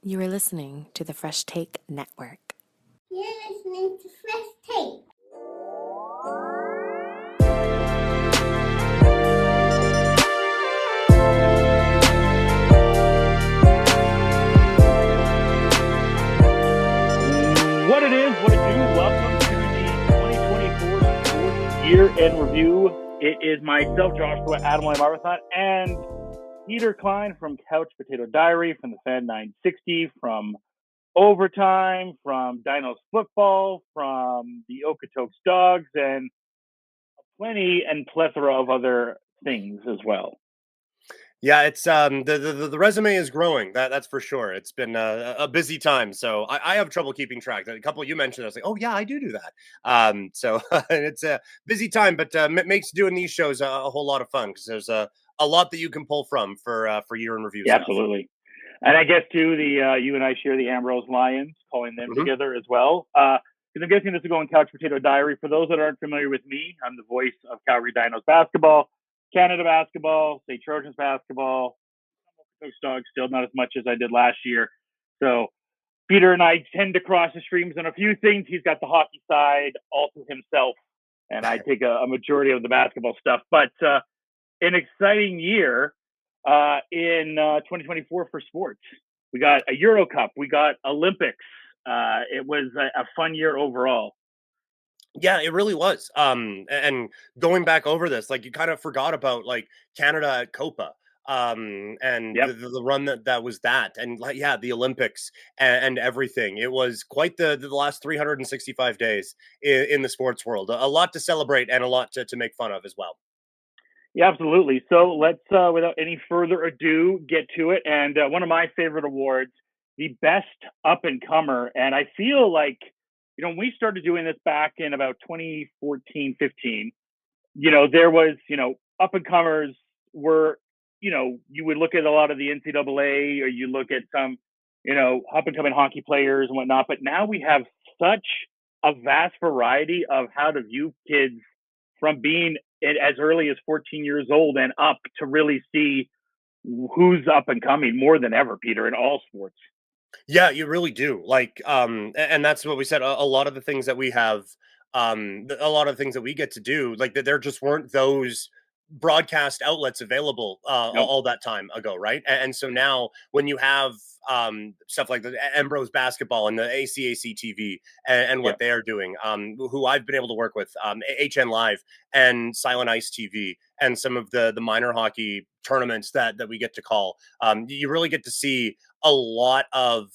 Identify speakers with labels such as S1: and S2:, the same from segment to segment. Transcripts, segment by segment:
S1: You are listening to the Fresh Take Network.
S2: You're listening to Fresh Take.
S3: What it is, what it do, welcome to the 2024 Sports Year in Review. It is myself, Joshua Arbuthnot, and Peter Klein from Couch Potato Diary, from the Fan 960, from Overtime, from Dinos Football, from the Okotoks Dogs, and plenty and plethora of other things as well.
S4: Yeah, it's the resume is growing. That's for sure. It's been a busy time, so I have trouble keeping track. A couple you mentioned, I was like, oh yeah, I do that. So it's a busy time, but makes doing these shows a whole lot of fun because there's a lot that you can pull from for year in review
S3: Yeah,
S4: stuff.
S3: absolutely. And I guess too, you and I share the Ambrose Lions, calling them together as well. Because I'm guessing this will go in Couch Potato Diary. For those that aren't familiar with me, I'm the voice of Calgary Dinos basketball, Canada basketball, St. Trojans basketball, Coach Dogs still not as much as I did last year. So Peter and I tend to cross the streams on a few things. He's got the hockey side all to himself, and I take a majority of the basketball stuff. But an exciting year in 2024 for sports. We got a Euro Cup. We got Olympics. It was a fun year overall.
S4: Yeah, it really was. And going back over this, like you kind of forgot about like Canada at Copa, and
S3: Yep.
S4: the run that was that, and like yeah, the Olympics and everything. It was quite the last 365 days in the sports world. A lot to celebrate and a lot to make fun of as well.
S3: Yeah, absolutely. So let's, without any further ado, get to it. And one of my favorite awards, the best up and comer. And I feel like, when we started doing this back in about 2014, 15, there was, up and comers were, you would look at a lot of the NCAA, or you look at some, up and coming hockey players and whatnot. But now we have such a vast variety of how to view kids from being as early as 14 years old and up to really see who's up and coming more than ever, Peter, in all sports.
S4: Yeah, you really do. Like, and that's what we said. A lot of the things that we have, a lot of the things that we get to do, like that, there just weren't those broadcast outlets available
S3: Nope.
S4: all that time ago, right? And so now, when you have stuff like the Ambrose basketball and the ACAC TV and what
S3: Yep.
S4: they are doing, who I've been able to work with, HN Live and Silent Ice TV, and some of the minor hockey tournaments that we get to call, you really get to see a lot of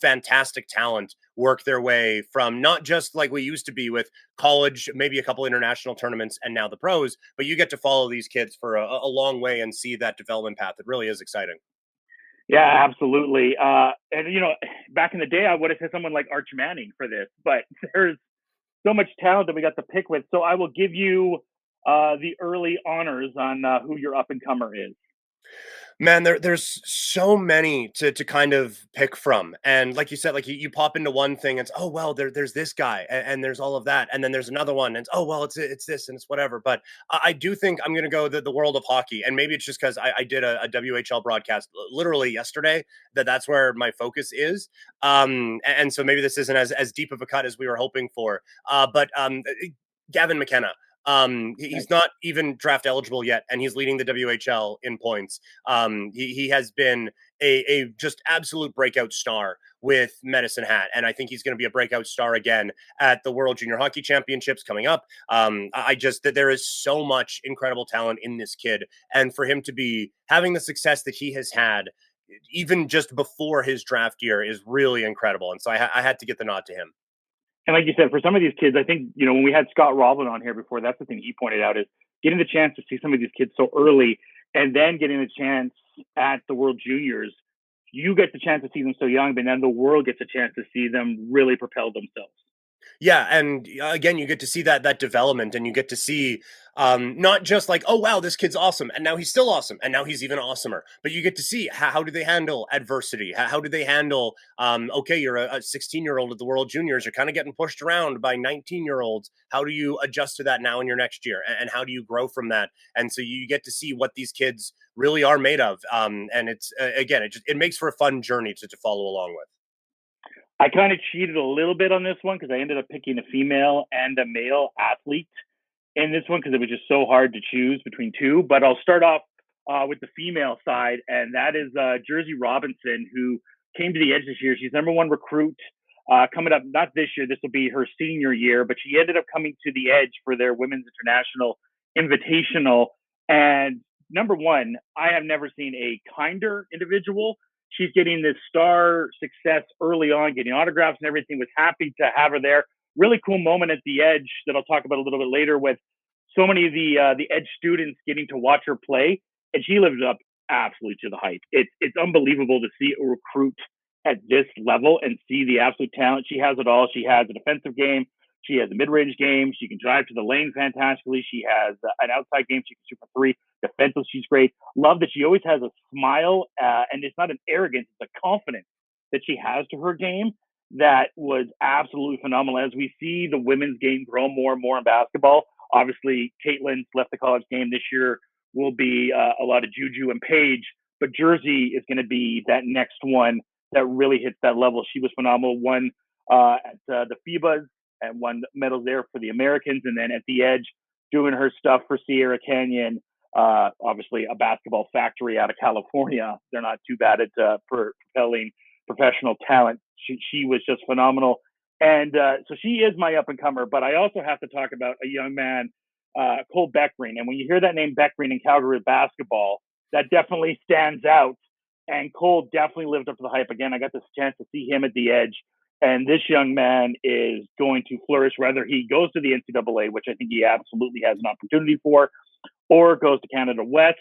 S4: fantastic talent work their way from not just like we used to be with college, maybe a couple international tournaments, and now the pros, but you get to follow these kids for a long way and see that development path. It really is exciting.
S3: Yeah, absolutely. And back in the day, I would have said someone like Arch Manning for this, but there's so much talent that we got to pick with. So I will give you the early honors on who your up and comer is.
S4: Man, there's so many to kind of pick from, and like you said, like you pop into one thing, and it's oh well, there's this guy, and there's all of that, and then there's another one, and it's oh well, it's this and it's whatever. But I do think I'm gonna go the world of hockey, and maybe it's just because I did a WHL broadcast literally yesterday that's where my focus is, and so maybe this isn't as deep of a cut as we were hoping for, but Gavin McKenna. He's not even draft eligible yet, and he's leading the WHL in points. He has been a just absolute breakout star with Medicine Hat, and I think he's going to be a breakout star again at the World Junior Hockey Championships coming up. I just that there is so much incredible talent in this kid, and for him to be having the success that he has had, even just before his draft year, is really incredible. And so I had to get the nod to him.
S3: And like you said, for some of these kids, I think, when we had Scott Robin on here before, that's the thing he pointed out is getting the chance to see some of these kids so early and then getting the chance at the World Juniors. You get the chance to see them so young, but then the world gets a chance to see them really propel themselves.
S4: Yeah, and again, you get to see that development, and you get to see not just like, oh wow, this kid's awesome, and now he's still awesome, and now he's even awesomer. But you get to see how do they handle adversity? How do they handle? Okay, you're a 16-year-old at the World Juniors. You're kind of getting pushed around by 19-year-olds. How do you adjust to that now in your next year, and how do you grow from that? And so you get to see what these kids really are made of. And it's again, it makes for a fun journey to follow along with.
S3: I kind of cheated a little bit on this one because I ended up picking a female and a male athlete in this one because it was just so hard to choose between two. But I'll start off with the female side, and that is Jersey Robinson, who came to the Edge this year. She's number one recruit coming up, not this year, this will be her senior year, but she ended up coming to the Edge for their Women's International Invitational. And number one, I have never seen a kinder individual. She's getting this star success early on, getting autographs and everything. Was happy to have her there. Really cool moment at the Edge that I'll talk about a little bit later with so many of the Edge students getting to watch her play, and she lives up absolutely to the hype. It's unbelievable to see a recruit at this level and see the absolute talent. She has it all. She has a defensive game. She has a mid-range game. She can drive to the lane fantastically. She has an outside game. She can shoot for three. Defensive, she's great. Love that she always has a smile, and it's not an arrogance, it's a confidence that she has to her game that was absolutely phenomenal. As we see the women's game grow more and more in basketball, obviously Caitlin's left the college game this year will be a lot of Juju and Paige, but Jersey is going to be that next one that really hits that level. She was phenomenal. Won at the FIBAs and won medals there for the Americans, and then at the Edge doing her stuff for Sierra Canyon. Obviously, a basketball factory out of California. They're not too bad at propelling professional talent. She was just phenomenal. And so she is my up and comer. But I also have to talk about a young man, Cole Beckring. And when you hear that name Beckring in Calgary basketball, that definitely stands out. And Cole definitely lived up to the hype. Again, I got this chance to see him at the Edge. And this young man is going to flourish, whether he goes to the NCAA, which I think he absolutely has an opportunity for, or goes to Canada West.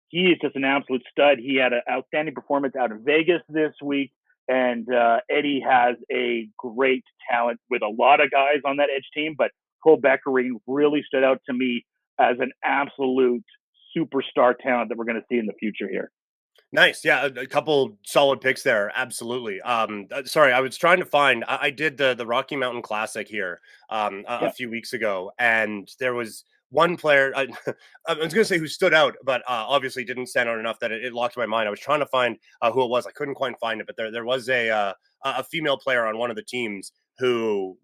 S3: He is just an absolute stud. He had an outstanding performance out of Vegas this week. And Eddie has a great talent with a lot of guys on that Edge team, but Cole Beckering really stood out to me as an absolute superstar talent that we're going to see in the future here.
S4: Nice. Yeah, a couple solid picks there. Absolutely. Sorry, I was trying to find. I did the Rocky Mountain Classic here a
S3: Yeah.
S4: few weeks ago, and there was one player. I was going to say who stood out, but obviously didn't stand out enough that it locked my mind. I was trying to find who it was. I couldn't quite find it, but there was a female player on one of the teams who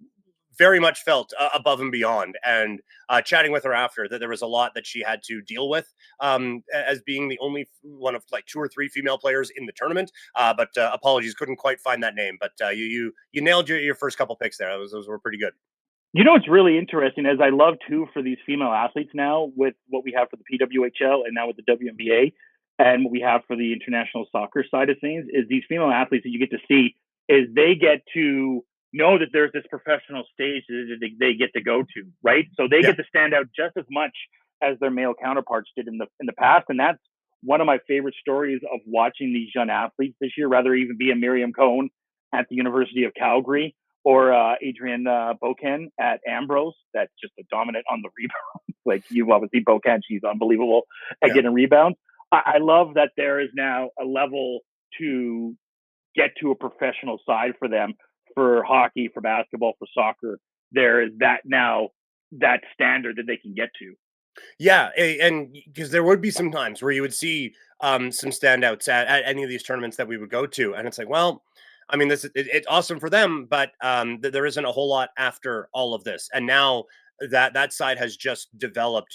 S4: very much felt above and beyond. And chatting with her after, that there was a lot that she had to deal with as being the only one of like two or three female players in the tournament. But apologies, couldn't quite find that name. But you nailed your first couple picks there. Those were pretty good.
S3: You know what's really interesting is I love too for these female athletes now with what we have for the PWHL and now with the WNBA and what we have for the international soccer side of things is these female athletes that you get to see is they get to know that there's this professional stage that they get to go to, right? So they
S4: Yeah.
S3: get to stand out just as much as their male counterparts did in the past, and that's one of my favorite stories of watching these young athletes this year. Rather even be a Miriam Cohn at the University of Calgary or Adrian Boken at Ambrose. That's just a dominant on the rebound. Like you obviously Boken, she's unbelievable at
S4: Yeah.
S3: getting rebounds. I love that there is now a level to get to a professional side for them for hockey, for basketball, for soccer. There is that now that standard that they can get to.
S4: Yeah, and because there would be some times where you would see some standouts at any of these tournaments that we would go to, and it's like, well, I mean, it's awesome for them, but there isn't a whole lot after all of this, and now that side has just developed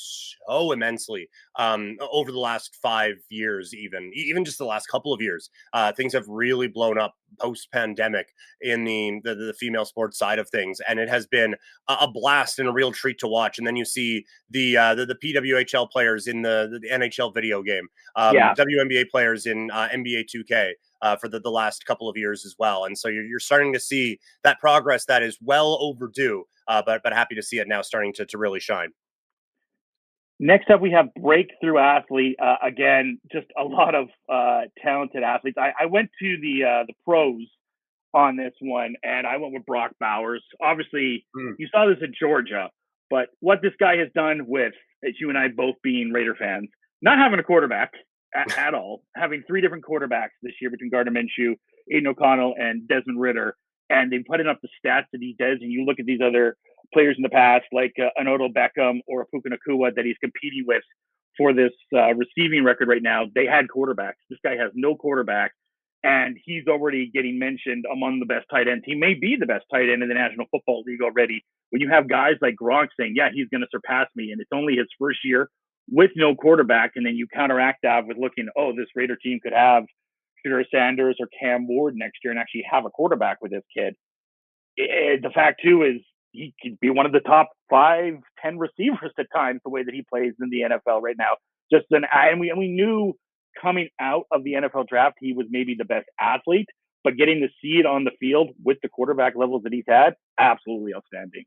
S4: so immensely over the last 5 years, even just the last couple of years. Things have really blown up post pandemic in the female sports side of things, and it has been a blast and a real treat to watch. And then you see the PWHL players in the NHL video game,
S3: Yeah.
S4: WNBA players in NBA 2K. For the last couple of years as well, and so you're starting to see that progress that is well overdue, but happy to see it now starting to really shine.
S3: Next up, we have breakthrough athlete. Again, just a lot of talented athletes. I went to the pros on this one, and I went with Brock Bowers. Obviously,
S4: Mm.
S3: you saw this at Georgia, but what this guy has done with, as you and I both being Raider fans, not having a quarterback at all, having three different quarterbacks this year between Gardner Minshew, Aiden O'Connell, and Desmond Ritter, and they putting up the stats that he does, and you look at these other players in the past, like an Odell Beckham or Puka Nacua that he's competing with for this receiving record right now. They had quarterbacks. This guy has no quarterback, and he's already getting mentioned among the best tight ends. He may be the best tight end in the National Football League already. When you have guys like Gronk saying, yeah, he's going to surpass me, and it's only his first year with no quarterback, and then you counteract that with looking, oh, this Raider team could have Shedeur Sanders or Cam Ward next year and actually have a quarterback with this kid. The fact, too, is he could be one of the top 5-10 receivers at times, the way that he plays in the NFL right now. And we knew coming out of the NFL draft, he was maybe the best athlete, but getting to see it on the field with the quarterback levels that he's had, absolutely outstanding.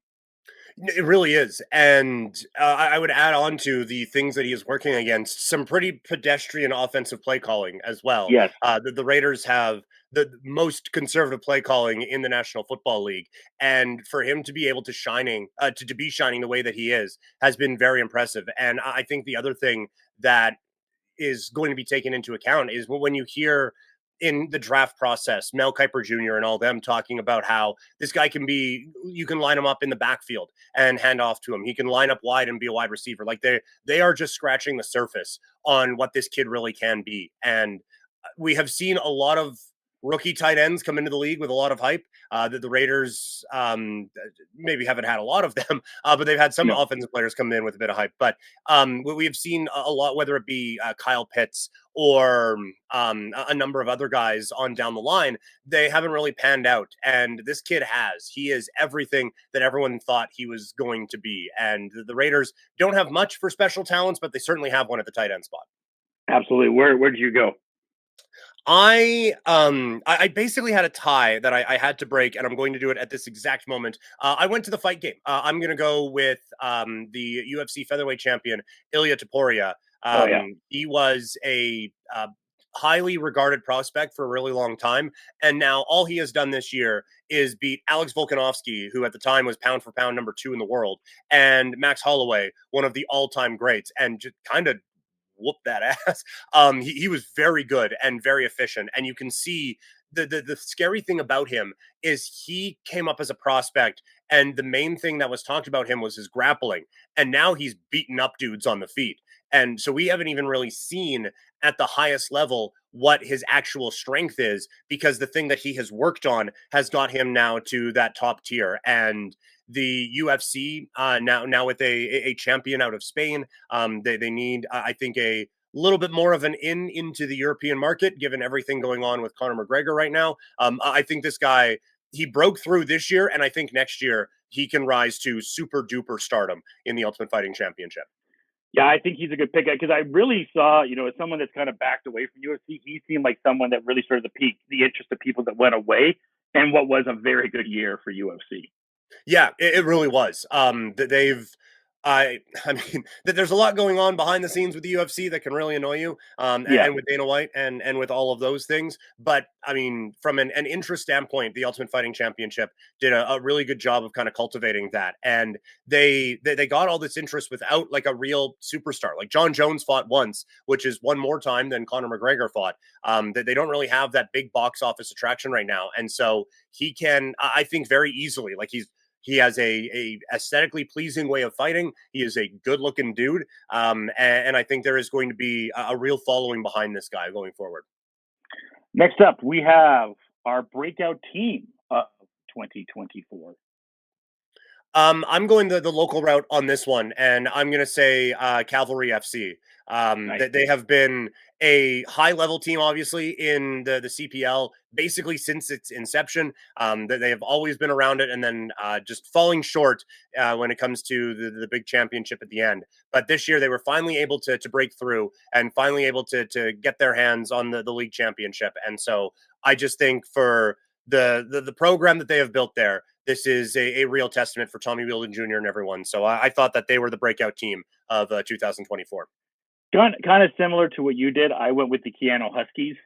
S4: It really is. And I would add on to the things that he is working against some pretty pedestrian offensive play calling as well.
S3: Yes.
S4: The Raiders have the most conservative play calling in the National Football League. And for him to be able to to be shining the way that he is has been very impressive. And I think the other thing that is going to be taken into account is when you hear in the draft process, Mel Kiper Jr. and all them talking about how this guy you can line him up in the backfield and hand off to him. He can line up wide and be a wide receiver. Like they are just scratching the surface on what this kid really can be. And we have seen a lot of rookie tight ends come into the league with a lot of hype. The Raiders maybe haven't had a lot of them, but they've had some offensive players come in with a bit of hype. But we have seen a lot, whether it be Kyle Pitts or a number of other guys on down the line, they haven't really panned out. And this kid has. He is everything that everyone thought he was going to be. And the Raiders don't have much for special talents, but they certainly have one at the tight end spot.
S3: Absolutely. Where did you go?
S4: I basically had a tie that I had to break, and I'm going to do it at this exact moment. I went to the fight game. I'm going to go with the UFC featherweight champion Ilya Topuria. He was a highly regarded prospect for a really long time, and now all he has done this year is beat Alex Volkanovski, who at the time was pound for pound number 2 in the world, and Max Holloway, one of the all-time greats, and just kind of whoop that ass. He was very good and very efficient, and you can see the scary thing about him is he came up as a prospect, and the main thing that was talked about him was his grappling, and now he's beating up dudes on the feet. And so we haven't even really seen at the highest level what his actual strength is, because the thing that he has worked on has got him now to that top tier. And the UFC now with a champion out of Spain, they need I think a little bit more of an into the European market, given everything going on with Conor McGregor right now. I think this guy, he broke through this year, and I think next year he can rise to super duper stardom in the Ultimate Fighting Championship.
S3: Yeah, I think he's a good pick because I really saw, as someone that's kind of backed away from UFC, he seemed like someone that really started to pique the interest of people that went away, and what was a very good year for UFC.
S4: Yeah, it really was. I mean, there's a lot going on behind the scenes with the UFC that can really annoy you, and with Dana White and with all of those things. But I mean, from an interest standpoint, the Ultimate Fighting Championship did a really good job of kind of cultivating that, and they got all this interest without like a real superstar. Like John Jones fought once, which is one more time than Conor McGregor fought. They don't really have that big box office attraction right now, and so he can, I think, very easily. Like he has a aesthetically pleasing way of fighting. He is a good looking dude. And I think there is going to be a real following behind this guy going forward.
S3: Next up, we have our breakout team of 2024.
S4: I'm going the local route on this one, and I'm going to say Cavalry FC.
S3: Nice.
S4: They have been a high-level team, obviously, in the CPL, basically since its inception. They have always been around it, and then just falling short when it comes to the big championship at the end. But this year, they were finally able to break through and finally able to get their hands on the league championship. And so I just think for the program that they have built there, this is a real testament for Tommy Wheeldon Jr. and everyone. So I thought that they were the breakout team of 2024.
S3: Kind of similar to what you did. I went with the Keanu Huskies.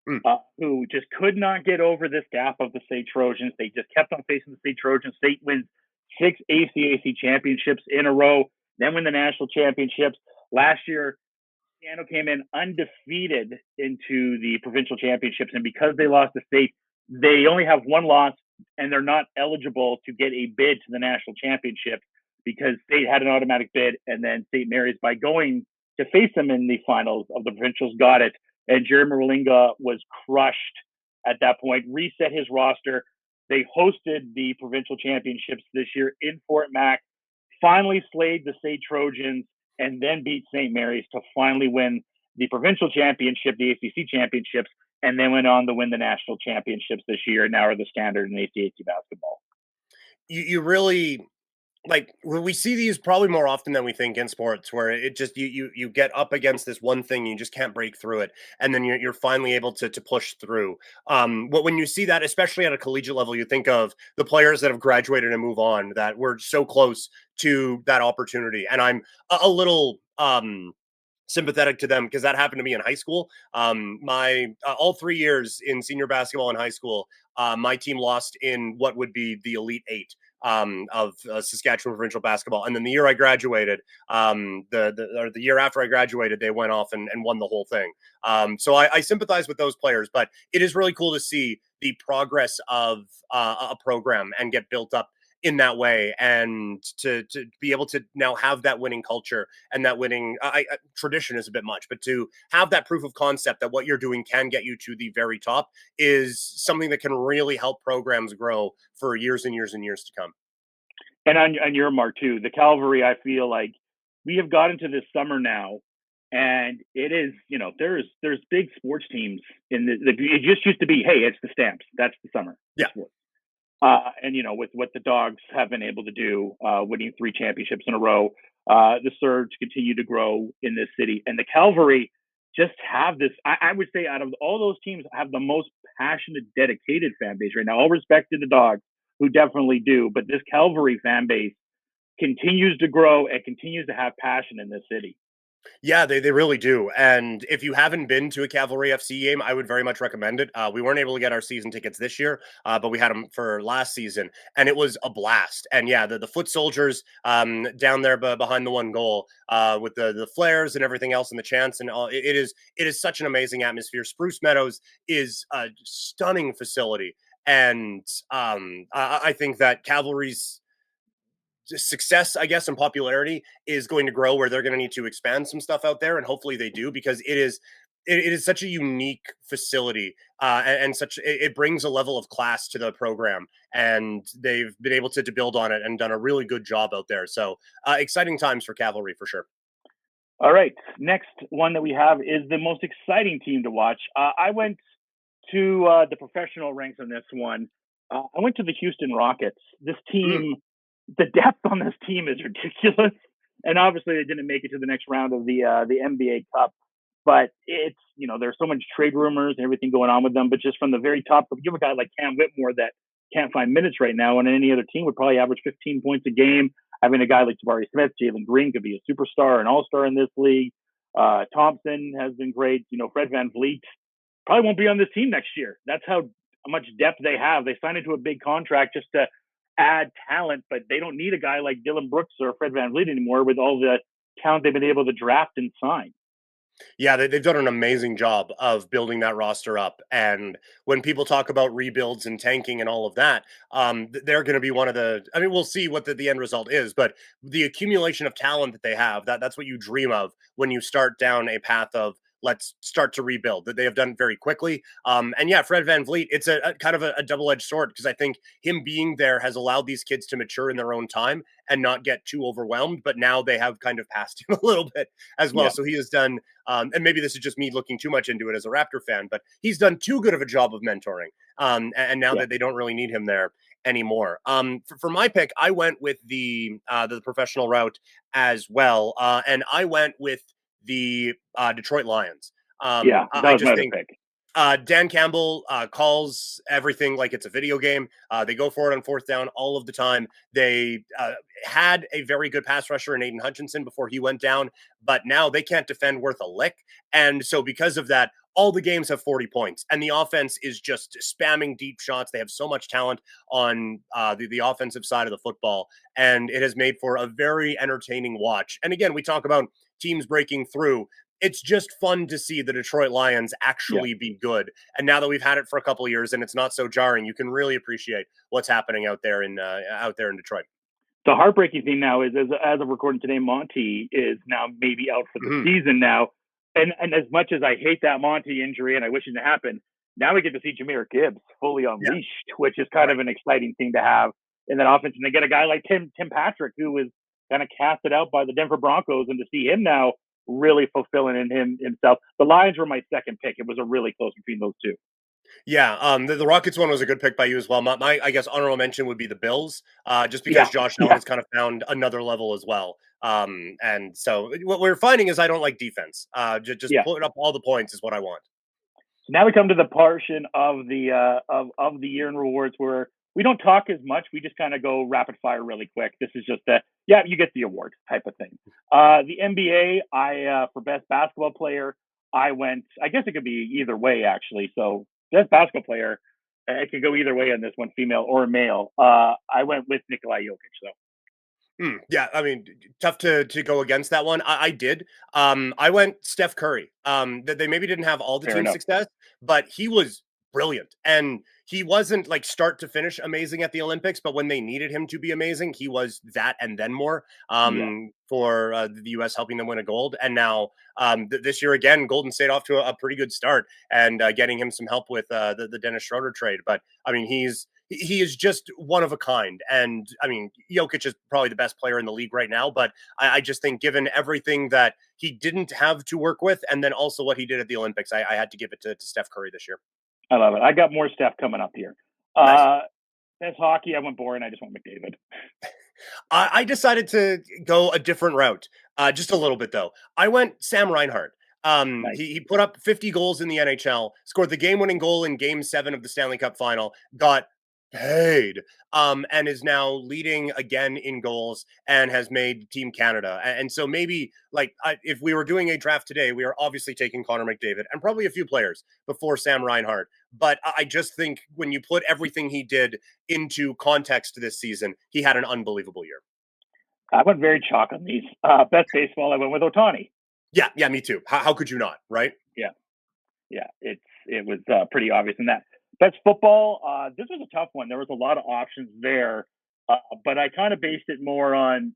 S4: Mm.
S3: who just could not get over this gap of the State Trojans. They just kept on facing the State Trojans. State wins 6 ACAC championships in a row, then win the national championships. Last year, Seattle came in undefeated into the provincial championships, and because they lost to State, they only have one loss, and they're not eligible to get a bid to the national championship because State had an automatic bid, and then St. Mary's, by going to face them in the finals of the provincials, got it. And Jerry Merlinga was crushed at that point, reset his roster. They hosted the provincial championships this year in Fort Mac, finally slayed the State Trojans, and then beat St. Mary's to finally win the provincial championship, the ACC championships, and then went on to win the national championships this year, and now are the standard in ACAC basketball.
S4: You really like we see these probably more often than we think in sports, where it just you get up against this one thing, you just can't break through it, and then you're finally able to push through. When you see that, especially at a collegiate level, you think of the players that have graduated and move on that were so close to that opportunity, and I'm a little sympathetic to them because that happened to me in high school. My all 3 years in senior basketball in high school, my team lost in what would be the Elite Eight of Saskatchewan provincial basketball. And then the year I graduated, the year after I graduated, they went off and won the whole thing. So I sympathize with those players, but it is really cool to see the progress of a program and get built up in that way, and to be able to now have that winning culture and that winning tradition is a bit much, but to have that proof of concept that what you're doing can get you to the very top is something that can really help programs grow for years and years and years to come.
S3: And on your mark too, the Calvary, I feel like we have got into this summer now, and it is, there's big sports teams in it just used to be, hey, it's the Stamps, that's the summer.
S4: Yeah.
S3: And with what the Dogs have been able to do, winning 3 championships in a row, the Surge continue to grow in this city, and the Calvary just have this. I would say out of all those teams, have the most passionate, dedicated fan base right now. All respect to the Dogs, who definitely do, but this Calvary fan base continues to grow and continues to have passion in this city.
S4: Yeah, they really do. And if you haven't been to a Cavalry FC game, I would very much recommend it. We weren't able to get our season tickets this year, but we had them for last season, and it was a blast. And yeah, the foot soldiers down there behind the one goal with the flares and everything else and the chants and all, it is such an amazing atmosphere. Spruce Meadows is a stunning facility, and I think that Cavalry's success, I guess, and popularity is going to grow, where they're going to need to expand some stuff out there, and hopefully they do, because it is such a unique facility, and such it brings a level of class to the program, and they've been able to build on it and done a really good job out there. So exciting times for Cavalry for sure.
S3: All right, next one that we have is the most exciting team to watch. I went to the professional ranks on this one. I went to the Houston Rockets. This team, the depth on this team is ridiculous, and obviously they didn't make it to the next round of the NBA Cup. But it's there's so much trade rumors and everything going on with them. But just from the very top, you have a guy like Cam Whitmore that can't find minutes right now, and any other team would probably average 15 points a game. Having a guy like Jabari Smith, Jalen Green could be a superstar, an all-star in this league. Thompson has been great. Fred VanVleet probably won't be on this team next year. That's how much depth they have. They signed into a big contract just to add talent, but they don't need a guy like Dylan Brooks or Fred VanVleet anymore with all the talent they've been able to draft and sign.
S4: Yeah, they've done an amazing job of building that roster up. And when people talk about rebuilds and tanking and all of that, they're going to be one of the. I mean, we'll see what the end result is, but the accumulation of talent that they have, that's what you dream of when you start down a path of let's start to rebuild. That they have done very quickly. And yeah, Fred VanVleet, it's a kind of a double-edged sword, because I think him being there has allowed these kids to mature in their own time and not get too overwhelmed. But now they have kind of passed him a little bit as well. Yeah. So he has done, and maybe this is just me looking too much into it as a Raptor fan, but he's done too good of a job of mentoring. And now that they don't really need him there anymore. For my pick, I went with the professional route as well. And I went with the Detroit Lions.
S3: That was my other pick.
S4: Dan Campbell calls everything like it's a video game. They go for it on fourth down all of the time. They had a very good pass rusher in Aiden Hutchinson before he went down, but now they can't defend worth a lick. And so because of that, all the games have 40 points, and the offense is just spamming deep shots. They have so much talent on the offensive side of the football, and it has made for a very entertaining watch. And again, we talk about teams breaking through. It's just fun to see the Detroit Lions
S3: Yeah.
S4: actually be good. And now that we've had it for a couple of years and it's not so jarring, you can really appreciate what's happening out there in Detroit.
S3: The heartbreaking thing now is, as of recording today, Monty is now maybe out for the
S4: Mhm.
S3: season now. And as much as I hate that Monty injury and I wish it didn't happen, now we get to see Jahmyr Gibbs fully unleashed, which is kind of an exciting thing to have in that offense. And they get a guy like Tim Patrick, who was kind of casted out by the Denver Broncos, and to see him now really fulfilling in himself. The Lions were my second pick. It was a really close between those two.
S4: Yeah, the Rockets one was a good pick by you as well. My I guess honorable mention would be the Bills, just
S3: Yeah,
S4: because Josh Allen has kind of found another level as well. And so what we're finding is I don't like defense. Just
S3: yeah.
S4: put up all the points is what I want.
S3: So now we come to the portion of the of the year in rewards where we don't talk as much. We just kind of go rapid fire really quick. This is just a you get the award type of thing. The NBA, I for best basketball player, I went. I guess it could be either way actually. So best basketball player, it could go either way on this one, female or male. I went with Nikolai Jokic though.
S4: Yeah, I mean, tough to go against that one. I did. I went Steph Curry. That they maybe didn't have all the
S3: Fair
S4: team
S3: enough.
S4: success, but he was brilliant, and he wasn't like start to finish amazing at the Olympics. But when they needed him to be amazing, he was that and then more.
S3: Yeah.
S4: For the U.S. helping them win a gold, and now this year again, Golden State off to a pretty good start, and getting him some help with the Dennis Schroeder trade. But I mean, he is just one of a kind. And I mean, Jokic is probably the best player in the league right now, but I just think given everything that he didn't have to work with, and then also what he did at the Olympics, I had to give it to Steph Curry this year.
S3: I love it. I got more stuff coming up here.
S4: Nice.
S3: That's hockey. I went boring. I just went McDavid.
S4: I decided to go a different route, just a little bit though. I went Sam Reinhart.
S3: Nice.
S4: He put up 50 goals in the NHL, scored the game-winning goal in Game 7 of the Stanley Cup Final, got paid, and is now leading again in goals and has made Team Canada. And so maybe like if we were doing a draft today, we are obviously taking Connor McDavid and probably a few players before Sam Reinhart. But I just think when you put everything he did into context this season, he had an unbelievable year.
S3: I went very chalk on these. Best baseball. I went with Otani.
S4: Yeah, me too. How could you not, right?
S3: Yeah. It was pretty obvious in that. Best football. This was a tough one. There was a lot of options there, but I kind of based it more on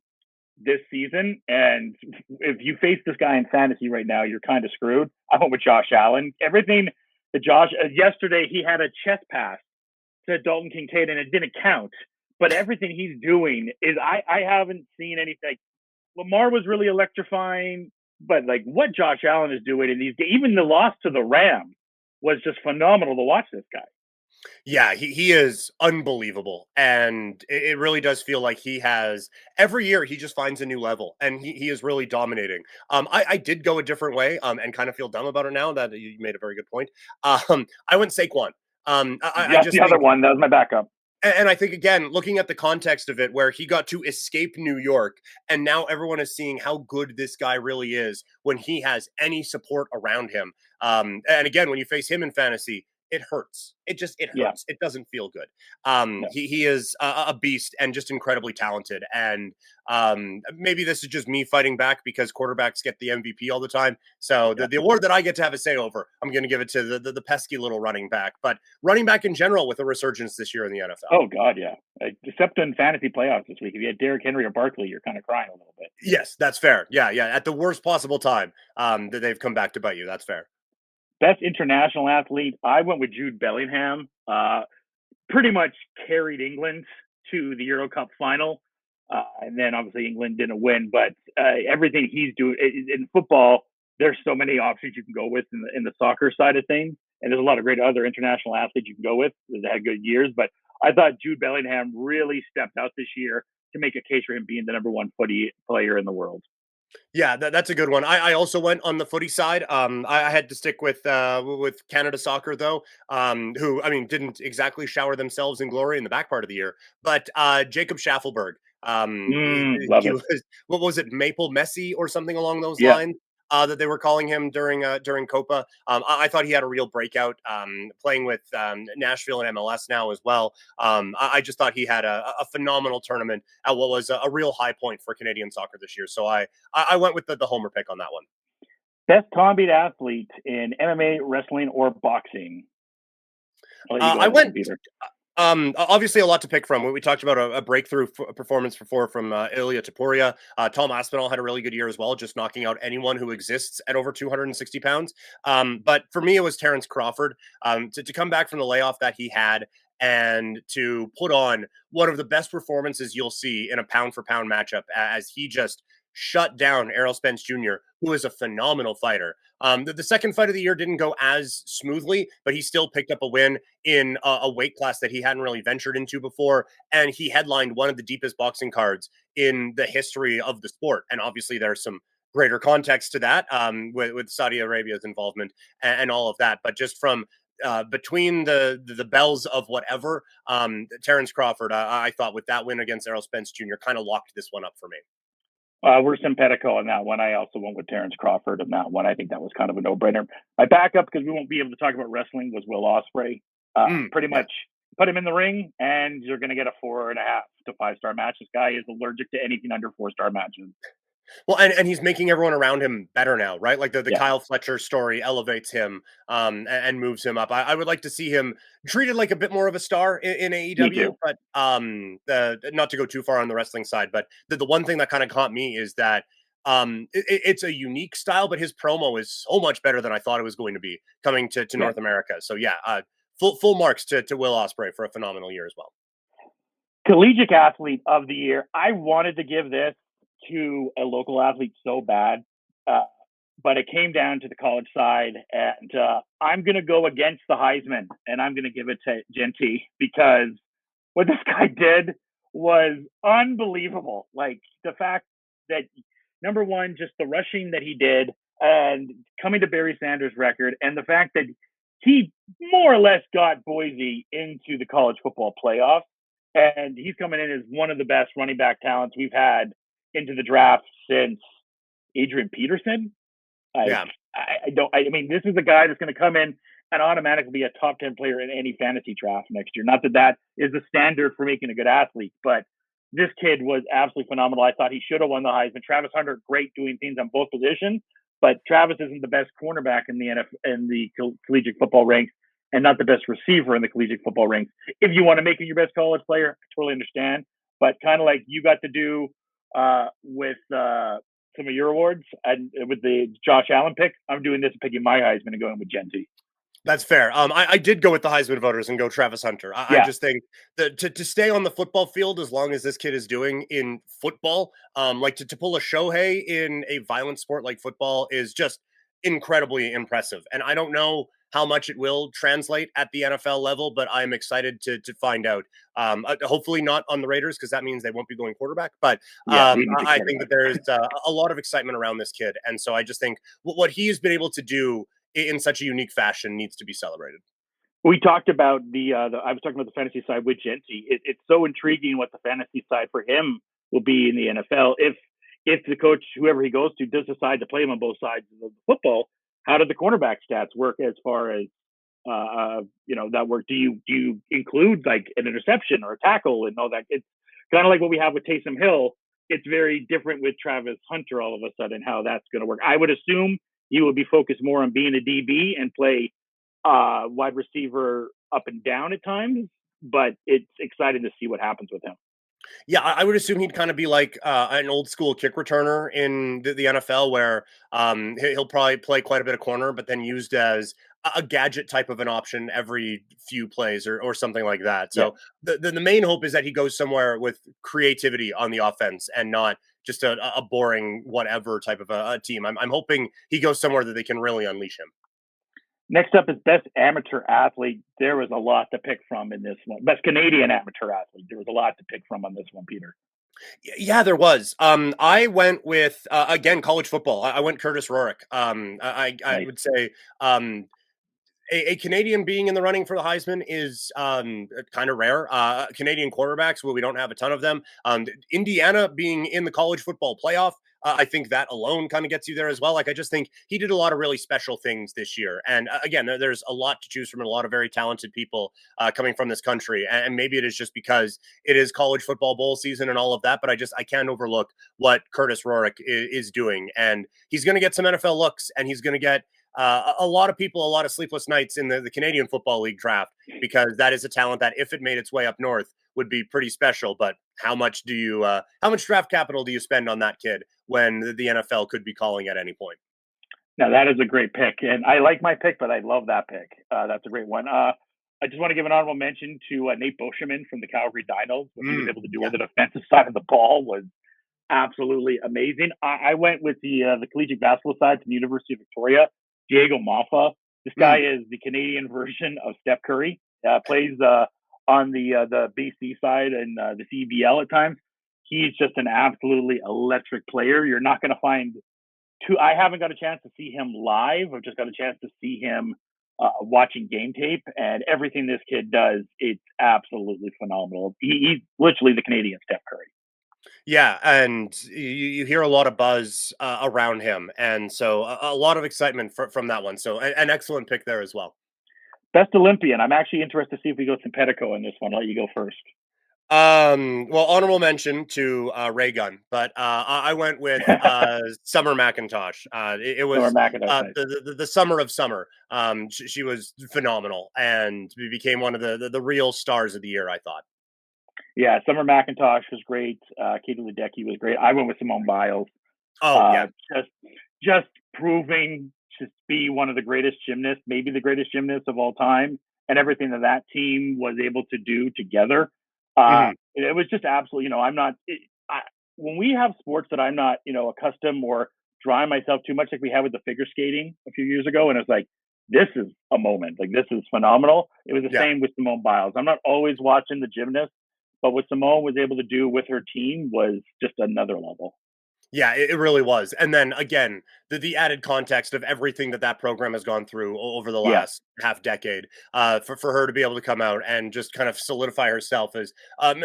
S3: this season. And if you face this guy in fantasy right now, you're kind of screwed. I went with Josh Allen. Everything that Josh yesterday he had a chest pass to Dalton Kincaid and it didn't count. But everything he's doing is I haven't seen anything. Lamar was really electrifying, but like what Josh Allen is doing in these even the loss to the Rams was just phenomenal to watch this guy.
S4: Yeah, he is unbelievable. And it really does feel like he has every year he just finds a new level and he is really dominating. I did go a different way and kind of feel dumb about it now that you made a very good point. I went Saquon. I
S3: That's
S4: just
S3: the other
S4: think
S3: one. That was my backup.
S4: and I think again, looking at the context of it, where he got to escape New York, and now everyone is seeing how good this guy really is when he has any support around him. And again, when you face him in fantasy, it hurts. It
S3: Yeah.
S4: hurts. It doesn't feel good.
S3: No.
S4: He is a beast and just incredibly talented. And maybe this is just me fighting back because quarterbacks get the MVP all the time. So the award that I get to have a say over, I'm going to give it to the pesky little running back. But running back in general with a resurgence this year in the NFL.
S3: Oh God, yeah. Except in fantasy playoffs this week, if you had Derrick Henry or Barkley, you're kind of crying a little bit.
S4: Yes, that's fair. Yeah. At the worst possible time, that they've come back to bite you. That's fair.
S3: Best international athlete, I went with Jude Bellingham. Pretty much carried England to the Euro Cup final. And then obviously England didn't win, but everything he's doing in football, there's so many options you can go with in the soccer side of things. And there's a lot of great other international athletes you can go with that had good years. But I thought Jude Bellingham really stepped out this year to make a case for him being the number one footy player in the world.
S4: Yeah, that's a good one. I also went on the footy side. I had to stick with Canada Soccer though, who I mean didn't exactly shower themselves in glory in the back part of the year, but Jacob Schaffelberg.
S3: Love
S4: He
S3: it.
S4: was what was it, Maple Messi or something along those
S3: Yeah.
S4: lines. that they were calling him during Copa. I thought he had a real breakout, playing with Nashville and MLS now as well. I just thought he had a phenomenal tournament at what was a real high point for Canadian soccer this year. So I went with the homer pick on that one.
S3: Best combat athlete in MMA, wrestling, or boxing? I'll let you go
S4: I
S3: on this one,
S4: went.
S3: Peter.
S4: Obviously, a lot to pick from. We talked about a breakthrough performance from Ilya Taporia. Tom Aspinall had a really good year as well, just knocking out anyone who exists at over 260 pounds. But for me, it was Terrence Crawford, to come back from the layoff that he had and to put on one of the best performances you'll see in a pound for pound matchup, as he just shut down Errol Spence Jr., who is a phenomenal fighter. The second fight of the year didn't go as smoothly, but he still picked up a win in a weight class that he hadn't really ventured into before. And he headlined one of the deepest boxing cards in the history of the sport. And obviously, there's some greater context to that, with Saudi Arabia's involvement and all of that. But just from between the bells of whatever, Terrence Crawford, I thought with that win against Errol Spence Jr. kind of locked this one up for me.
S3: We're simpatico on that one. I also went with Terrence Crawford on that one. I think that was kind of a no-brainer. My backup, because we won't be able to talk about wrestling, was Will Ospreay. Pretty much put him in the ring, and you're going to get a 4.5 to 5-star match. This guy is allergic to anything under 4-star matches.
S4: Well, and he's making everyone around him better now, right? Like the
S3: Yeah.
S4: Kyle Fletcher story elevates him, and moves him up. I would like to see him treated like a bit more of a star in AEW, but not to go too far on the wrestling side. But the one thing that kind of caught me is that it's a unique style, but his promo is so much better than I thought it was going to be coming to North America. So yeah, full marks to Will Ospreay for a phenomenal year as well.
S3: Collegiate athlete of the year. I wanted to give this to a local athlete so bad, but it came down to the college side, and I'm going to go against the Heisman, and I'm going to give it to Genty, because what this guy did was unbelievable. Like, the fact that, number one, just the rushing that he did and coming to Barry Sanders' record, and the fact that he more or less got Boise into the college football playoff, and he's coming in as one of the best running back talents we've had into the draft since Adrian Peterson. I mean, this is a guy that's going to come in and automatically be a top 10 player in any fantasy draft next year. Not that that is the standard for making a good athlete, but this kid was absolutely phenomenal. I thought he should have won the Heisman. Travis Hunter, great doing things on both positions, but Travis isn't the best cornerback in the in the collegiate football ranks, and not the best receiver in the collegiate football ranks. If you want to make him your best college player, I totally understand. But kind of like you got to do with some of your awards and with the Josh Allen pick, I'm doing this and picking my Heisman and going with Genty.
S4: That's fair. I did go with the Heisman voters and go Travis Hunter. I just think that to stay on the football field as long as this kid is doing in football, like to pull a Shohei in a violent sport like football is just incredibly impressive. And I don't know how much it will translate at the NFL level, but I'm excited to find out. Hopefully not on the Raiders, because that means they won't be going quarterback. But I think that there's a lot of excitement around this kid. And so I just think what he has been able to do in such a unique fashion needs to be celebrated.
S3: We talked about I was talking about the fantasy side with Genty. It's so intriguing what the fantasy side for him will be in the NFL. If the coach, whoever he goes to, does decide to play him on both sides of the football, how did the cornerback stats work as far as that work? Do you include like an interception or a tackle and all that? It's kind of like what we have with Taysom Hill. It's very different with Travis Hunter all of a sudden, how that's going to work. I would assume he would be focused more on being a DB and play wide receiver up and down at times, but it's exciting to see what happens with him.
S4: Yeah, I would assume he'd kind of be like an old school kick returner in the NFL, where he'll probably play quite a bit of corner, but then used as a gadget type of an option every few plays or something like that. So the main hope is that he goes somewhere with creativity on the offense and not just a boring whatever type of a team. I'm hoping he goes somewhere that they can really unleash him.
S3: Next up is best amateur athlete. There was a lot to pick from in this one. Best Canadian amateur athlete. There was a lot to pick from on this one, Peter.
S4: Yeah, there was. I went with again college football. I went Curtis Rorick. I would say a Canadian being in the running for the Heisman is kind of rare. Canadian quarterbacks, well, we don't have a ton of them. Indiana being in the college football playoff, I think that alone kind of gets you there as well. Like, I just think he did a lot of really special things this year. And again, there's a lot to choose from, and a lot of very talented people coming from this country. And maybe it is just because it is college football bowl season and all of that. But I can't overlook what Curtis Rorick is doing. And he's going to get some NFL looks, and he's going to get a lot of people, a lot of sleepless nights in the Canadian Football League draft, because that is a talent that, if it made its way up north, would be pretty special. But how much draft capital do you spend on that kid when the NFL could be calling at any point?
S3: Now that is a great pick, and I like my pick, but I love that pick. That's a great one. I just want to give an honorable mention to Nate Boscheman from the Calgary Dinos. What he was able to do on the defensive side of the ball was absolutely amazing. I went with the collegiate basketball side to the University of Victoria. Diego Maffa. This guy is the Canadian version of Steph Curry. Plays on the BC side and the CBL at times. He's just an absolutely electric player. You're not going to find two. I haven't got a chance to see him live. I've just got a chance to see him watching game tape, and everything this kid does, it's absolutely phenomenal. He's literally the Canadian Steph Curry.
S4: Yeah, and you hear a lot of buzz around him, and so a lot of excitement from that one. So an excellent pick there as well.
S3: Best Olympian. I'm actually interested to see if we go Simpetico in this one. I'll let you go first.
S4: Well, honorable mention to Ray Gunn, but I went with Summer McIntosh. It was
S3: McIntosh.
S4: The summer of summer. She was phenomenal, and became one of the real stars of the year, I thought.
S3: Yeah, Summer McIntosh was great. Katie Ledecky was great. I went with Simone Biles.
S4: Oh, yeah.
S3: Just proving to be one of the greatest gymnasts, maybe the greatest gymnast of all time, and everything that team was able to do together. It was just absolutely, when we have sports that I'm not, accustomed or drawing myself too much, like we had with the figure skating a few years ago, and it's like, this is a moment. Like, this is phenomenal. It was the same with Simone Biles. I'm not always watching the gymnast, but what Simone was able to do with her team was just another level.
S4: Yeah, it really was. And then again, the added context of everything that program has gone through over the last half decade, for her to be able to come out and just kind of solidify herself as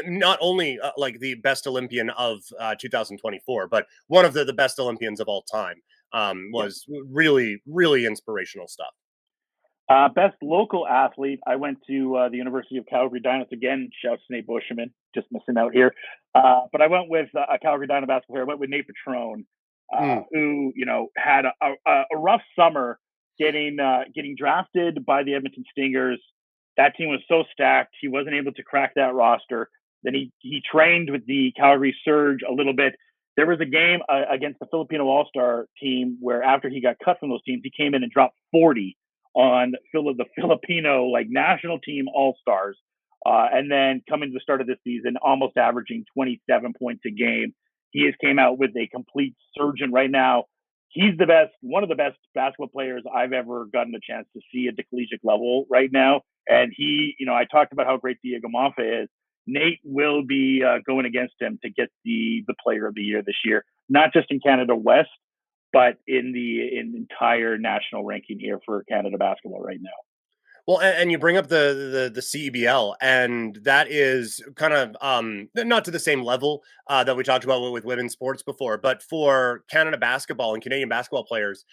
S4: not only like the best Olympian of 2024, but one of the best Olympians of all time, was really, really inspirational stuff.
S3: Best local athlete, I went to the University of Calgary Dinos again. Shouts to Nate Busherman, just missing out here. But I went with a Calgary Dino basketball player. I went with Nate Patrone, who had a rough summer getting drafted by the Edmonton Stingers. That team was so stacked, he wasn't able to crack that roster. Then he trained with the Calgary Surge a little bit. There was a game against the Filipino All-Star team where, after he got cut from those teams, he came in and dropped 40 on the Filipino national team all-stars, and then coming to the start of this season, almost averaging 27 points a game. He has came out with a complete surgeon right now. He's one of the best basketball players I've ever gotten a chance to see at the collegiate level right now. And I talked about how great Diego Maffa is. Nate will be going against him to get the player of the year this year, not just in Canada West, but in the entire national ranking here for Canada basketball right now.
S4: Well, and you bring up the CEBL, and that is kind of not to the same level that we talked about with women's sports before, but for Canada basketball and Canadian basketball players,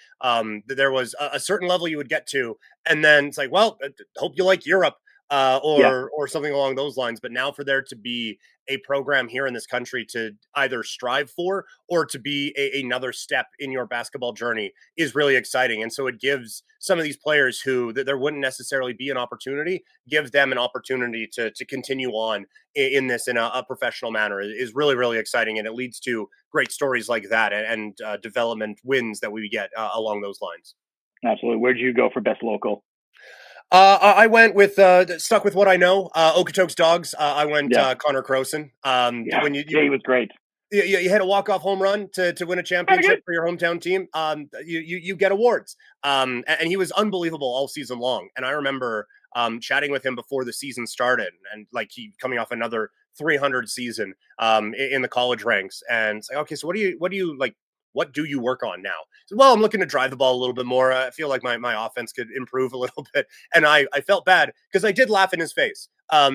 S4: there was a certain level you would get to, and then it's like, well, hope you like Europe. Or something along those lines. But now for there to be a program here in this country to either strive for or to be another step in your basketball journey is really exciting. And so it gives some of these players who there wouldn't necessarily be an opportunity, gives them an opportunity to continue on in this in a professional manner. It is really, really exciting. And it leads to great stories like that and development wins that we get along those lines.
S3: Absolutely. Where'd you go for best local?
S4: I went with stuck with what I know. Okotoks Dogs. I went Connor Croson. When
S3: he was great.
S4: You hit a walk-off home run to win a championship for your hometown team. You get awards. And he was unbelievable all season long. And I remember chatting with him before the season started, and he coming off another 300 season in the college ranks. And it's like, okay, so what do you like? what do you work on now? So, well, I'm looking to drive the ball a little bit more. I feel like my offense could improve a little bit. And I felt bad because I did laugh in his face,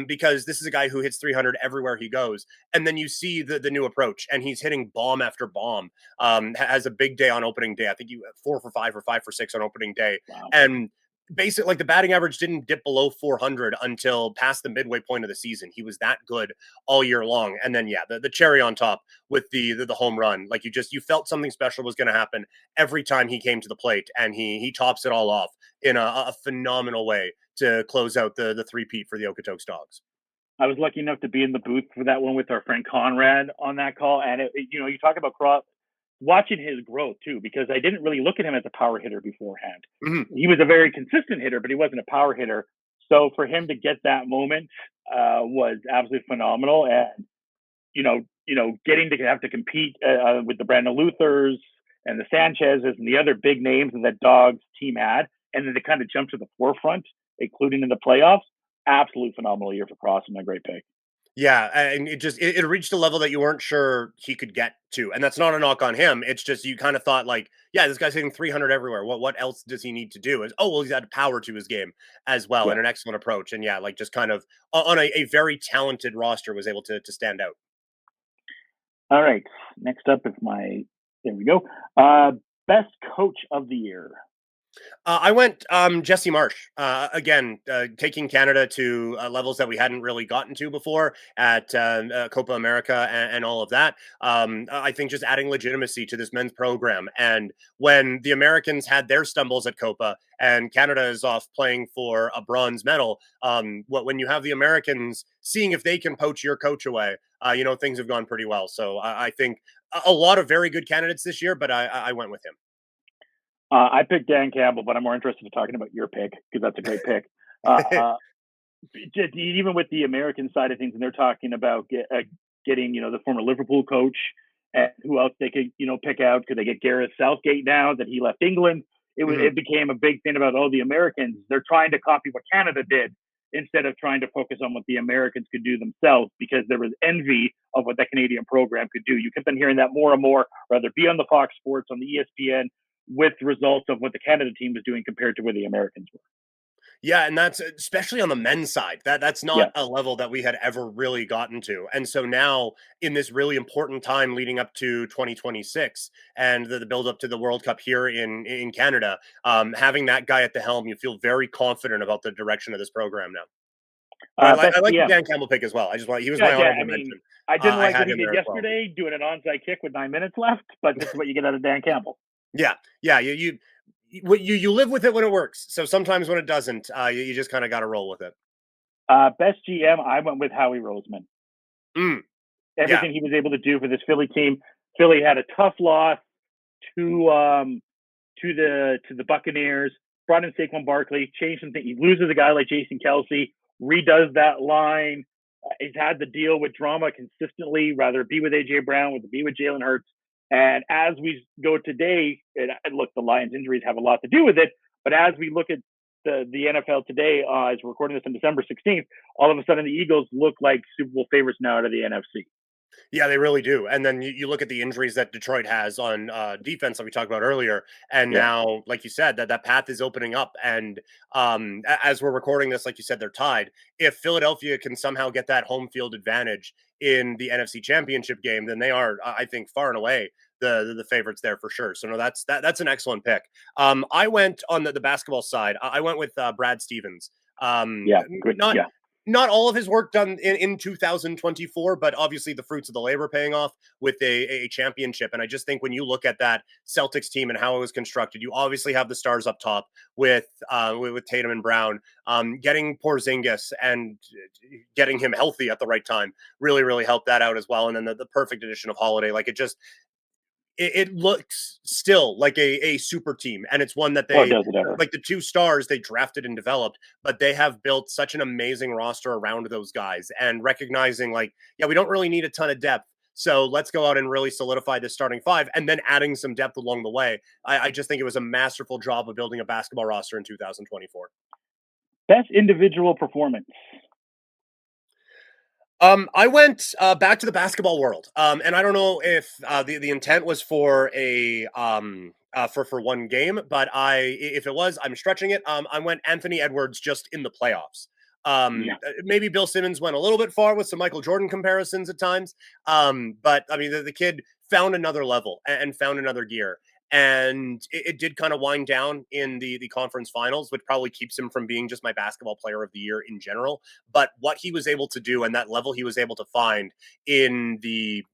S4: because this is a guy who hits 300 everywhere he goes. And then you see the new approach, and he's hitting bomb after bomb. Has a big day on opening day. I think you 4 for 5 or 5 for 6 on opening day.
S3: Wow.
S4: And basically, like, the batting average didn't dip below 400 until past the midway point of the season. He was that good all year long. And then, yeah, the cherry on top with the home run, like, you felt something special was going to happen every time he came to the plate, and he tops it all off in a phenomenal way to close out the three-peat for the Okotoks Dogs.
S3: I was lucky enough to be in the booth for that one with our friend Conrad on that call. And, you talk about watching his growth too, because I didn't really look at him as a power hitter beforehand.
S4: Mm-hmm.
S3: He was a very consistent hitter, but he wasn't a power hitter. So for him to get that moment was absolutely phenomenal. And, getting to have to compete with the Brandon Luthers and the Sanchez's and the other big names that Dogs team had, and then to kind of jump to the forefront, including in the playoffs, absolute phenomenal year for Crossman. A great pick.
S4: Yeah, and it reached a level that you weren't sure he could get to, and that's not a knock on him. It's just you kind of thought, like, yeah, this guy's hitting 300 everywhere. What else does he need to do? Is, oh, well, he's had power to his game as well,
S3: Yeah.
S4: and an excellent approach, and yeah, like, just kind of on a very talented roster was able to stand out.
S3: All right. Next up is there we go. Best coach of the year.
S4: I went Jesse Marsh, again, taking Canada to levels that we hadn't really gotten to before at Copa America and all of that. I think just adding legitimacy to this men's program. And when the Americans had their stumbles at Copa and Canada is off playing for a bronze medal, when you have the Americans seeing if they can poach your coach away, things have gone pretty well. So I think a lot of very good candidates this year, but I went with him.
S3: I picked Dan Campbell, but I'm more interested in talking about your pick because that's a great pick. Even with the American side of things, and they're talking about getting, the former Liverpool coach and who else they could, pick out. Could they get Gareth Southgate now that he left England? It became a big thing about, the Americans. They're trying to copy what Canada did instead of trying to focus on what the Americans could do themselves, because there was envy of what that Canadian program could do. You kept on hearing that more and more, rather be on the Fox Sports, on the ESPN, with results of what the Canada team was doing compared to where the Americans were.
S4: Yeah, and that's especially on the men's side. That's not a level that we had ever really gotten to. And so now, in this really important time leading up to 2026 and the build up to the World Cup here in Canada, having that guy at the helm, you feel very confident about the direction of this program now. I like the Dan Campbell pick as well. He was my honorable mention.
S3: I didn't like what he did yesterday, doing an onside kick with 9 minutes left, but this is what you get out of Dan Campbell.
S4: Yeah. You live with it when it works. So sometimes when it doesn't, you just kind of got to roll with it.
S3: Best GM, I went with Howie Roseman. Everything he was able to do for this Philly team. Philly had a tough loss to the Buccaneers. Brought in Saquon Barkley, changed something. He loses a guy like Jason Kelsey, redoes that line. He's had to deal with drama consistently, rather it be with AJ Brown, whether it be with Jalen Hurts. And as we go today, and look, the Lions injuries have a lot to do with it, but as we look at the NFL today, as we're recording this on December 16th, all of a sudden the Eagles look like Super Bowl favorites now out of the NFC.
S4: Yeah, they really do. And then you look at the injuries that Detroit has on defense that we talked about earlier. And now, like you said, that path is opening up. And as we're recording this, like you said, they're tied. If Philadelphia can somehow get that home field advantage in the NFC Championship game, then they are, I think, far and away the favorites there for sure. So no, that's an excellent pick. I went on the basketball side. I went with Brad Stevens. Not all of his work done in 2024, but obviously the fruits of the labor paying off with a championship. And I just think when you look at that Celtics team and how it was constructed, you obviously have the stars up top with Tatum and Brown, getting Porzingis and getting him healthy at the right time really, really helped that out as well. And then the perfect addition of Holiday, like it looks still like a super team, and it's one that they like the two stars they drafted and developed, but they have built such an amazing roster around those guys, and recognizing we don't really need a ton of depth. So let's go out and really solidify this starting five, and then adding some depth along the way. I just think it was a masterful job of building a basketball roster in 2024.
S3: Best individual performance.
S4: I went back to the basketball world, and I don't know if the intent was for a for one game, but if it was, I'm stretching it. I went Anthony Edwards just in the playoffs.
S3: Yeah.
S4: Maybe Bill Simmons went a little bit far with some Michael Jordan comparisons at times, but I mean the kid found another level and found another gear. And it did kind of wind down in the conference finals, which probably keeps him from being just my basketball player of the year in general. But what he was able to do and that level he was able to find in the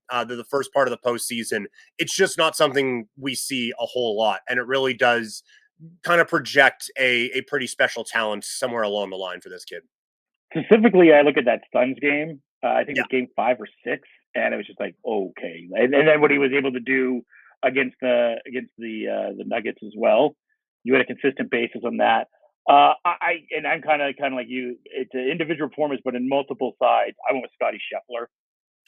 S4: first part of the postseason, it's just not something we see a whole lot, and it really does kind of project a pretty special talent somewhere along the line for this kid.
S3: Specifically, I look at that Suns game. I think it
S4: Yeah.
S3: was game 5 or 6, and it was just like, okay. And then what he was able to do against the Nuggets as well. You had a consistent basis on that. I'm kind of like you. It's an individual performance, but in multiple sides. I went with Scotty Scheffler.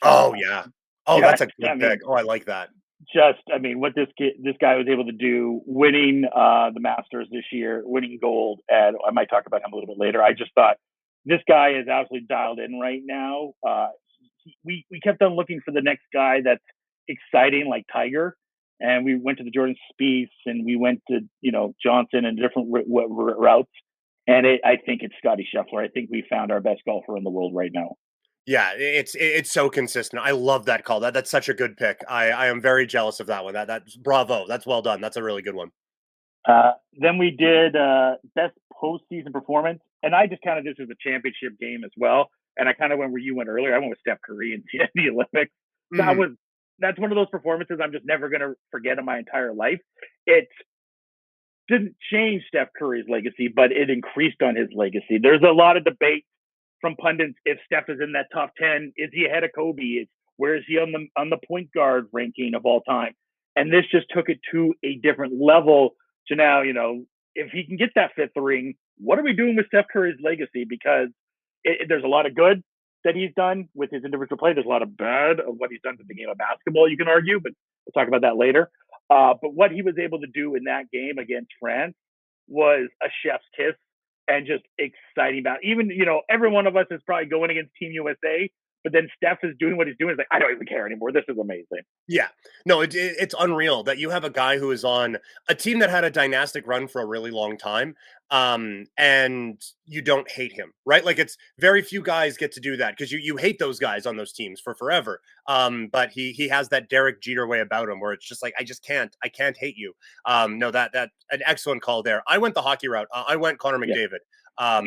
S4: Oh
S3: Uh,
S4: yeah. Oh,
S3: just,
S4: that's a
S3: I
S4: good pick.
S3: mean,
S4: Oh, I like that.
S3: what this guy was able to do, winning the Masters this year, winning gold, and I might talk about him a little bit later. I just thought this guy is absolutely dialed in right now. We kept on looking for the next guy that's exciting like Tiger, and we went to the Jordan Spieth, and we went to Johnson and different routes. And I think it's Scotty Scheffler. I think we found our best golfer in the world right now.
S4: Yeah, it's so consistent. I love that call. That's such a good pick. I am very jealous of that one. That's bravo. That's well done. That's a really good one.
S3: Then we did best postseason performance, and I just kind of this was a championship game as well. And I kind of went where you went earlier. I went with Steph Curry in the Olympics. That
S4: Mhm.
S3: was that's one of those performances I'm just never gonna forget in my entire life. It didn't change Steph Curry's legacy, but it increased on his legacy. There's a lot of debate from pundits if Steph is in that top 10. Is he ahead of Kobe? Where is he on the point guard ranking of all time? And this just took it to a different level. To now, if he can get that fifth ring, what are we doing with Steph Curry's legacy? Because there's a lot of good that he's done with his individual play. There's a lot of bad of what he's done to the game of basketball, you can argue, but we'll talk about that later. But what he was able to do in that game against France was a chef's kiss and just exciting about. Even every one of us is probably going against Team USA, but then Steph is doing what he's doing. It's like I don't even care anymore. This is amazing.
S4: Yeah. No, it's unreal that you have a guy who is on a team that had a dynastic run for a really long time, and you don't hate him, right? Like it's very few guys get to do that because you hate those guys on those teams for forever. But he has that Derek Jeter way about him where it's just like I can't hate you. No, that an excellent call there. I went the hockey route. I went Connor
S3: Yeah,
S4: McDavid.
S3: yeah,
S4: Um,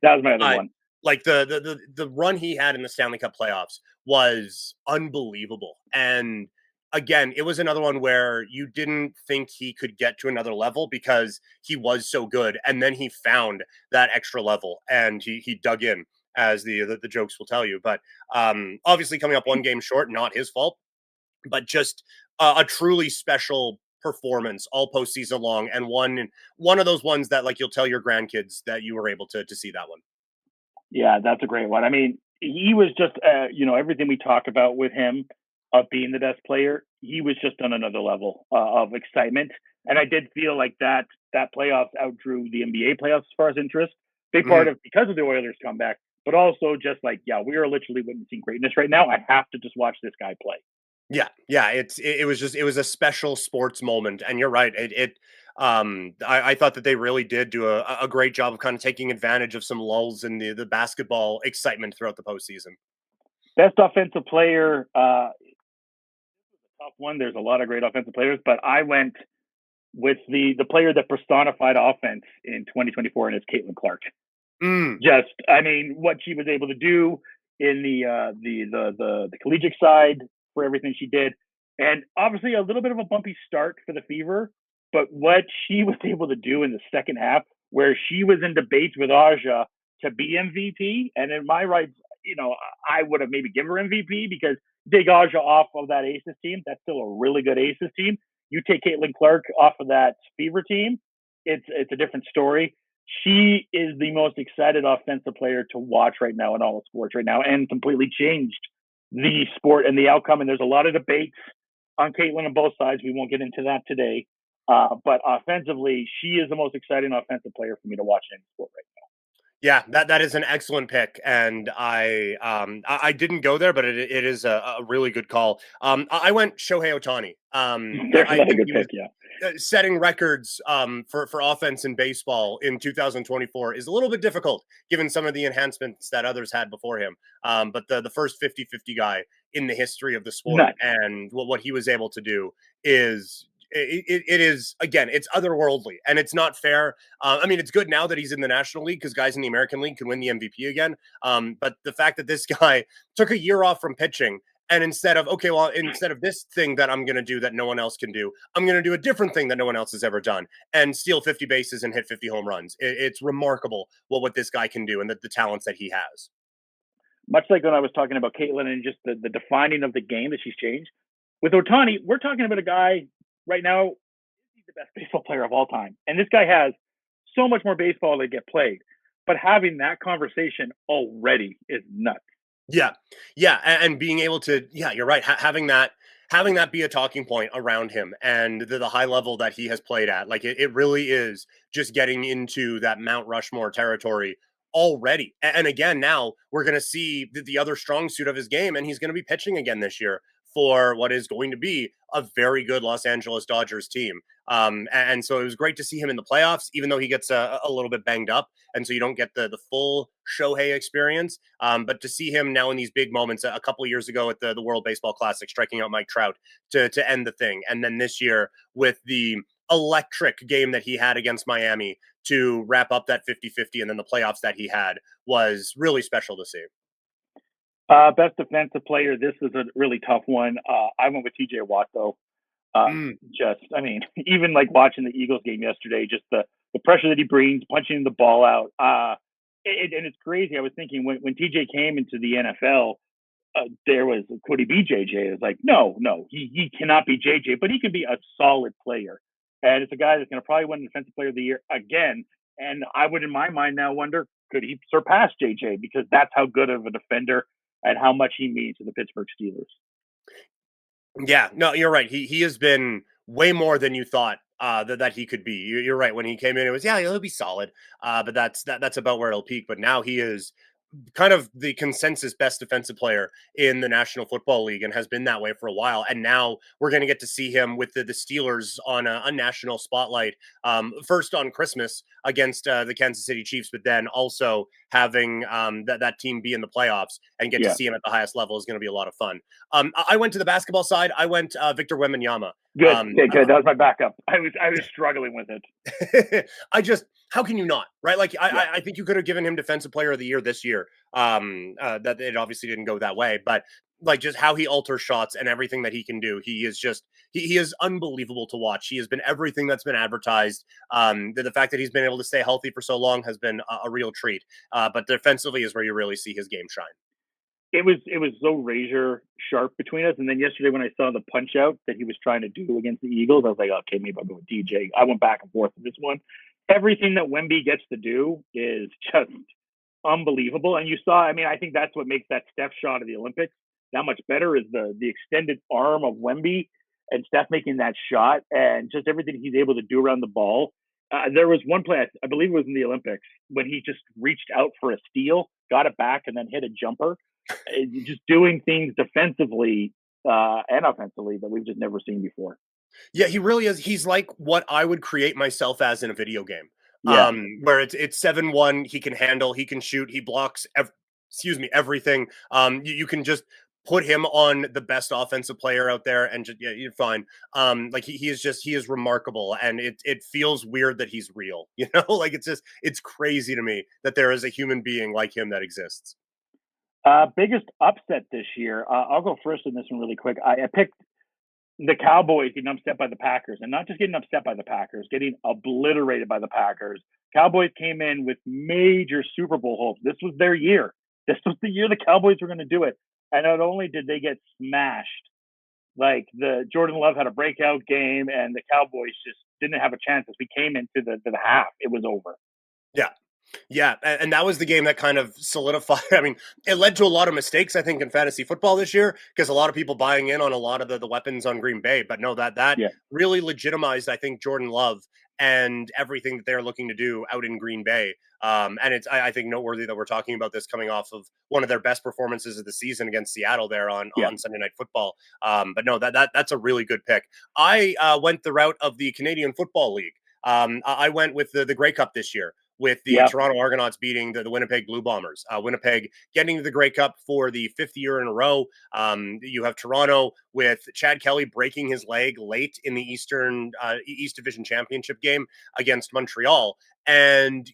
S3: that was my other
S4: I
S3: one.
S4: like the run he had in the Stanley Cup playoffs was unbelievable. And again, it was another one where you didn't think he could get to another level because he was so good. And then he found that extra level and he dug in, as the jokes will tell you. But obviously coming up one game short, not his fault, but just a truly special performance all postseason long, and one of those ones that like you'll tell your grandkids that you were able to see that one.
S3: Yeah, that's a great one. I mean, he was just, everything we talk about with him of being the best player, he was just on another level of excitement. And I did feel like that playoffs outdrew the NBA playoffs as far as interest. Big part
S4: Mhm.
S3: of because of the Oilers comeback, but also just like, yeah, we are literally witnessing greatness right now. I have to just watch this guy play.
S4: Yeah, yeah, it was just it was a special sports moment, and you're right. I thought that they really did do a great job of kind of taking advantage of some lulls in the basketball excitement throughout the postseason.
S3: Best offensive player, tough one. There's a lot of great offensive players, but I went with the player that personified offense in 2024, and it's Caitlin Clark.
S4: Mm,
S3: Just, I mean, what she was able to do in the collegiate side for everything she did, and obviously a little bit of a bumpy start for the Fever, but what she was able to do in the second half, where she was in debates with Aja to be MVP, and in my rights, I would have maybe given her MVP because take Aja off of that Aces team, that's still a really good Aces team. You take Caitlin Clark off of that Fever team, it's a different story. She is the most excited offensive player to watch right now in all of sports right now, and completely changed the sport and the outcome. And there's a lot of debates on Caitlin on both sides. We won't get into that today. But offensively, she is the most exciting offensive player for me to watch in sport right
S4: Yeah, that is an excellent pick, and I didn't go there, but it is a really good call. I went Shohei Ohtani.
S3: There's
S4: I
S3: another
S4: think
S3: good
S4: he was
S3: pick. Yeah.
S4: setting records for offense in baseball in 2024 is a little bit difficult given some of the enhancements that others had before him. But the first 50-50 guy in the history of the sport
S3: Nuts.
S4: and what he was able to do is it is, again, it's otherworldly and it's not fair. I mean, it's good now that he's in the National League because guys in the American League can win the MVP again. But the fact that this guy took a year off from pitching and instead of, okay, well, instead of this thing that I'm going to do that no one else can do, I'm going to do a different thing that no one else has ever done and steal 50 bases and hit 50 home runs. It's remarkable what this guy can do and the talents that he has.
S3: Much like when I was talking about Caitlin and just the defining of the game that she's changed. With Otani, we're talking about a guy right now, he's the best baseball player of all time. And this guy has so much more baseball to get played. But having that conversation already is nuts.
S4: Yeah, yeah, and being able to, yeah, you're right. Having that be a talking point around him and the high level that he has played at, like it really is just getting into that Mount Rushmore territory already. And again, now we're going to see the other strong suit of his game, and he's going to be pitching again this year for what is going to be a very good Los Angeles Dodgers team. And so it was great to see him in the playoffs, even though he gets a little bit banged up, and so you don't get the full Shohei experience. But to see him now in these big moments, a couple of years ago at the World Baseball Classic, striking out Mike Trout to end the thing, and then this year with the electric game that he had against Miami to wrap up that 50-50, and then the playoffs that he had was really special to see.
S3: Best defensive player. This is a really tough one. I went with TJ Watt, though. I mean, even like watching the Eagles game yesterday, just the pressure that he brings, punching the ball out. And it's crazy. I was thinking when TJ came into the NFL, there was, could he be JJ? It was like, no, he cannot be JJ, but he can be a solid player. And it's a guy that's going to probably win Defensive Player of the Year again. And I would, in my mind, now wonder, could he surpass JJ? Because that's how good of a defender and how much he means to the Pittsburgh Steelers.
S4: Yeah, no, you're right. He has been way more than you thought that he could be. You're right. When he came in, it was, yeah, he'll be solid, but that's about where it'll peak. But now he is kind of the consensus best defensive player in the National Football League and has been that way for a while. And now we're going to get to see him with the Steelers on a national spotlight. First on Christmas against the Kansas City Chiefs, but then also having that team be in the playoffs and get to see him at the highest level is going to be a lot of fun. I went to the basketball side. I went Victor Wembanyama.
S3: Good. Okay, good. That was my backup. I was struggling with it.
S4: How can you not, right? Like, I think you could have given him Defensive Player of the Year this year. That it obviously didn't go that way, but like just how he alters shots and everything that he can do, he is just he is unbelievable to watch. He has been everything that's been advertised. The fact that he's been able to stay healthy for so long has been a real treat. But defensively is where you really see his game shine.
S3: It was so razor sharp between us. And then yesterday when I saw the punch out that he was trying to do against the Eagles, I was like, okay, maybe I'll go with DJ. I went back and forth with this one. Everything that Wemby gets to do is just unbelievable. And you saw, I mean, I think that's what makes that Steph shot of the Olympics that much better is the extended arm of Wemby and Steph making that shot and just everything he's able to do around the ball. There was one play, I believe it was in the Olympics, when he just reached out for a steal, got it back, and then hit a jumper. Just doing things defensively and offensively that we've just never seen before.
S4: Yeah, he really is. He's like what I would create myself as in a video game.
S3: Yeah.
S4: Where it's 7-1, he can handle, he can shoot, he blocks everything. You can just put him on the best offensive player out there and just, yeah, you're fine. Like he is remarkable, and it feels weird that he's real, you know? Like it's crazy to me that there is a human being like him that exists.
S3: Biggest upset this year. I'll go first in this one really quick. I picked the Cowboys getting upset by the Packers, and not just getting upset by the Packers, getting obliterated by the Packers. Cowboys came in with major Super Bowl hopes. This was their year. This was the year the Cowboys were going to do it. And not only did they get smashed, like the Jordan Love had a breakout game, and the Cowboys just didn't have a chance as we came into the half. It was over.
S4: Yeah. Yeah, and that was the game that kind of solidified. I mean, it led to a lot of mistakes, I think, in fantasy football this year because a lot of people buying in on a lot of the weapons on Green Bay. But no, that really legitimized, I think, Jordan Love and everything that they're looking to do out in Green Bay. And I think noteworthy that we're talking about this coming off of one of their best performances of the season against Seattle there on Sunday Night Football. But no, that's a really good pick. I went the route of the Canadian Football League. I went with the Grey Cup this year, with the Toronto Argonauts beating the Winnipeg Blue Bombers. Winnipeg getting to the Grey Cup for the 5th year in a row. You have Toronto with Chad Kelly breaking his leg late in the East Division Championship game against Montreal. And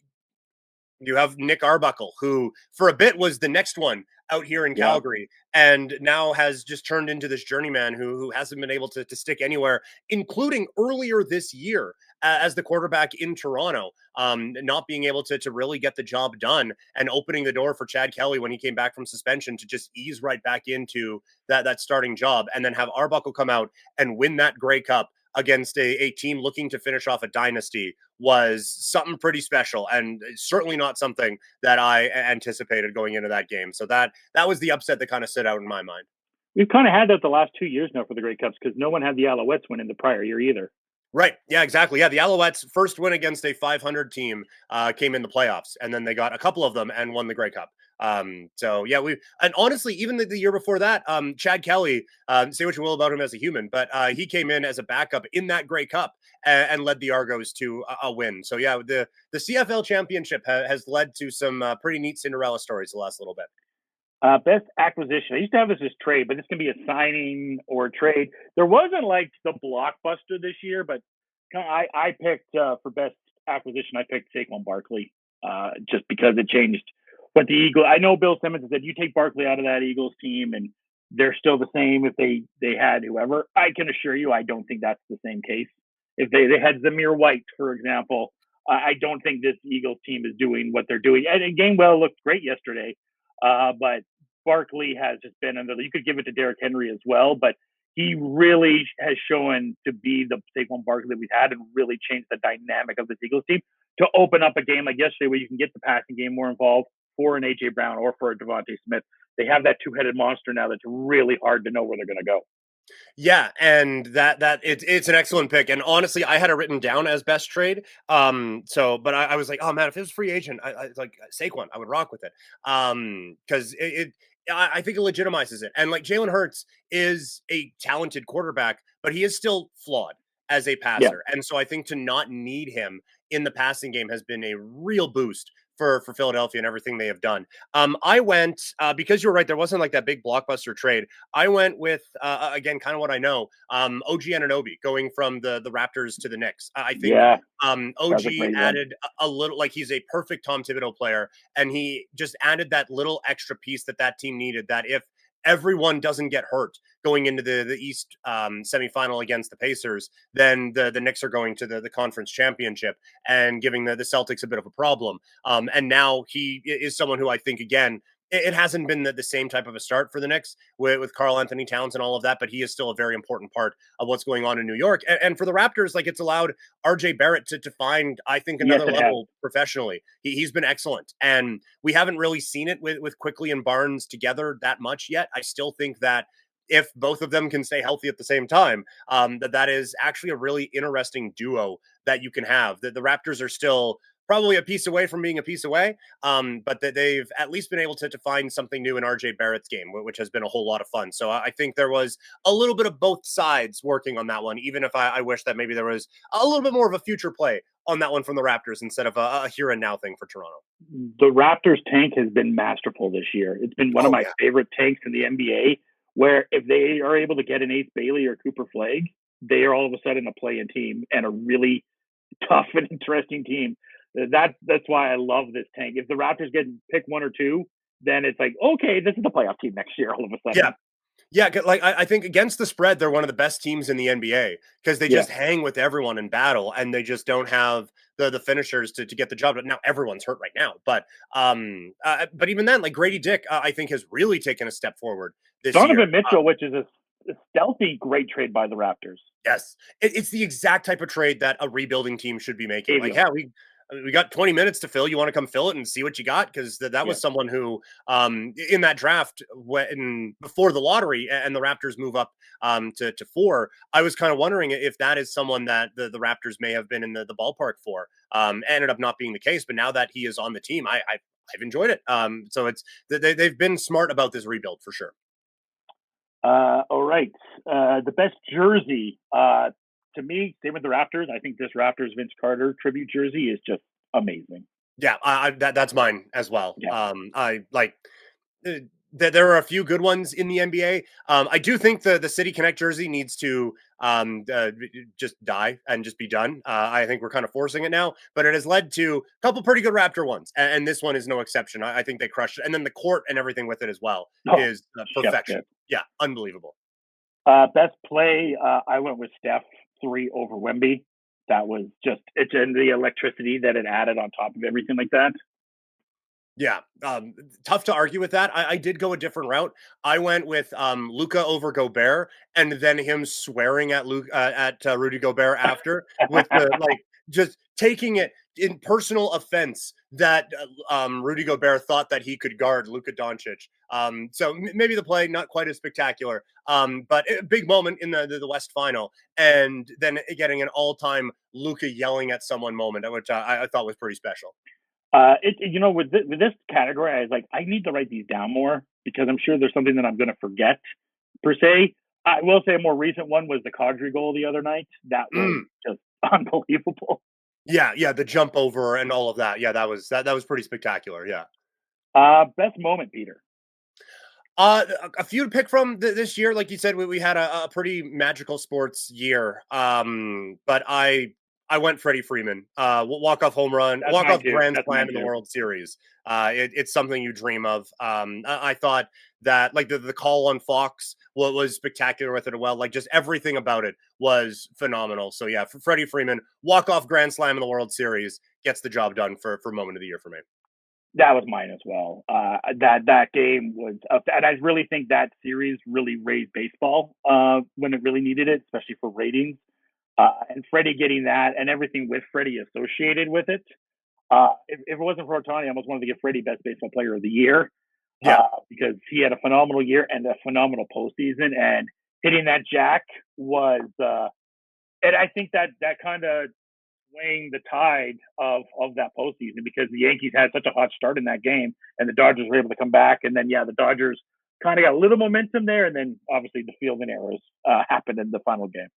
S4: you have Nick Arbuckle, who for a bit was the next one out here in Calgary, and now has just turned into this journeyman who hasn't been able to stick anywhere, including earlier this year as the quarterback in Toronto, not being able to really get the job done, and opening the door for Chad Kelly when he came back from suspension to just ease right back into that starting job, and then have Arbuckle come out and win that Grey Cup against a team looking to finish off a dynasty was something pretty special, and certainly not something that I anticipated going into that game. So that was the upset that kind of stood out in my mind.
S3: We've kind of had that the last 2 years now for the Grey Cups, because no one had the Alouettes win in the prior year either.
S4: Right. Yeah, exactly. Yeah, the Alouettes' first win against a 500 team came in the playoffs, and then they got a couple of them and won the Grey Cup. So yeah, and honestly, even the year before that, Chad Kelly, say what you will about him as a human, but he came in as a backup in that Grey Cup and led the Argos to a win. So yeah, the CFL championship has led to some pretty neat Cinderella stories the last little bit.
S3: Best acquisition. I used to have this as trade, but this can be a signing or a trade. There wasn't like the blockbuster this year, but I picked for best acquisition. I picked Saquon Barkley just because it changed what the Eagles. I know Bill Simmons said you take Barkley out of that Eagles team and they're still the same if they had whoever. I can assure you, I don't think that's the same case. If they had Zamir White, for example, I don't think this Eagles team is doing what they're doing. And Gainwell looked great yesterday. But Barkley has just been another. You could give it to Derrick Henry as well, but he really has shown to be the Saquon Barkley that we've had and really changed the dynamic of this Eagles team to open up a game like yesterday where you can get the passing game more involved for an A.J. Brown or for a Devontae Smith. They have that two-headed monster now that's really hard to know where they're going to go.
S4: Yeah, and that it's an excellent pick. And honestly, I had it written down as best trade. But I was like, oh man, if it was free agent, I like Saquon, I would rock with it. Because I think it legitimizes it. And like Jalen Hurts is a talented quarterback, but he is still flawed as a passer. And so I think to not need him in the passing game has been a real boost for Philadelphia and everything they have done. I went, because you were right, there wasn't like that big blockbuster trade. I went with, again, kind of what I know, OG Anunoby going from the Raptors to the Knicks. I think OG added a little, like he's a perfect Tom Thibodeau player, and he just added that little extra piece that team needed, that if everyone doesn't get hurt going into the East semifinal against the Pacers, then the Knicks are going to the conference championship and giving the Celtics a bit of a problem. And now he is someone who I think, again, it hasn't been the same type of a start for the Knicks with Karl Anthony Towns and all of that, but he is still a very important part of what's going on in New York. And for the Raptors, like it's allowed RJ Barrett to find, I think, another level professionally. He's been excellent. And we haven't really seen it with Quickley and Barnes together that much yet. I still think that if both of them can stay healthy at the same time, that is actually a really interesting duo that you can have. The Raptors are still probably a piece away from being a piece away, but that they've at least been able to find something new in RJ Barrett's game, which has been a whole lot of fun. So I think there was a little bit of both sides working on that one, even if I wish that maybe there was a little bit more of a future play on that one from the Raptors instead of a here and now thing for Toronto.
S3: The Raptors tank has been masterful this year. It's been one of my favorite tanks in the NBA, where if they are able to get an Ace Bailey or Cooper Flagg, they are all of a sudden a play-in team and a really tough and interesting team. That's why I love this tank. If the Raptors get pick one or two, then it's like, okay, this is the playoff team next year all of a sudden.
S4: Yeah, like I think against the spread, they're one of the best teams in the NBA because they just hang with everyone in battle, and they just don't have the finishers to get the job. But now everyone's hurt right now. But even then, like Grady Dick, I think has really taken a step forward this year.
S3: Donovan Mitchell, which is a stealthy great trade by the Raptors.
S4: Yes, it's the exact type of trade that a rebuilding team should be making. Like, yeah, we got 20 minutes to fill. You want to come fill it and see what you got? Because that
S3: Yeah.
S4: was someone who, in that draft, when before the lottery and the Raptors move up to 4, I was kind of wondering if that is someone that the Raptors may have been in the ballpark for. Ended up not being the case, but now that he is on the team, I've enjoyed it. So they've been smart about this rebuild for sure.
S3: All right. The best jersey, to me, same with the Raptors. I think this Raptors Vince Carter tribute jersey is just amazing.
S4: Yeah, that's mine as well.
S3: Yeah.
S4: I like. There are a few good ones in the NBA. I do think the City Connect jersey needs to just die and just be done. I think we're kind of forcing it now, but it has led to a couple pretty good Raptor ones, and this one is no exception. I think they crushed it, and then the court and everything with it as well is perfection. Yeah, unbelievable.
S3: Best play, I went with Steph 3 over Wemby. That was just it's in the electricity that it added on top of everything like that.
S4: Yeah, tough to argue with that. I did go a different route. I went with Luca over Gobert, and then him swearing at Rudy Gobert after with the just taking it in personal offense that Rudy Gobert thought that he could guard Luka Doncic. So maybe the play not quite as spectacular, but a big moment in the West Final, and then getting an all-time Luka yelling at someone moment, which I thought was pretty special.
S3: With this category, I was like, I need to write these down more because I'm sure there's something that I'm going to forget per se. I will say a more recent one was the Kadri goal the other night. That was just unbelievable.
S4: Yeah, the jump over and all of that. Yeah, that was pretty spectacular. Yeah.
S3: Best moment, Peter.
S4: A few to pick from this year, like you said, we had a pretty magical sports year. But I went Freddie Freeman. Walk-off home run, walk-off grand slam in the World Series. It's something you dream of. I thought that like the call on Fox was spectacular with it as well. Like just everything about it was phenomenal. So yeah, for Freddie Freeman, walk-off grand slam in the World Series gets the job done for moment of the year for me.
S3: That was mine as well. That game was, and I really think that series really raised baseball when it really needed it, especially for ratings. And Freddie getting that and everything with Freddie associated with it. If it wasn't for Otani, I almost wanted to give Freddie Best Baseball Player of the Year.
S4: Yeah,
S3: because he had a phenomenal year and a phenomenal postseason, and hitting that jack was, and I think that kind of swaying the tide of that postseason because the Yankees had such a hot start in that game, and the Dodgers were able to come back, and then the Dodgers kind of got a little momentum there, and then obviously the fielding errors happened in the final game.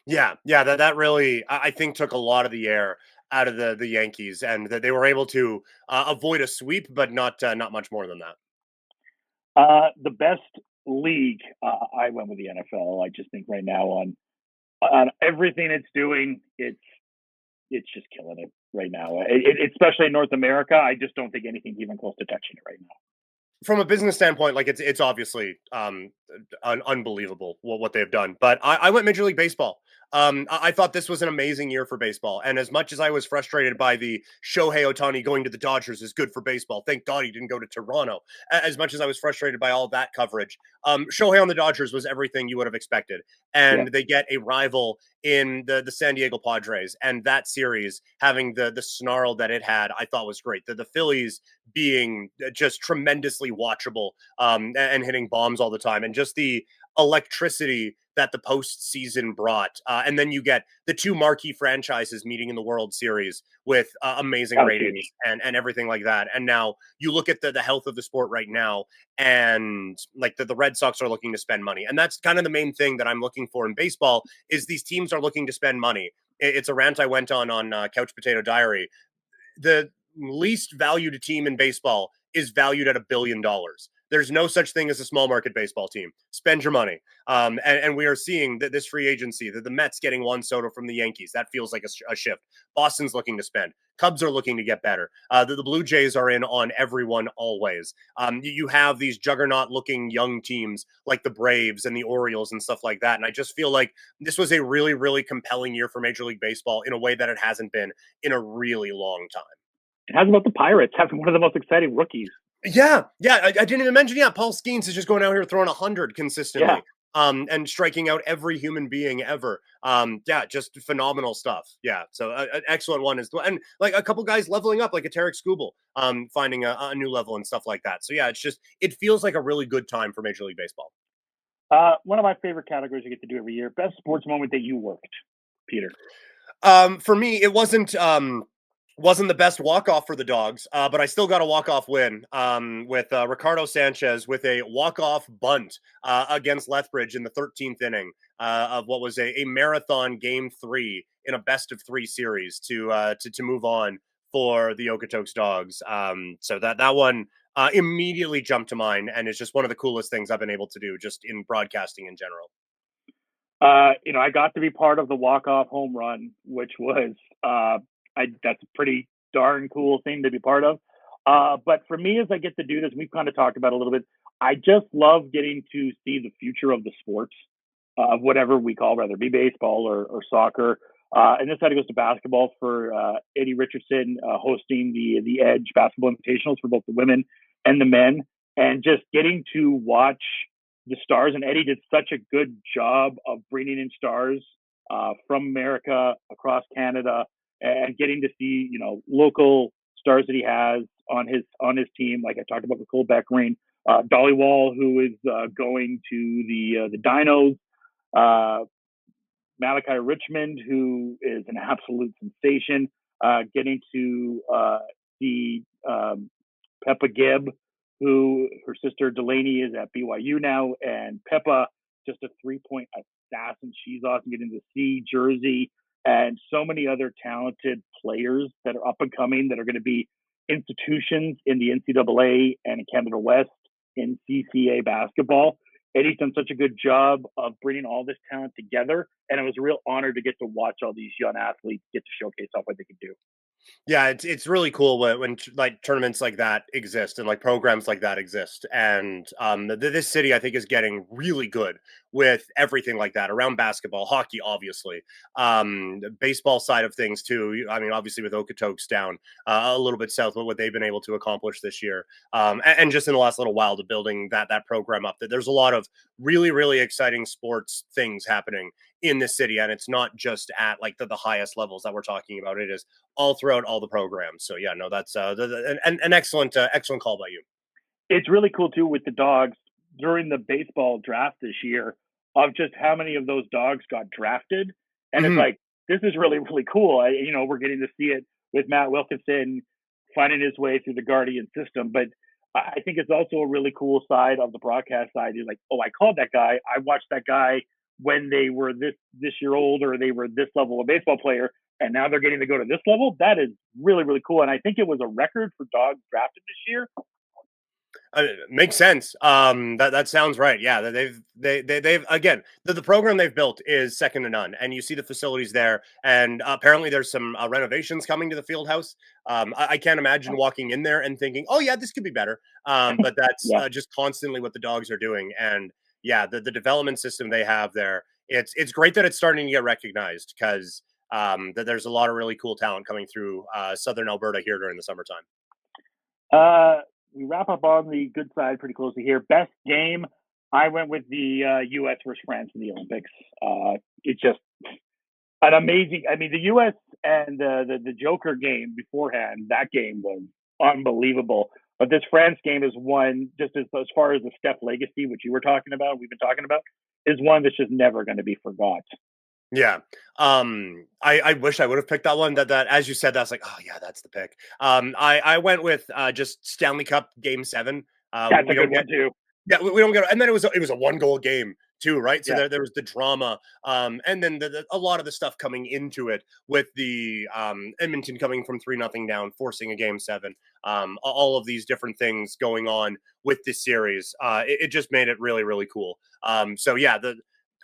S4: Yeah, that really I think took a lot of the air out of the Yankees, and that they were able to avoid a sweep, but not much more than that.
S3: The best league, I went with the NFL. I just think right now on everything it's doing, it's just killing it right now. Especially in North America, I just don't think anything's even close to touching it right now.
S4: From a business standpoint, like it's obviously unbelievable what they've done. But I went Major League Baseball. I thought this was an amazing year for baseball. And as much as I was frustrated by the Shohei Ohtani going to the Dodgers is good for baseball, thank God he didn't go to Toronto. As much as I was frustrated by all that coverage, Shohei on the Dodgers was everything you would have expected. And they get a rival in the San Diego Padres. And that series having the snarl that it had, I thought was great. The Phillies being just tremendously watchable and hitting bombs all the time. And just the electricity that the postseason brought. And then you get the two marquee franchises meeting in the World Series with amazing ratings and everything like that. And now you look at the health of the sport right now, and like the Red Sox are looking to spend money. And that's kind of the main thing that I'm looking for in baseball is these teams are looking to spend money. It's a rant I went on Couch Potato Diary. The least valued team in baseball is valued at $1 billion. There's no such thing as a small market baseball team. Spend your money. And we are seeing that this free agency, that the Mets getting Juan Soto from the Yankees, that feels like a shift. Boston's looking to spend. Cubs are looking to get better. The Blue Jays are in on everyone always. You have these juggernaut-looking young teams like the Braves and the Orioles and stuff like that. And I just feel like this was a really, really compelling year for Major League Baseball in a way that it hasn't been in a really long time.
S3: And how's about the Pirates having one of the most exciting rookies?
S4: Yeah. I didn't even mention. Yeah, Paul Skeens is just going out here throwing 100 consistently. and striking out every human being ever. Yeah, just phenomenal stuff. Yeah, so an excellent one is, and like a couple guys leveling up, like a Tarek Skubal, finding a new level and stuff like that. So yeah, it feels like a really good time for Major League Baseball.
S3: One of my favorite categories I get to do every year: best sports moment that you worked, Peter.
S4: For me, it wasn't the best walk off for the Dogs, but I still got a walk off win with Ricardo Sanchez with a walk off bunt against Lethbridge in the 13th inning of what was a marathon game 3 in a best of 3 series to move on for the Okotoks Dogs. So that one immediately jumped to mind, and it's just one of the coolest things I've been able to do just in broadcasting in general.
S3: I got to be part of the walk-off home run, which was that's a pretty darn cool thing to be part of. But for me, as I get to do this, we've kind of talked about it a little bit. I just love getting to see the future of the sports, of whatever we call, whether it be baseball or soccer. And this side goes to basketball for Eddie Richardson hosting the Edge Basketball Invitationals for both the women and the men, and just getting to watch the stars. And Eddie did such a good job of bringing in stars from America, across Canada, and getting to see local stars that he has on his team. Like I talked about with Cole Beckering, Dolly Wall, who is going to the Dinos. Malachi Richmond, who is an absolute sensation, getting to see Peppa Gibb, who her sister Delaney is at BYU now, and Peppa, just a 3-point assassin. She's awesome. Getting to see Jersey and so many other talented players that are up and coming that are going to be institutions in the NCAA and in Canada West in CCA basketball. Eddie's done such a good job of bringing all this talent together, and it was a real honor to get to watch all these young athletes get to showcase off what they can do.
S4: Yeah, it's really cool when like tournaments like that exist and like programs like that exist. And this city, I think, is getting really good with everything like that around basketball, hockey, obviously, the baseball side of things too. I mean, obviously with Okotoks down a little bit south, what they've been able to accomplish this year, and just in the last little while to building that program up. That there's a lot of really exciting sports things happening in this city, and it's not just at like the highest levels that we're talking about. It is all throughout all the programs. So yeah, no, that's an excellent excellent call by you.
S3: It's really cool too with the Dogs during the baseball draft this year, of just how many of those dogs got drafted, and it's
S4: Mhm.
S3: like, this is really cool. We're getting to see it with Matt Wilkinson finding his way through the Guardian system, but I think it's also a really cool side of the broadcast side. Is like, oh, I called that guy. I watched that guy when they were this year old, or they were this level of baseball player, and now they're getting to go to this level. That is really cool, and I think it was a record for dogs drafted this year.
S4: Makes sense. That sounds right. Yeah, they've again the program they've built is second to none, and you see the facilities there. And apparently, there's some renovations coming to the field house. I can't imagine walking in there and thinking, "Oh yeah, this could be better." But that's
S3: Yeah.
S4: just constantly what the Dogs are doing. And yeah, the development system they have there. It's great that it's starting to get recognized because that there's a lot of really cool talent coming through Southern Alberta here during the summertime.
S3: Uh, we wrap up on the good side pretty closely here. Best game, I went with the U.S. versus France in the Olympics. It's just an amazing. I mean, the U.S. and the Joker game beforehand, that game was unbelievable. But this France game is one, just as far as the Steph legacy, which you were talking about, we've been talking about, is one that's just never going to be forgot.
S4: Yeah. I wish I would have picked that one. That as you said, that's like, oh yeah, that's the pick. I went with just Stanley Cup Game 7.
S3: That's a
S4: We don't
S3: good
S4: get
S3: one too.
S4: yeah, we don't get, and then it was a 1 goal game too, right? So
S3: Yeah.
S4: there was the drama, and then a lot of the stuff coming into it with the Edmonton coming from 3-0 down, forcing a Game 7. All of these different things going on with this series. It just made it really cool. So yeah,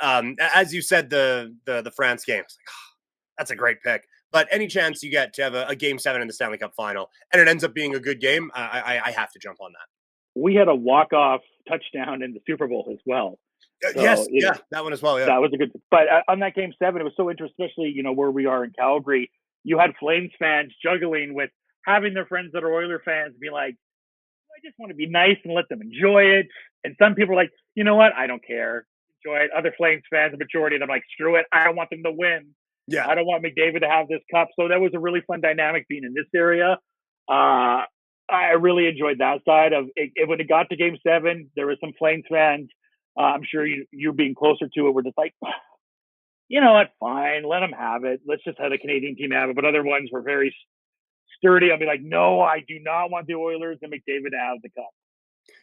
S4: as you said, the France game, it's like, oh, that's a great pick. But any chance you get to have a Game 7 in the Stanley Cup final, and it ends up being a good game, I have to jump on that.
S3: We had a walk-off touchdown in the Super Bowl as well. So,
S4: Yes, yeah, that one as well. Yeah,
S3: that was a good, but on that Game 7, it was so interesting, especially, where we are in Calgary. You had Flames fans juggling with having their friends that are Oiler fans be like, I just want to be nice and let them enjoy it. And some people are like, you know what? I don't care. enjoy it. Other Flames fans, the majority of them, like, screw it. I don't want them to win.
S4: Yeah.
S3: I don't want McDavid to have this cup. So that was a really fun dynamic being in this area. I really enjoyed that side of it. When it got to Game 7, there were some Flames fans. I'm sure you being closer to it were just like, you know what, fine, let them have it. Let's just have the Canadian team have it. But other ones were very sturdy. I'll be like, no, I do not want the Oilers and McDavid to have the cup.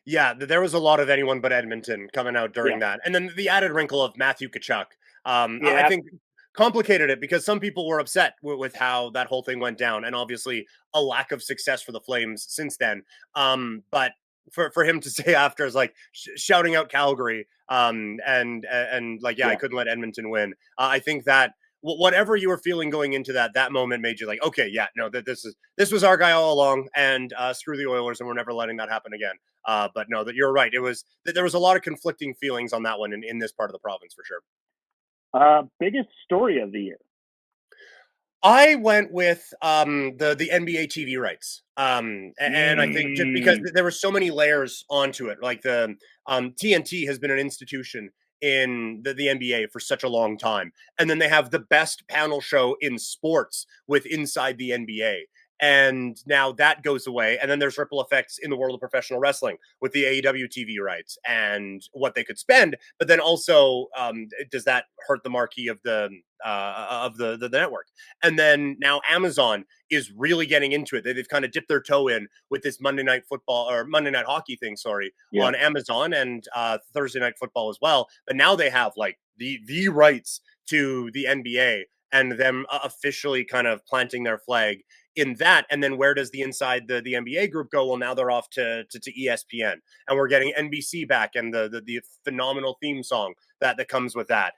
S4: Yeah, there was a lot of anyone but Edmonton coming out during
S3: Yeah.
S4: that. And then the added wrinkle of Matthew Tkachuk, I
S3: Yeah.
S4: think complicated it because some people were upset with how that whole thing went down, and obviously a lack of success for the Flames since then. But for him to say after is like shouting out Calgary, and like, yeah, I couldn't let Edmonton win. I think that whatever you were feeling going into that moment made you like, okay, yeah, no, this was our guy all along, and screw the Oilers, and we're never letting that happen again. But no, that you're right. There was a lot of conflicting feelings on that one in this part of the province for sure.
S3: Biggest story of the year.
S4: I went with the NBA TV rights. And I think just because there were so many layers onto it, like the TNT has been an institution in the NBA for such a long time. And then they have the best panel show in sports with Inside the NBA. And now that goes away. And then there's ripple effects in the world of professional wrestling with the AEW TV rights and what they could spend. But then also, does that hurt the marquee of the network? And then now Amazon is really getting into it. They've kind of dipped their toe in with this Monday Night Football or Monday Night Hockey thing, on Amazon, and Thursday Night Football as well. But now they have like the rights to the NBA and them officially kind of planting their flag in that. And then where does the inside the NBA group go? Well, now they're off to ESPN, and we're getting NBC back and the phenomenal theme song that comes with that.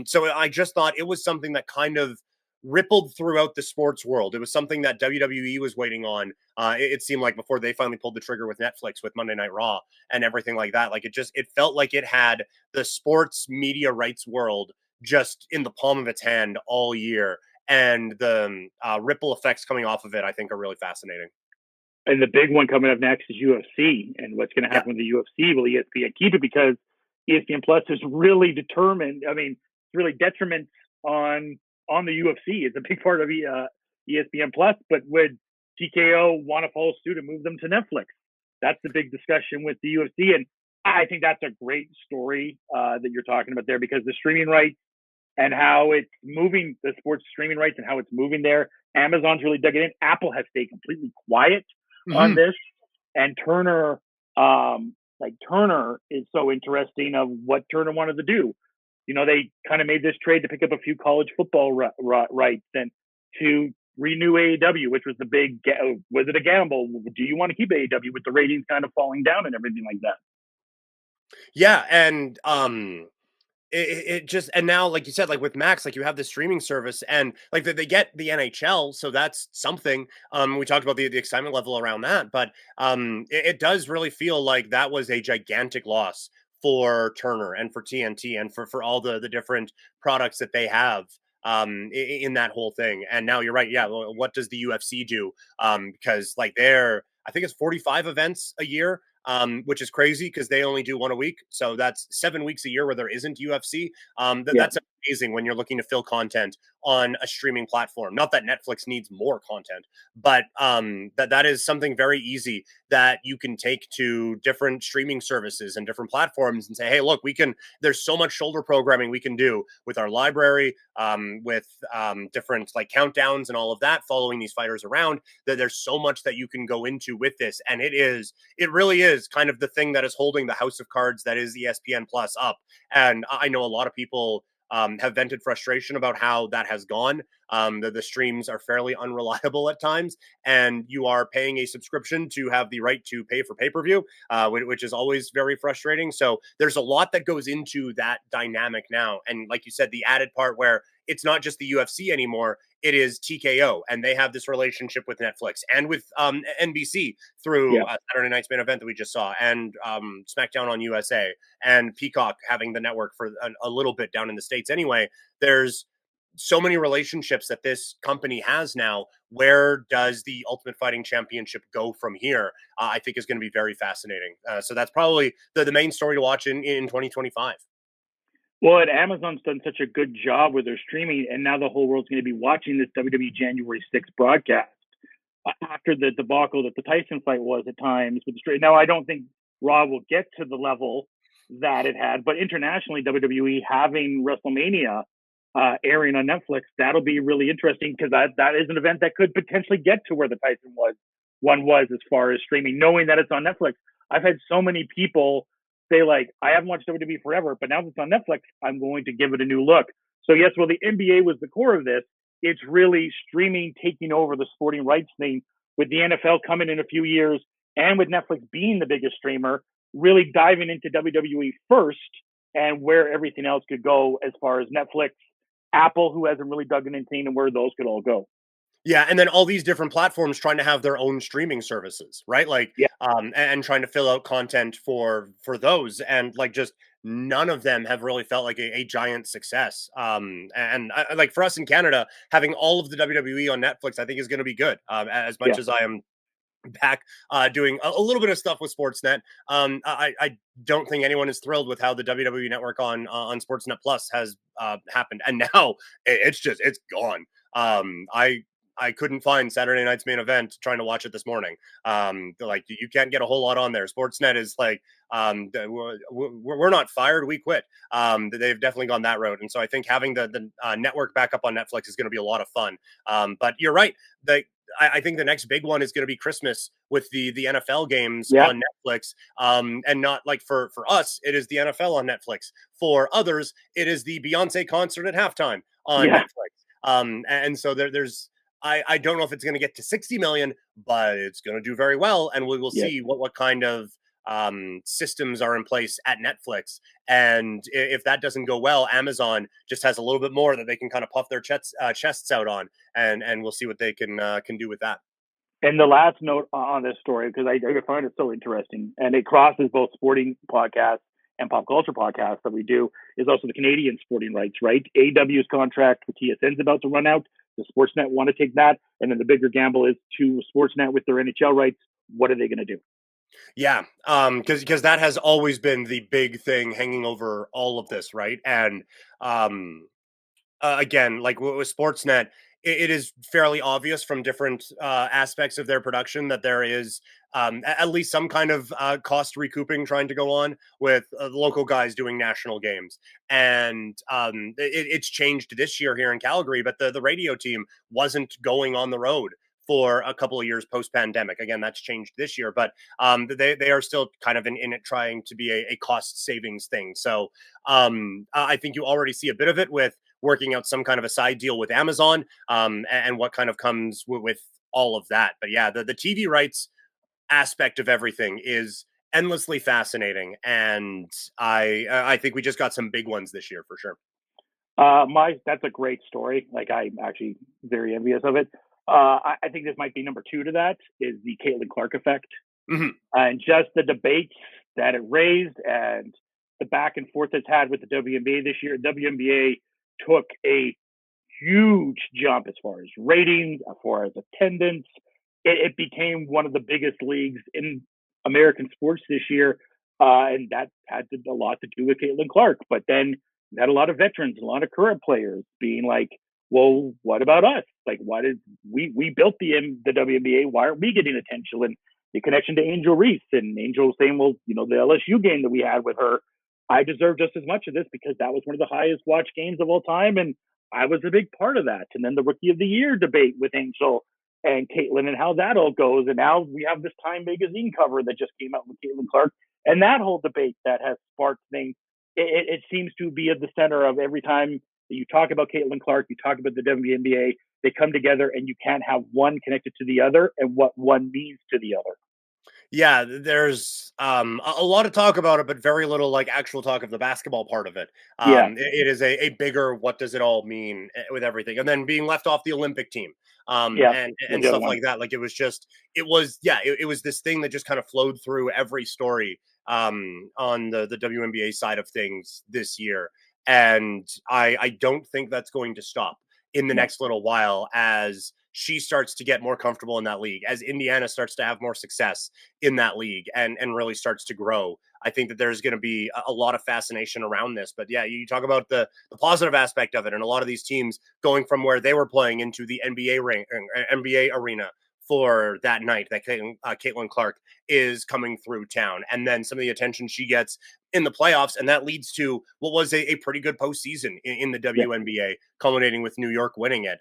S4: So I just thought it was something that kind of rippled throughout the sports world. It was something that WWE was waiting on. It seemed like before they finally pulled the trigger with Netflix with Monday Night Raw and everything like that. Like it felt like it had the sports media rights world just in the palm of its hand all year. And the ripple effects coming off of it, I think, are really fascinating.
S3: And the big one coming up next is UFC, and what's going to happen with the UFC. Will ESPN keep it? Because ESPN Plus is really determined. I mean, it's really detriment on the UFC. It's a big part of ESPN Plus, but would TKO want to follow suit and move them to Netflix? That's the big discussion with the UFC, and I think that's a great story that you're talking about there, because the streaming rights and how it's moving, the sports streaming rights and how it's moving there. Amazon's really dug it in. Apple has stayed completely quiet on this, and Turner, Turner is so interesting of what Turner wanted to do. You know, they kind of made this trade to pick up a few college football rights and to renew AEW, which was the big, was it a gamble? Do you want to keep AEW with the ratings kind of falling down and everything like that?
S4: Yeah. And, it just, and now, like you said, like with Max, like you have the streaming service, and like they get the NHL, so that's something. We talked about the excitement level around that, but it does really feel like that was a gigantic loss for Turner and for TNT and for all the different products that they have in that whole thing. And now you're right, yeah. What does the UFC do? Because like I think it's 45 events a year, which is crazy because they only do one a week. So that's 7 weeks a year where there isn't UFC. That's amazing when you're looking to fill content on a streaming platform. Not that Netflix needs more content, but that is something very easy that you can take to different streaming services and different platforms and say, hey, look, there's so much shoulder programming we can do with our library, with different like countdowns and all of that, following these fighters around, that there's so much that you can go into with this. And it really is kind of the thing that is holding the house of cards that is ESPN Plus up. And I know a lot of people have vented frustration about how that has gone. The streams are fairly unreliable at times, and you are paying a subscription to have the right to pay for pay-per-view, which is always very frustrating. So there's a lot that goes into that dynamic now. And like you said, the added part where it's not just the UFC anymore, it is TKO, and they have this relationship with Netflix and with NBC through Saturday Night's Main Event that we just saw, and SmackDown on USA, and Peacock having the network for a little bit down in the States anyway. There's so many relationships that this company has now. Where does the Ultimate Fighting Championship go from here? I think is going to be very fascinating. So that's probably the main story to watch in 2025.
S3: Well, and Amazon's done such a good job with their streaming, and now the whole world's going to be watching this WWE January 6th broadcast after the debacle that the Tyson fight was at times with the straight. Now, I don't think Raw will get to the level that it had, but internationally, WWE having WrestleMania airing on Netflix, that'll be really interesting because that is an event that could potentially get to where the Tyson was as far as streaming, knowing that it's on Netflix. I've had so many people say like, I haven't watched WWE forever, but now that it's on Netflix, I'm going to give it a new look. So yes, well, the NBA was the core of this. It's really streaming taking over the sporting rights thing with the NFL coming in a few years and with Netflix being the biggest streamer, really diving into WWE first and where everything else could go as far as Netflix, Apple, who hasn't really dug in anything, and where those could all go.
S4: Yeah, and then all these different platforms trying to have their own streaming services, right? Like,
S3: Yeah.
S4: and trying to fill out content for those, and like just none of them have really felt like a giant success. And like for us in Canada, having all of the WWE on Netflix, I think is going to be good. As much
S3: Yeah.
S4: as I am back doing a little bit of stuff with Sportsnet. I don't think anyone is thrilled with how the WWE Network on Sportsnet Plus has happened, and now it's gone. I couldn't find Saturday night's main event trying to watch it this morning. Like you can't get a whole lot on there. Sportsnet is like, we're not fired, we quit. They've definitely gone that road, and so I think having the network back up on Netflix is going to be a lot of fun. But you're right. I think the next big one is going to be Christmas with the NFL games on Netflix. And not like for us, it is the NFL on Netflix. For others, it is the Beyonce concert at halftime on Netflix. And so there's I don't know if it's going to get to 60 million, but it's going to do very well, and we will see what kind of systems are in place at Netflix. And if that doesn't go well, Amazon just has a little bit more that they can kind of puff their chests out on, and we'll see what they can do with that.
S3: And the last note on this story, because I find it so interesting, and it crosses both sporting podcasts and pop culture podcasts that we do, is also the Canadian sporting rights, right? AW's contract with TSN's about to run out. The Sportsnet want to take that. And then the bigger gamble is to Sportsnet with their NHL rights. What are they going to do?
S4: Yeah, because that has always been the big thing hanging over all of this, right? And again, like with Sportsnet, it is fairly obvious from different aspects of their production that there is at least some kind of cost recouping trying to go on with local guys doing national games. And it's changed this year here in Calgary, but the radio team wasn't going on the road for a couple of years post-pandemic. Again, that's changed this year, but they are still kind of in it trying to be a cost savings thing. So I think you already see a bit of it with working out some kind of a side deal with Amazon, and what kind of comes with all of that. But yeah, the TV rights aspect of everything is endlessly fascinating, and I think we just got some big ones this year for sure.
S3: That's a great story. Like I'm actually very envious of it. I think this might be number 2 to that is the Caitlin Clark effect, and just the debates that it raised and the back and forth it's had with the WNBA this year. WNBA took a huge jump as far as ratings, as far as attendance. It became one of the biggest leagues in American sports this year, and that had a lot to do with Caitlin Clark. But then you had a lot of veterans, a lot of current players being like, well, what about us? Like, why did we built the WNBA? Why aren't we getting attention? And the connection to Angel Reese, and Angel saying, well, the LSU game that we had with her, I deserve just as much of this because that was one of the highest watched games of all time, and I was a big part of that. And then the Rookie of the Year debate with Angel and Caitlin and how that all goes. And now we have this Time magazine cover that just came out with Caitlin Clark, and that whole debate that has sparked things. It seems to be at the center of every time you talk about Caitlin Clark, you talk about the WNBA, they come together and you can't have one connected to the other and what one means to the other.
S4: Yeah, there's a lot of talk about it, but very little like actual talk of the basketball part of it. It is a bigger what does it all mean with everything, and then being left off the Olympic team, and stuff like that. Like it was this thing that just kind of flowed through every story on the WNBA side of things this year, and I don't think that's going to stop in the next little while as she starts to get more comfortable in that league, as Indiana starts to have more success in that league and really starts to grow. I think that there's going to be a lot of fascination around this. But yeah, you talk about the positive aspect of it, and a lot of these teams going from where they were playing into the NBA arena for that night. That Caitlin Clark is coming through town, and then some of the attention she gets in the playoffs, and that leads to what was a pretty good postseason in the WNBA, culminating with New York winning it.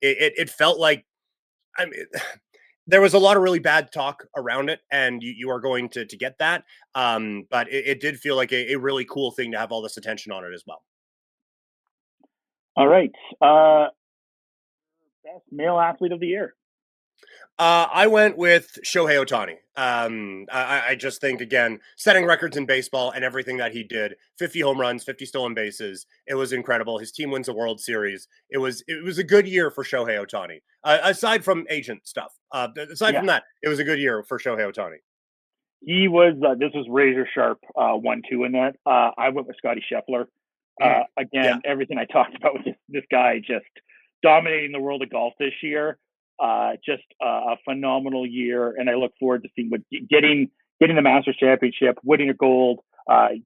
S4: It felt like, I mean, there was a lot of really bad talk around it, and you are going to get that. But it did feel like a really cool thing to have all this attention on it as well.
S3: All right. Best male athlete of the year.
S4: I went with Shohei Ohtani. I just think, again, setting records in baseball and everything that he did, 50 home runs, 50 stolen bases. It was incredible. His team wins a World Series. It was a good year for Shohei Ohtani. Aside from agent stuff, from that, it was a good year for Shohei Ohtani.
S3: He was, this was razor sharp 1-2 in that. I went with Scotty Scheffler. Again, everything I talked about with this guy just dominating the world of golf this year. Just a phenomenal year, and I look forward to seeing getting the Masters Championship, winning a gold.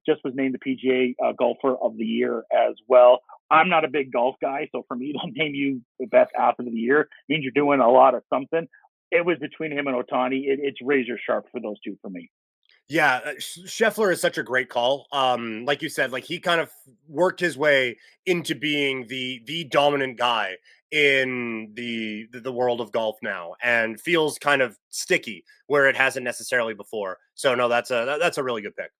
S3: Just was named the PGA Golfer of the Year as well. I'm not a big golf guy, so for me to name you the best athlete of the year means you're doing a lot of something. It was between him and Ohtani. It's razor sharp for those two for me.
S4: Yeah, Scheffler is such a great call. Like you said, like he kind of worked his way into being the dominant guy in the world of golf now, and feels kind of sticky where it hasn't necessarily before. So no, that's a really good pick.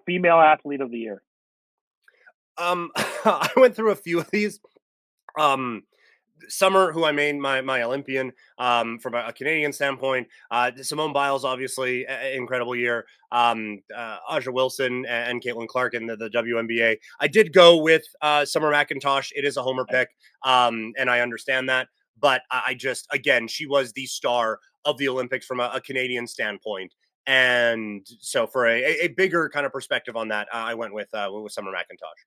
S3: Female athlete of the year.
S4: I went through a few of these. Summer, who I made my Olympian, from a Canadian standpoint. Simone Biles, obviously, incredible year. Aja Wilson and Caitlin Clark in the WNBA. I did go with Summer McIntosh. It is a homer pick, and I understand that. But I just, again, she was the star of the Olympics from a Canadian standpoint. And so for a bigger kind of perspective on that, I went with Summer McIntosh.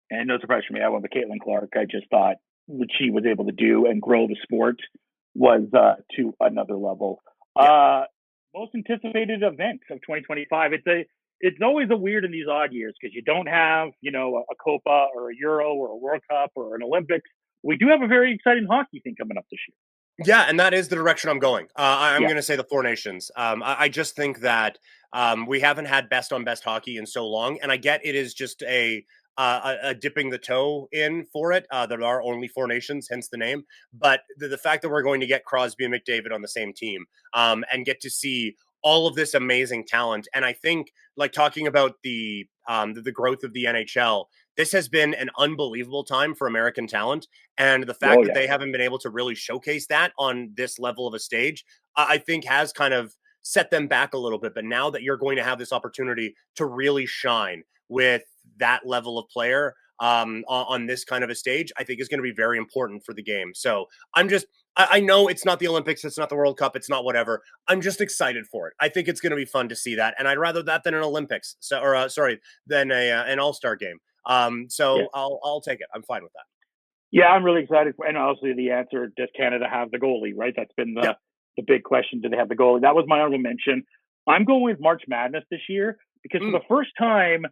S3: And no surprise for me, I went with Caitlin Clark. I just thought what she was able to do and grow the sport was to another level.
S4: Yeah.
S3: Most anticipated event of 2025. It's always a weird in these odd years because you don't have, a Copa or a Euro or a World Cup or an Olympics. We do have a very exciting hockey thing coming up this year.
S4: Yeah, and that is the direction I'm going. I'm
S3: Yeah.
S4: going to say the Four Nations. I just think that we haven't had best on best hockey in so long, and I get it is just a dipping the toe in for it. There are only Four Nations, hence the name. But the fact that we're going to get Crosby and McDavid on the same team, and get to see all of this amazing talent, and I think, like, talking about the growth of the NHL, this has been an unbelievable time for American talent, and the fact that they haven't been able to really showcase that on this level of a stage, I think has kind of set them back a little bit. But now that you're going to have this opportunity to really shine with that level of player on this kind of a stage, I think is going to be very important for the game. So I know it's not the Olympics, it's not the World Cup, it's not whatever. I'm just excited for it. I think it's going to be fun to see that, and I'd rather that than an Olympics, than an All-Star game. So I'll take it. I'm fine with that.
S3: Yeah, I'm really excited. And obviously the answer, does Canada have the goalie, right? That's been the big question. Do they have the goalie? That was my honorable mention. I'm going with March Madness this year because for the first time,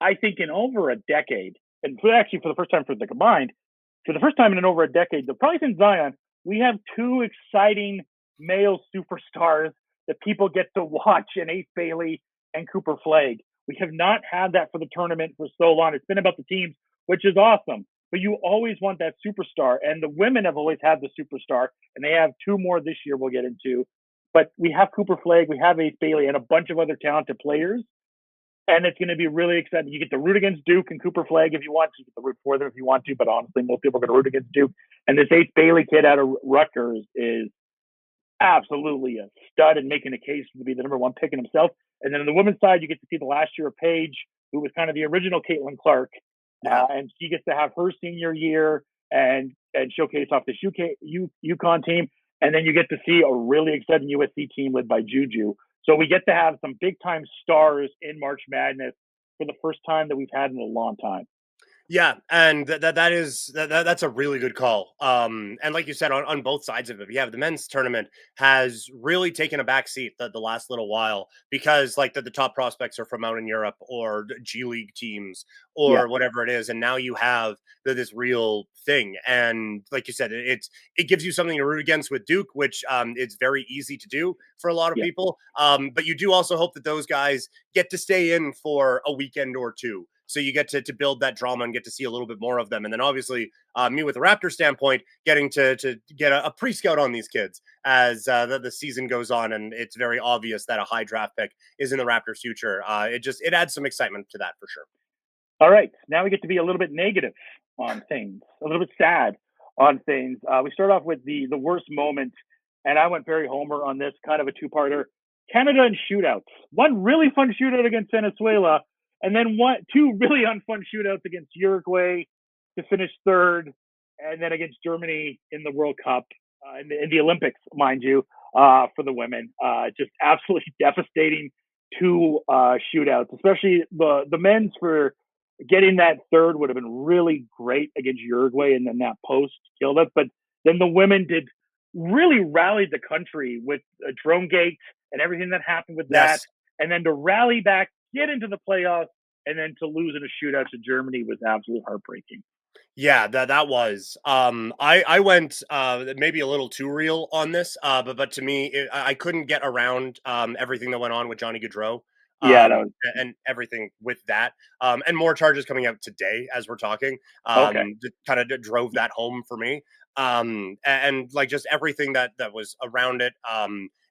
S3: I think in over a decade, and actually for the first time for the combined, for the first time in over a decade, probably since Zion, we have two exciting male superstars that people get to watch in Ace Bailey and Cooper Flagg. We have not had that for the tournament for so long. It's been about the teams, which is awesome. But you always want that superstar. And the women have always had the superstar. And they have two more this year we'll get into. But we have Cooper Flagg, we have Ace Bailey, and a bunch of other talented players. And it's going to be really exciting. You get to root against Duke and Cooper Flagg if you want to. You get to root for them if you want to. But honestly, most people are going to root against Duke. And this Ace Bailey kid out of Rutgers is absolutely a stud and making a case to be the number one pick in himself. And then on the women's side, you get to see the last year of Paige, who was kind of the original Caitlin Clark. And she gets to have her senior year and showcase off this UConn team. And then you get to see a really exciting USC team led by Juju. So we get to have some big time stars in March Madness for the first time that we've had in a long time.
S4: Yeah, and that's a really good call. And like you said, on both sides of it, yeah, the men's tournament has really taken a back seat the last little while because like the top prospects are from out in Europe or G League teams
S3: Yeah,
S4: or whatever it is, and now you have this real thing. And like you said, it gives you something to root against with Duke, which it's very easy to do for a lot of
S3: yeah,
S4: people. But you do also hope that those guys get to stay in for a weekend or two. So you get to build that drama and get to see a little bit more of them. And then obviously, me with a Raptor standpoint, getting to get a pre-scout on these kids as the season goes on, and it's very obvious that a high draft pick is in the Raptors' future. It adds some excitement to that for sure.
S3: All right, now we get to be a little bit negative on things, a little bit sad on things. We start off with the worst moment, and I went very homer on this, kind of a two-parter. Canada and shootouts. One really fun shootout against Venezuela, and then two really unfun shootouts against Uruguay to finish third, and then against Germany in the World Cup, in the Olympics, mind you, for the women. Just absolutely devastating two shootouts, especially the men's for getting that third would have been really great against Uruguay, and then that post killed us. But then the women did really rallied the country with a drone gate and everything that happened with that,
S4: Yes.
S3: and then to rally back, get into the playoffs, and then to lose in a shootout to Germany was absolutely heartbreaking.
S4: Yeah, that was. I went maybe a little too real on this, but to me, I couldn't get around everything that went on with Johnny Gaudreau,
S3: Yeah, that was
S4: and everything with that, and more charges coming out today as we're talking.
S3: okay.
S4: Kind of drove that home for me. And like just everything that was around it.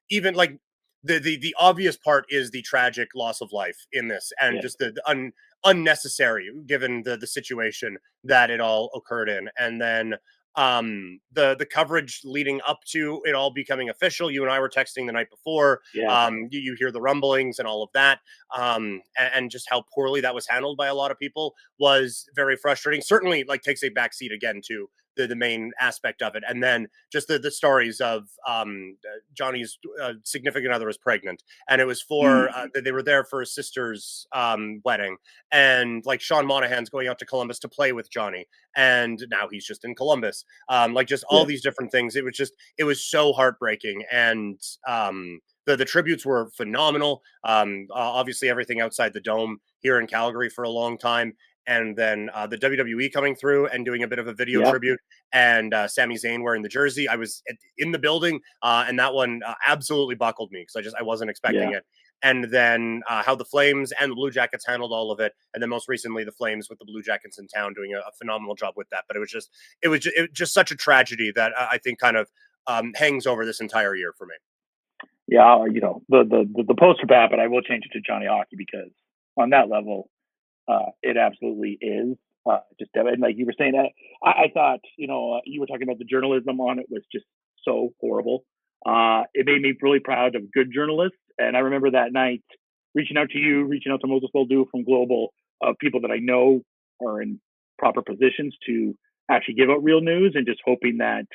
S4: Even like the obvious part is the tragic loss of life in this, and
S3: Yeah,
S4: just the unnecessary given the situation that it all occurred in. And then the coverage leading up to it all becoming official, you and I were texting the night before.
S3: yeah,
S4: You hear the rumblings and all of that, and just how poorly that was handled by a lot of people was very frustrating. Certainly like takes a backseat again to the main aspect of it. And then just the stories of Johnny's significant other was pregnant, and it was for
S3: mm,
S4: they were there for his sister's wedding, and like Sean Monahan's going out to Columbus to play with Johnny, and now he's just in Columbus. Like just all
S3: yeah,
S4: these different things. It was so heartbreaking, and the tributes were phenomenal. Obviously everything outside the dome here in Calgary for a long time. And then the WWE coming through and doing a bit of a video
S3: yeah,
S4: tribute, and Sami Zayn wearing the jersey. I was in the building, and that one absolutely buckled me because I wasn't expecting
S3: yeah.
S4: it. And then how the Flames and the Blue Jackets handled all of it, and then most recently the Flames with the Blue Jackets in town doing a phenomenal job with that. But it was just such a tragedy that I think kind of hangs over this entire year for me.
S3: Yeah, the poster bat, but I will change it to Johnny Hockey because on that level, it absolutely is. And like you were saying, I thought, you were talking about the journalism on it was just so horrible. It made me really proud of good journalists. And I remember that night reaching out to you, reaching out to Moses Boldu from Global, people that I know are in proper positions to actually give out real news, and just hoping that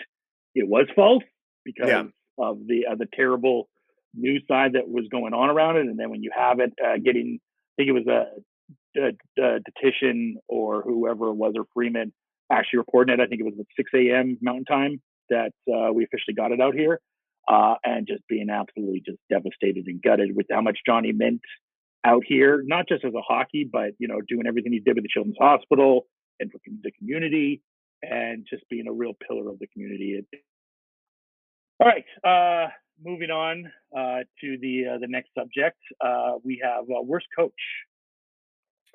S3: it was false
S4: Yeah,
S3: because of the terrible news side that was going on around it. And then when you have it, getting, I think it was Detition or whoever it was, or Freeman, actually reporting it. I think it was at 6 a.m. Mountain Time that we officially got it out here, and just being absolutely just devastated and gutted with how much Johnny meant out here, not just as a hockey, but doing everything he did with the Children's Hospital and for the community, and just being a real pillar of the community. All right, moving on to the next subject. We have worst coach.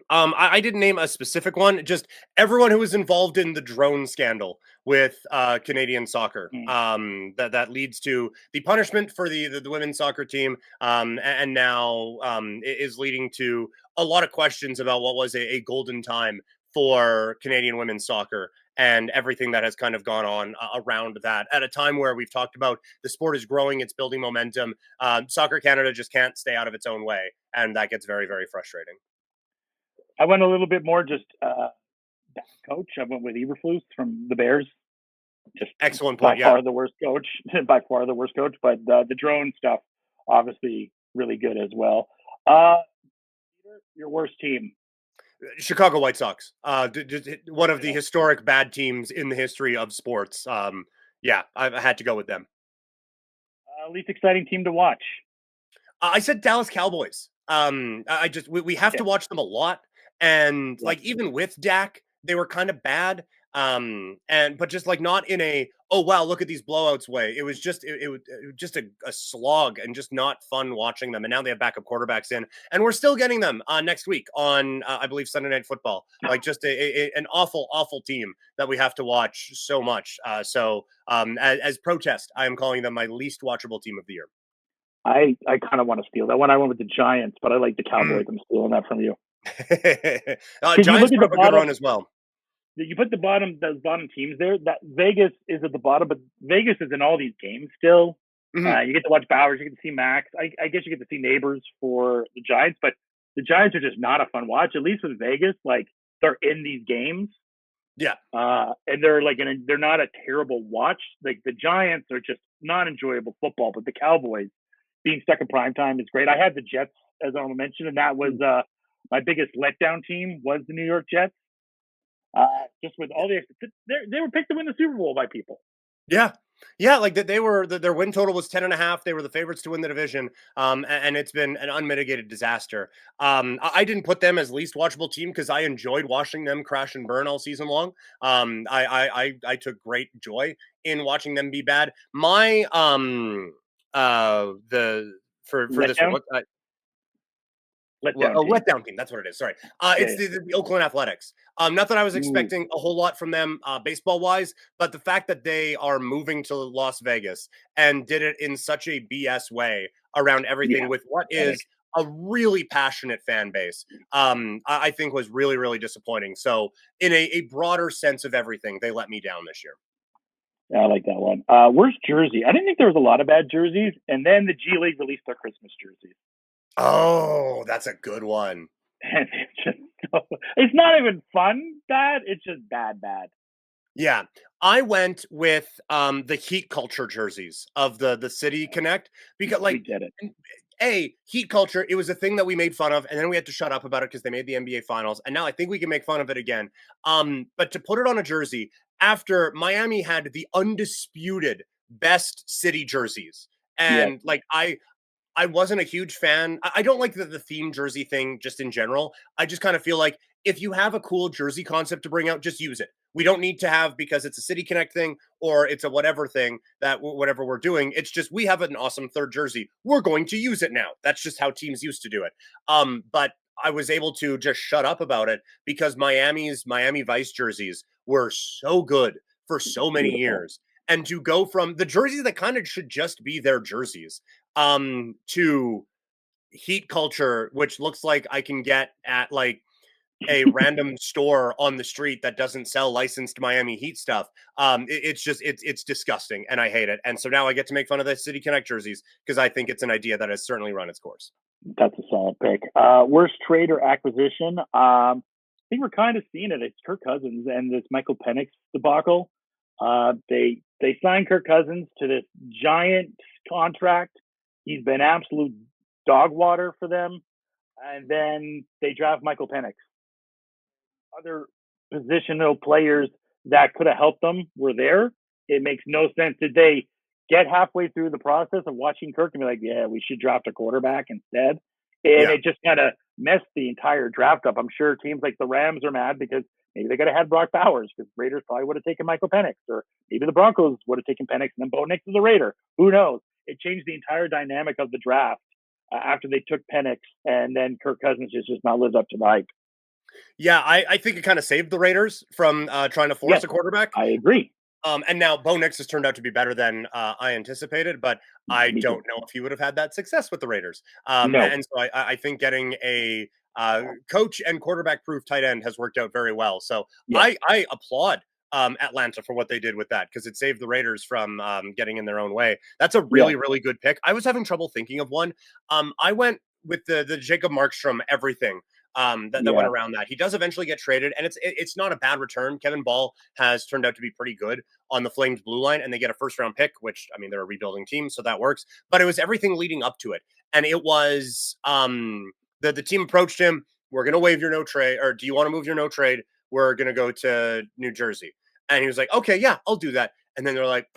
S4: I didn't name a specific one, just everyone who was involved in the drone scandal with Canadian soccer.
S3: Mm,
S4: That leads to the punishment for the women's soccer team, and now is leading to a lot of questions about what was a golden time for Canadian women's soccer and everything that has kind of gone on around that at a time where we've talked about the sport is growing, it's building momentum. Soccer Canada just can't stay out of its own way, and that gets very, very frustrating.
S3: I went a little bit more just bad coach. I went with Eberflus from the Bears. Just
S4: Excellent
S3: by
S4: point. Yeah.
S3: far the worst coach, by far the worst coach. But the drone stuff, obviously, really good as well. Your worst team.
S4: Chicago White Sox, one of the historic bad teams in the history of sports. Yeah, I had to go with them.
S3: Least exciting team to watch.
S4: I said Dallas Cowboys. I just we have
S3: Yeah.
S4: to watch them a lot, and
S3: Yeah.
S4: like even with Dak, they were kind of bad. And but just like not in a oh wow look at these blowouts way. It was just it was just a slog and just not fun watching them. And now they have backup quarterbacks in, and we're still getting them next week on I believe Sunday Night Football. Like just an awful team that we have to watch so much. As protest, I am calling them my least watchable team of the year.
S3: I kind of want to steal that one. I went with the Giants, but I like the Cowboys. I'm stealing that from you. You
S4: Giants
S3: look at
S4: put
S3: the
S4: up a good
S3: bottom.
S4: run as well.
S3: You put those bottom teams there. That Vegas is at the bottom, but Vegas is in all these games still.
S4: Mhm.
S3: You get to watch Bowers. You get to see Max. I guess you get to see Neighbors for the Giants, but the Giants are just not a fun watch. At least with Vegas, like they're in these games.
S4: Yeah.
S3: And they're like they're not a terrible watch. Like the Giants are just not enjoyable football, but the Cowboys being stuck in prime time is great. I had the Jets as I mentioned, and that was my biggest letdown team was the New York Jets. Just with all the they were picked to win the Super Bowl by people.
S4: Yeah. Yeah, like they were their win total was 10.5. They were the favorites to win the division. And it's been an unmitigated disaster. I didn't put them as least watchable team because I enjoyed watching them crash and burn all season long. I took great joy in watching them be bad. My the for this one,
S3: Letdown? Letdown team.
S4: letdown team. That's what it is. Sorry. It's
S3: Yeah.
S4: the Oakland Athletics. Not that I was
S3: Ooh,
S4: expecting a whole lot from them baseball wise, but the fact that they are moving to Las Vegas and did it in such a BS way around everything
S3: yeah.
S4: with what
S3: Pathetic.
S4: is a really passionate fan base, I think was really, really disappointing. So, in a broader sense of everything, they let me down this year.
S3: Yeah, I like that one. Worst jersey? I didn't think there was a lot of bad jerseys, and then the G League released their Christmas jerseys,
S4: Oh, that's a good one.
S3: and it's just it's not even fun bad. It's just bad.
S4: Yeah. I went with the heat culture jerseys of the City Connect because
S3: We
S4: like
S3: did it.
S4: heat culture, it was a thing that we made fun of, and then we had to shut up about it because they made the NBA finals. And now I think we can make fun of it again. But to put it on a jersey after Miami had the undisputed best city jerseys.
S3: Yes.
S4: And like I wasn't a huge fan. I don't like the theme jersey thing just in general. I just kind of feel like if you have a cool jersey concept to bring out, just use it. We don't need to have because it's a City Connect thing or it's a whatever thing that whatever we're doing. It's just we have an awesome third jersey. We're going to use it now. That's just how teams used to do it. But I was able to just shut up about it because Miami Vice jerseys were so good for so many
S3: Beautiful.
S4: years. And to go from the jerseys that kind of should just be their jerseys to heat culture, which looks like I can get at like a random store on the street that doesn't sell licensed Miami Heat stuff. It's just it's disgusting and I hate it. And so now I get to make fun of the City Connect jerseys because I think it's an idea that has certainly run its course.
S3: That's a solid pick. Worst trade or acquisition? I think we're kind of seeing it. It's Kirk Cousins and this Michael Penix debacle. They signed Kirk Cousins to this giant contract. He's been absolute dog water for them, and then they draft Michael Penix. Other positional players that could have helped them were there. It makes no sense. Did they get halfway through the process of watching Kirk and be like, yeah, we should draft a quarterback instead? And
S4: Yeah.
S3: it just kind of messed the entire draft up. I'm sure teams like the Rams are mad because maybe they could have had Brock Bowers because Raiders probably would have taken Michael Penix, or maybe the Broncos would have taken Penix and then Bo Nix is a Raider. Who knows? It changed the entire dynamic of the draft after they took Penix, and then Kirk Cousins just not lived up to the hype.
S4: Yeah, I think it kind of saved the Raiders from trying to force
S3: Yes,
S4: a quarterback.
S3: I agree.
S4: And now Bo Nix has turned out to be better than I anticipated, but I
S3: Me too.
S4: don't know if he would have had that success with the Raiders.
S3: No.
S4: And so I think getting a coach and quarterback proof tight end has worked out very well. So
S3: Yes.
S4: I applaud Atlanta for what they did with that because it saved the Raiders from getting in their own way. That's a really,
S3: Yeah.
S4: really good pick. I was having trouble thinking of one. I went with the Jacob Markstrom everything that went
S3: Yeah.
S4: around that. He does eventually get traded, and it's not a bad return. Kevin Ball has turned out to be pretty good on the Flames blue line, and they get a first round pick, which I mean they're a rebuilding team, so that works. But it was everything leading up to it, and it was the team approached him. we're going to waive your no trade, or do you want to move your no trade? We're going to go to New Jersey. And he was like, okay, yeah, I'll do that. And then they're like,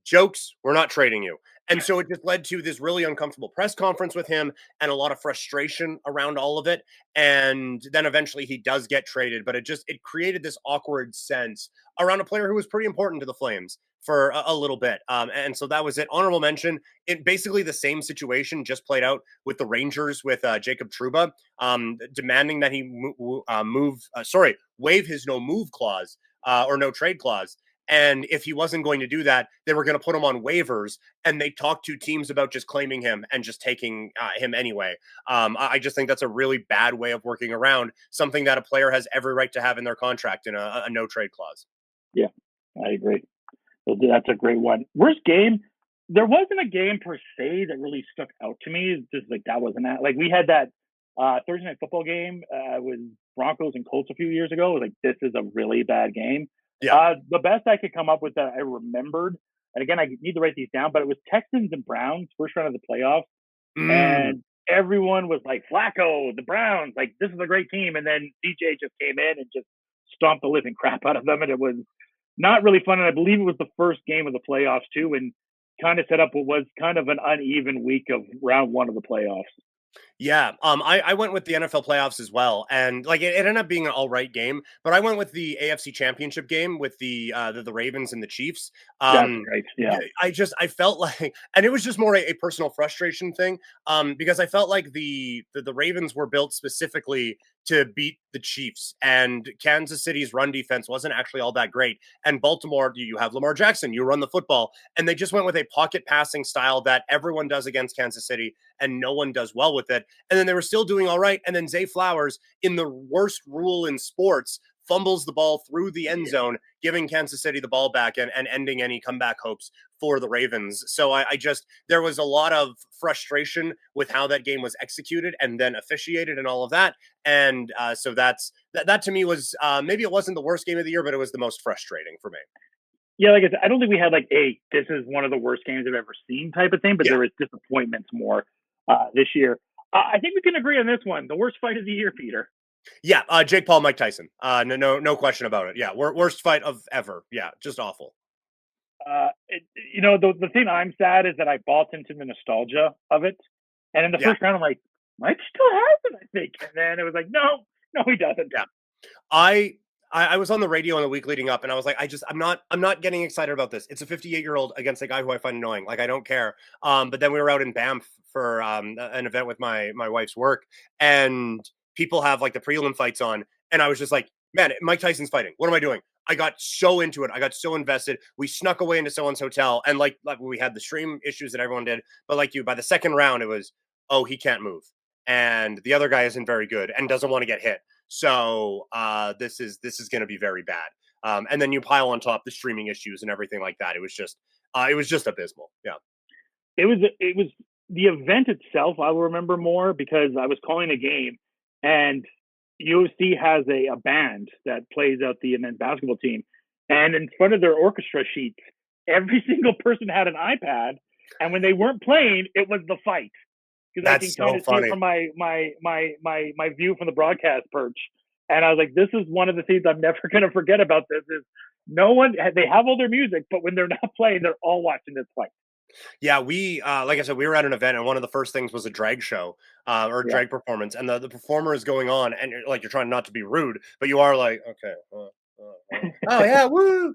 S4: jokes, we're not trading you. And so it just led to this really uncomfortable press conference with him and a lot of frustration around all of it. And then eventually he does get traded, but it created this awkward sense around a player who was pretty important to the Flames for a little bit. And so that was it. Honorable mention, it basically the same situation just played out with the Rangers with Jacob Trouba, demanding that he waive his no move clause or no trade clause. And if he wasn't going to do that, they were going to put him on waivers, and they talked to teams about just claiming him and just taking him anyway. I just think that's a really bad way of working around something that a player has every right to have in their contract in a no trade clause.
S3: Yeah, I agree. That's a great one. Worst game, there wasn't a game per se that really stuck out to me. It's just like that wasn't that. Like we had that Thursday night football game with Broncos and Colts a few years ago. It was like, this is a really bad game.
S4: Yeah.
S3: The best I could come up with that I remembered, and again, I need to write these down, but it was Texans and Browns, first round of the playoffs. And everyone was like, Flacco, the Browns, like, this is a great team. And then DJ just came in and just stomped the living crap out of them. And it was not really fun. And I believe it was the first game of the playoffs, too, and kind of set up what was kind of an uneven week of round one of the playoffs.
S4: Yeah, I went with the NFL playoffs as well, and like it ended up being an all right game. But I went with the AFC Championship game with the Ravens and the Chiefs.
S3: That's right. Yeah,
S4: I felt like, and it was just more a personal frustration thing, because I felt like the Ravens were built specifically to beat the Chiefs, and Kansas City's run defense wasn't actually all that great. And Baltimore, you have Lamar Jackson, you run the football, and they just went with a pocket passing style that everyone does against Kansas City, and no one does well with it. And then they were still doing all right. And then Zay Flowers, in the worst rule in sports, fumbles the ball through the end zone, giving Kansas City the ball back and ending any comeback hopes for the Ravens. So there was a lot of frustration with how that game was executed and then officiated and all of that. And so that to me was, maybe it wasn't the worst game of the year, but it was the most frustrating for me.
S3: Yeah, like I said, I don't think we had like this is one of the worst games I've ever seen type of thing, but there was disappointments more this year. I think we can agree on this one. The worst fight of the year, Peter.
S4: Yeah, Jake Paul, Mike Tyson. No question about it. Yeah, worst fight of ever. Yeah, just awful.
S3: The thing I'm sad is that I bought into the nostalgia of it, and in the first round, I'm like, Mike still has it, I think, and then it was like, no, he doesn't.
S4: Yeah, I was on the radio in the week leading up, and I was like, I'm not getting excited about this. It's a 58-year-old against a guy who I find annoying. Like, I don't care. But then we were out in Banff for an event with my wife's work, and people have like the prelim fights on, and I was just like, man, Mike Tyson's fighting. What am I doing? I got so into it. I got so invested. We snuck away into someone's hotel, and like we had the stream issues that everyone did. But like by the second round, it was, oh, he can't move, and the other guy isn't very good and doesn't want to get hit. So this is going to be very bad. And then you pile on top the streaming issues and everything like that. It was just abysmal. Yeah.
S3: It was the event itself. I will remember more because I was calling a game, and UFC has a band that plays out the men's basketball team, and in front of their orchestra sheets, every single person had an iPad, and when they weren't playing, it was the fight. Because I can kind of see it from my view from the broadcast perch, and I was like, this is one of the things I'm never going to forget about. This is no one. They have all their music, but when they're not playing, they're all watching this fight.
S4: Yeah, we like I said, we were at an event, and one of the first things was a drag show or a drag performance, and the performer is going on, and you're trying not to be rude, but you are like, okay, oh yeah, woo,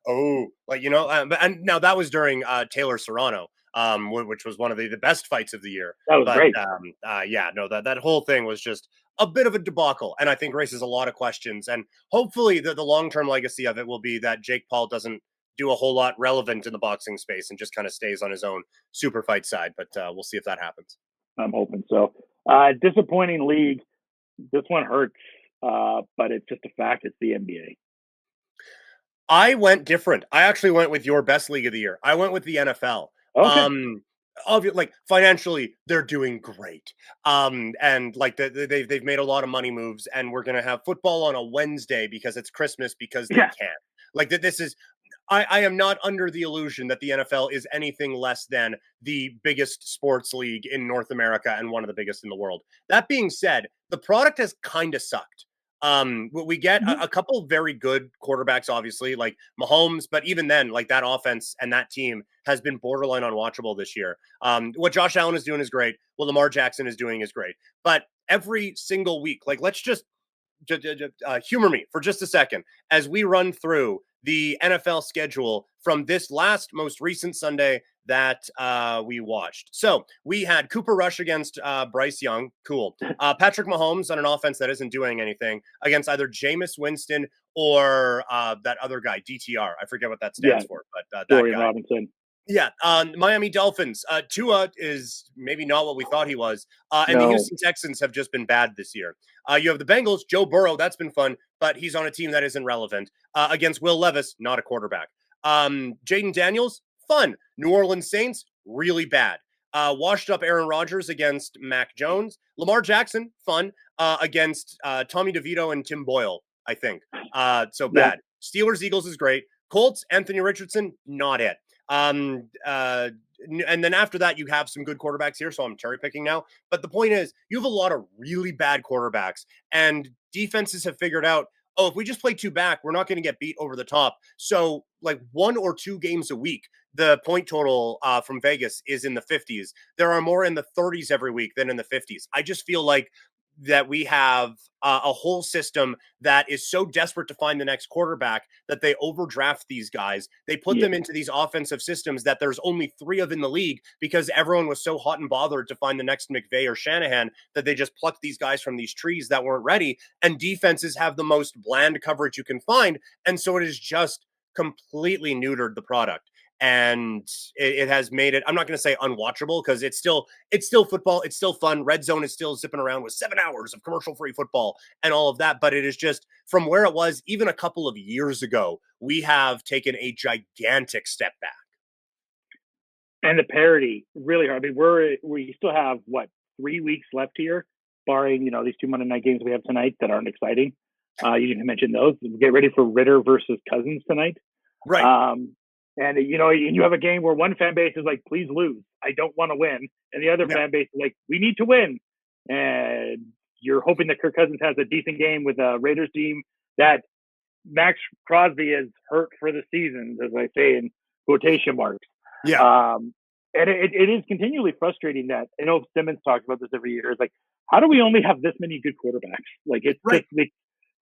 S4: oh, like and now that was during Taylor Serrano, which was one of the best fights of the year.
S3: That was great.
S4: That whole thing was just a bit of a debacle, and I think raises a lot of questions, and hopefully the long-term legacy of it will be that Jake Paul doesn't do a whole lot relevant in the boxing space and just kind of stays on his own super fight side. But we'll see if that happens.
S3: I'm hoping so. Disappointing league. This one hurts, but it's just a fact. It's the NBA.
S4: I went different. I actually went with your best league of the year. I went with the NFL. Okay. Like financially, they're doing great. And like they've made a lot of money moves, and we're gonna have football on a Wednesday because it's Christmas because they can. Like this is. I am not under the illusion that the NFL is anything less than the biggest sports league in North America and one of the biggest in the world. That being said, the product has kind of sucked. We get a couple very good quarterbacks, obviously, like Mahomes, but even then, like that offense and that team has been borderline unwatchable this year. What Josh Allen is doing is great. What Lamar Jackson is doing is great. But every single week, like let's just humor me for just a second as we run through the NFL schedule from this most recent Sunday that we watched. So we had Cooper Rush against Bryce Young. Cool. Patrick Mahomes on an offense that isn't doing anything against either Jameis Winston or that other guy, DTR. I forget what that stands for, but that
S3: Dorian
S4: guy.
S3: Robinson.
S4: Yeah, Miami Dolphins. Tua is maybe not what we thought he was. And
S3: No.
S4: the Houston Texans have just been bad this year. You have the Bengals, Joe Burrow. That's been fun, but he's on a team that isn't relevant. Against Will Levis, not a quarterback. Jaden Daniels, fun. New Orleans Saints, really bad. Washed up Aaron Rodgers against Mac Jones. Lamar Jackson, fun. Against Tommy DeVito and Tim Boyle, I think. So bad. Steelers, Eagles is great. Colts, Anthony Richardson, not it. And then after that, you have some good quarterbacks here. So I'm cherry picking now. But the point is, you have a lot of really bad quarterbacks, and defenses have figured out, oh, if we just play two back, we're not going to get beat over the top. So like 1 or 2 games a week, the point total from Vegas is in the 50s. There are more in the 30s every week than in the 50s. I just feel like that we have a whole system that is so desperate to find the next quarterback that they overdraft these guys. They put them into these offensive systems that there's only 3 of in the league because everyone was so hot and bothered to find the next McVay or Shanahan that they just plucked these guys from these trees that weren't ready. And defenses have the most bland coverage you can find. And so it has just completely neutered the product. And it has made it, I'm not going to say unwatchable because it's still football. It's still fun. Red Zone is still zipping around with 7 hours of commercial-free football and all of that. But it is just from where it was even a couple of years ago, we have taken a gigantic step back.
S3: And the parity, really hard. I mean, we still have, 3 weeks left here, barring, these 2 Monday night games we have tonight that aren't exciting. You didn't mention those. Get ready for Ritter versus Cousins tonight.
S4: Right.
S3: And you have a game where one fan base is like, please lose. I don't want to win. And the other fan base is like, we need to win. And you're hoping that Kirk Cousins has a decent game with a Raiders team that Max Crosby is hurt for the season, as I say in quotation marks.
S4: Yeah.
S3: And it is continually frustrating that, I know Simmons talks about this every year. It's like, how do we only have this many good quarterbacks? Like, it makes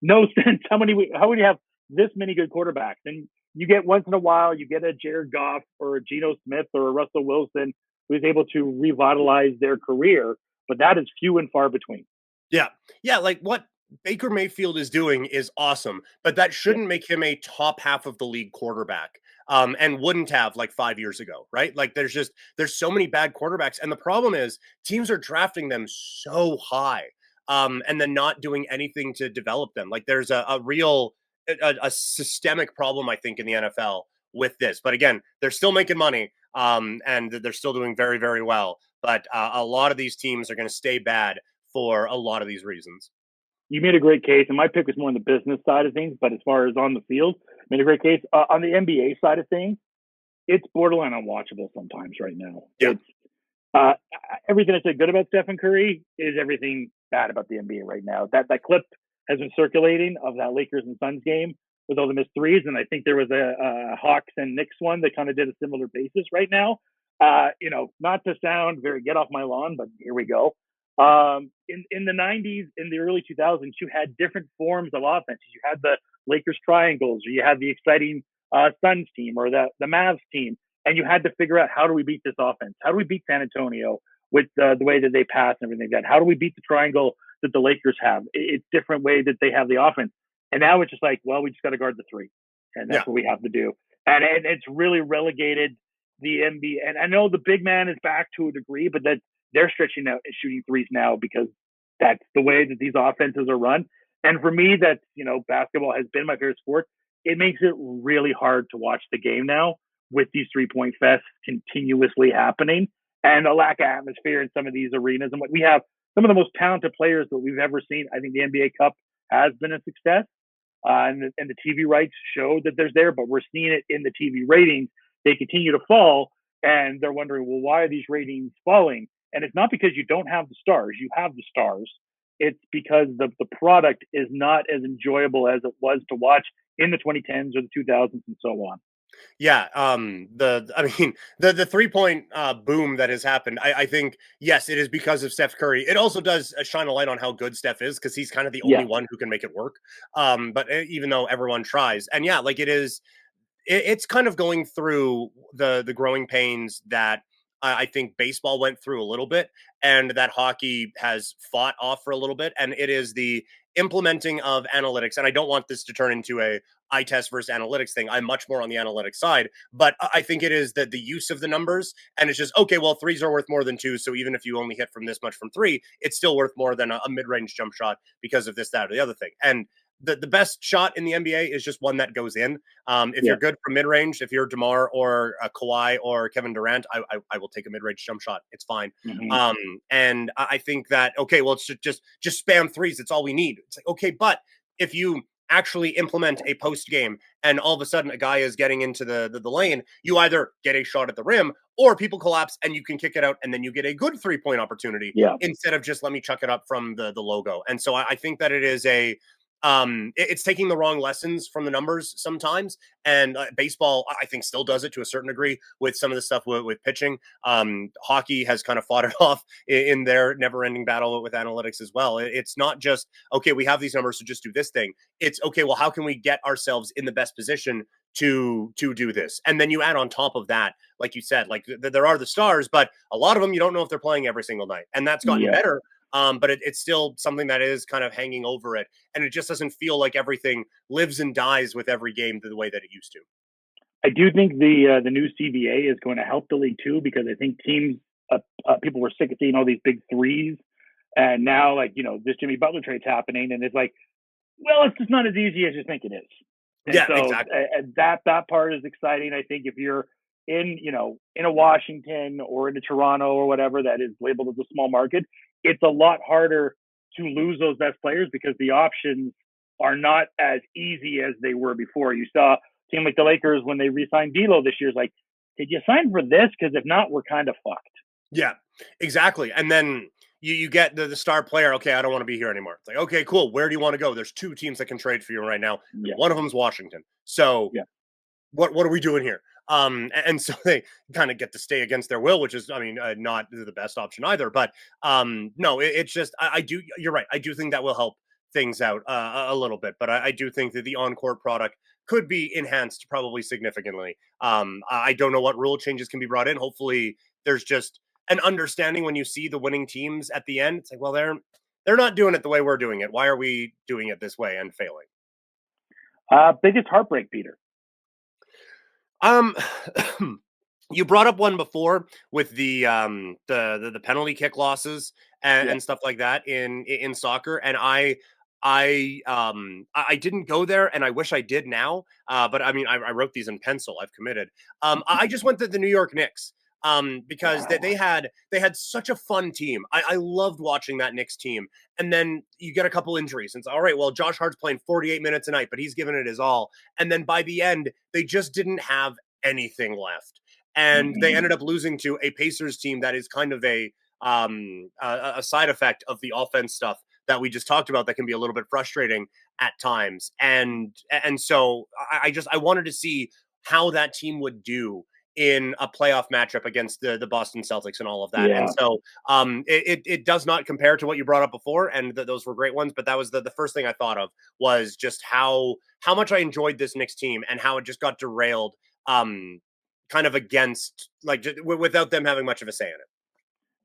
S3: no sense. How would you have this many good quarterbacks? And you get once in a while, you get a Jared Goff or a Geno Smith or a Russell Wilson who's able to revitalize their career, but that is few and far between.
S4: Yeah. Yeah. Like what Baker Mayfield is doing is awesome, but that shouldn't make him a top half of the league quarterback. And wouldn't have like 5 years ago, right? Like there's so many bad quarterbacks. And the problem is teams are drafting them so high and then not doing anything to develop them. Like there's a real systemic problem, I think, in the NFL with this. But again, they're still making money and they're still doing very, very well. But a lot of these teams are going to stay bad for a lot of these reasons.
S3: You made a great case, and my pick was more on the business side of things, but as far as on the field, made a great case. On the NBA side of things, it's borderline unwatchable sometimes right now.
S4: Yeah.
S3: It's everything I said good about Stephen Curry is everything bad about the NBA right now. That clip has been circulating of that Lakers and Suns game with all the missed threes, and I think there was a Hawks and Knicks one that kind of did a similar basis right now. Not to sound very get off my lawn, but here we go. In the 90s, in the early 2000s, you had different forms of offenses. You had the Lakers triangles, or you had the exciting Suns team, or the Mavs team, and you had to figure out, how do we beat this offense? How do we beat San Antonio with the way that they pass and everything like that? How do we beat the triangle that the Lakers have? It's different way that they have the offense. And now it's just like, well, we just got to guard the three, and that's what we have to do. And it's really relegated the NBA. And I know the big man is back to a degree, but that they're stretching out and shooting threes now because that's the way that these offenses are run. And for me, that's, basketball has been my favorite sport. It makes it really hard to watch the game now with these 3-point fests continuously happening and a lack of atmosphere in some of these arenas. And what we have, some of the most talented players that we've ever seen. I think the NBA Cup has been a success. And the TV rights show that there's there, but we're seeing it in the TV ratings. They continue to fall, and they're wondering, well, why are these ratings falling? And it's not because you don't have the stars. You have the stars. it's because the product is not as enjoyable as it was to watch in the 2010s or the 2000s and so on.
S4: Yeah, the 3-point boom that has happened. I think yes, it is because of Steph Curry. It also does shine a light on how good Steph is because he's kind of the only
S3: Yeah,
S4: one who can make it work. But even though everyone tries, and yeah, like it is, it's kind of going through the growing pains that I think baseball went through a little bit, and that hockey has fought off for a little bit. And it is the implementing of analytics. And I don't want this to turn into a eye test versus analytics thing. I'm much more on the analytics side, but I think it is that the use of the numbers, and it's just okay. Well, threes are worth more than two, so even if you only hit from this much from three, it's still worth more than a mid-range jump shot because of this, that, or the other thing. And the best shot in the NBA is just one that goes in. If
S3: yeah,
S4: you're good from mid range, if you're DeMar or Kawhi or Kevin Durant, I will take a mid range jump shot. It's fine.
S3: hmm
S4: And I think that okay, well, it's just spam threes. It's all we need. It's like okay, but if you actually implement a post game and all of a sudden a guy is getting into the lane, you either get a shot at the rim or people collapse and you can kick it out and then you get a good 3-point opportunity
S3: yeah.
S4: instead of just let me chuck it up from the logo. And so I think that it is it's taking the wrong lessons from the numbers sometimes, and baseball I think still does it to a certain degree with some of the stuff with pitching. Hockey has kind of fought it off in their never-ending battle with analytics as well. It's not just okay, we have these numbers, so just do this thing. It's okay, well, how can we get ourselves in the best position to do this? And then you add on top of that, like you said, like there are the stars, but a lot of them you don't know if they're playing every single night, and that's gotten
S3: Yeah.
S4: better. But it's still something that is kind of hanging over it, and it just doesn't feel like everything lives and dies with every game the way that it used to.
S3: I do think the new CBA is going to help the league too because I think teams people were sick of seeing all these big threes, and now like this Jimmy Butler trade's happening, and it's like, well, it's just not as easy as you think it is, and
S4: Yeah,
S3: so
S4: exactly.
S3: that part is exciting. I think if you're in a Washington or in a Toronto or whatever that is labeled as a small market, it's a lot harder to lose those best players because the options are not as easy as they were before. You saw a team like the Lakers when they re-signed D'Lo this year. Is like, did you sign for this? Because if not, we're kind of fucked.
S4: Yeah, exactly. And then you get the star player. Okay, I don't want to be here anymore. It's like okay, cool. Where do you want to go? There's two teams that can trade for you right now, and
S3: Yeah,
S4: one of them is Washington. So
S3: yeah,
S4: what are we doing here? And so they kind of get to stay against their will, which is, I mean, not the best option either. But no, it's just I do. You're right. I do think that will help things out a little bit, but I do think that the on-court product could be enhanced probably significantly. I don't know what rule changes can be brought in. Hopefully, there's just an understanding when you see the winning teams at the end. It's like, well, they're not doing it the way we're doing it. Why are we doing it this way and failing?
S3: biggest heartbreak, Peter.
S4: Um, you brought up one before with the penalty kick losses
S3: Yeah,
S4: and stuff like that in soccer, and I didn't go there, and I wish I did now. But I mean, I wrote these in pencil. I've committed. I just went to the New York Knicks. Because they had such a fun team. I loved watching that Knicks team. And then you get a couple injuries. And it's all right. Well, Josh Hart's playing 48 minutes a night, but he's giving it his all. And then by the end, they just didn't have anything left. And they
S3: hmm
S4: ended up losing to a Pacers team that is kind of a side effect of the offense stuff that we just talked about that can be a little bit frustrating at times. And so I wanted to see how that team would do in a playoff matchup against the Boston Celtics and all of that. And
S3: yeah.
S4: so it does not compare to what you brought up before, and those were great ones. But that was the first thing I thought of was just how much I enjoyed this Knicks team and how it just got derailed, kind of against like without them having much of a say in it.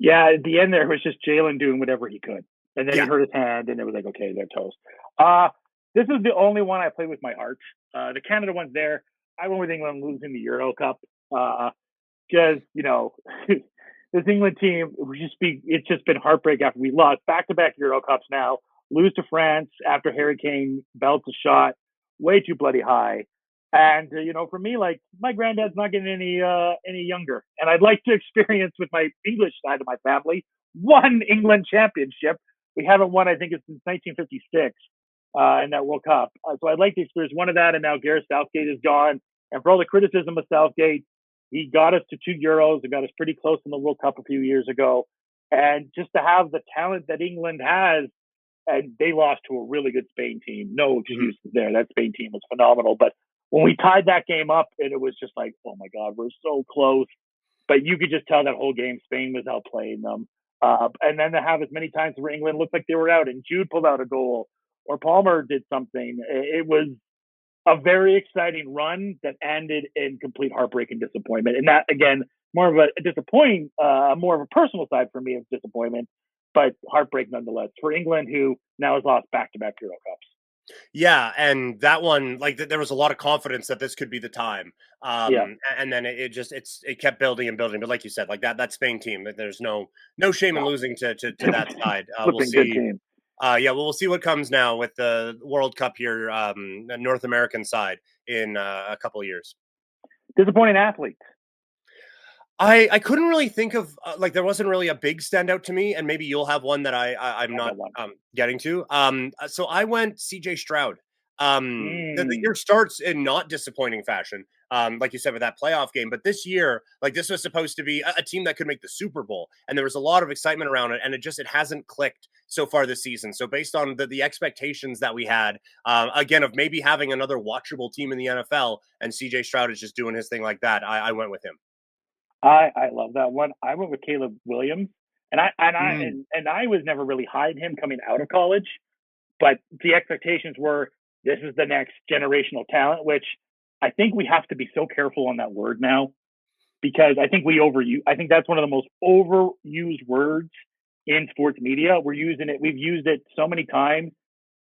S3: Yeah, at the end there was just Jalen doing whatever he could, and then he
S4: Yeah,
S3: hurt his hand, and it was like, okay, they're toast. Uh this is the only one I play with my heart. The Canada one's there. I went with England losing the Euro Cup. Because this England team, it's just been heartbreak after we lost back-to-back Euro Cups now. Lose to France after Harry Kane belts a shot way too bloody high. And for me, like my granddad's not getting any younger, and I'd like to experience with my English side of my family one England championship. We haven't won, I think, it's since 1956 in that World Cup. So I'd like to experience one of that. And now Gareth Southgate is gone, and for all the criticism of Southgate, he got us to 2 Euros. He got us pretty close in the World Cup a few years ago, and just to have the talent that England has and they lost to a really good Spain team. No excuses there. That Spain team was phenomenal. But when we tied that game up, and it was just like, oh my God, we're so close. But you could just tell that whole game Spain was outplaying them. And then to have as many times where England looked like they were out, and Jude pulled out a goal, or Palmer did something. It was a very exciting run that ended in complete heartbreak and disappointment. And that, again, more of a disappointing, more of a personal side for me of disappointment, but heartbreak nonetheless for England, who now has lost back-to-back Euro Cups.
S4: Yeah, and that one, like there was a lot of confidence that this could be the time.
S3: Yeah.
S4: And then it kept building and building. But like you said, like that Spain team, there's no shame in losing to that side. We'll
S3: Flipping good
S4: see.
S3: team.
S4: Yeah, well, we'll see what comes now with the World Cup here, the North American side in a couple of years.
S3: Disappointing athletes.
S4: I couldn't really think of like there wasn't really a big standout to me, and maybe you'll have one that I'm not getting to. So I went CJ Stroud. The year starts in not disappointing fashion, like you said with that playoff game. But this year, like this was supposed to be a team that could make the Super Bowl, and there was a lot of excitement around it, and it hasn't clicked so far this season. So based on the expectations that we had, again of maybe having another watchable team in the NFL, and CJ Stroud is just doing his thing like that, I went with him.
S3: I love that one. I went with Caleb Williams, and I was never really high on him coming out of college, but the expectations were this is the next generational talent, which I think we have to be so careful on that word now, because I think I think that's one of the most overused words in sports media. We've used it so many times.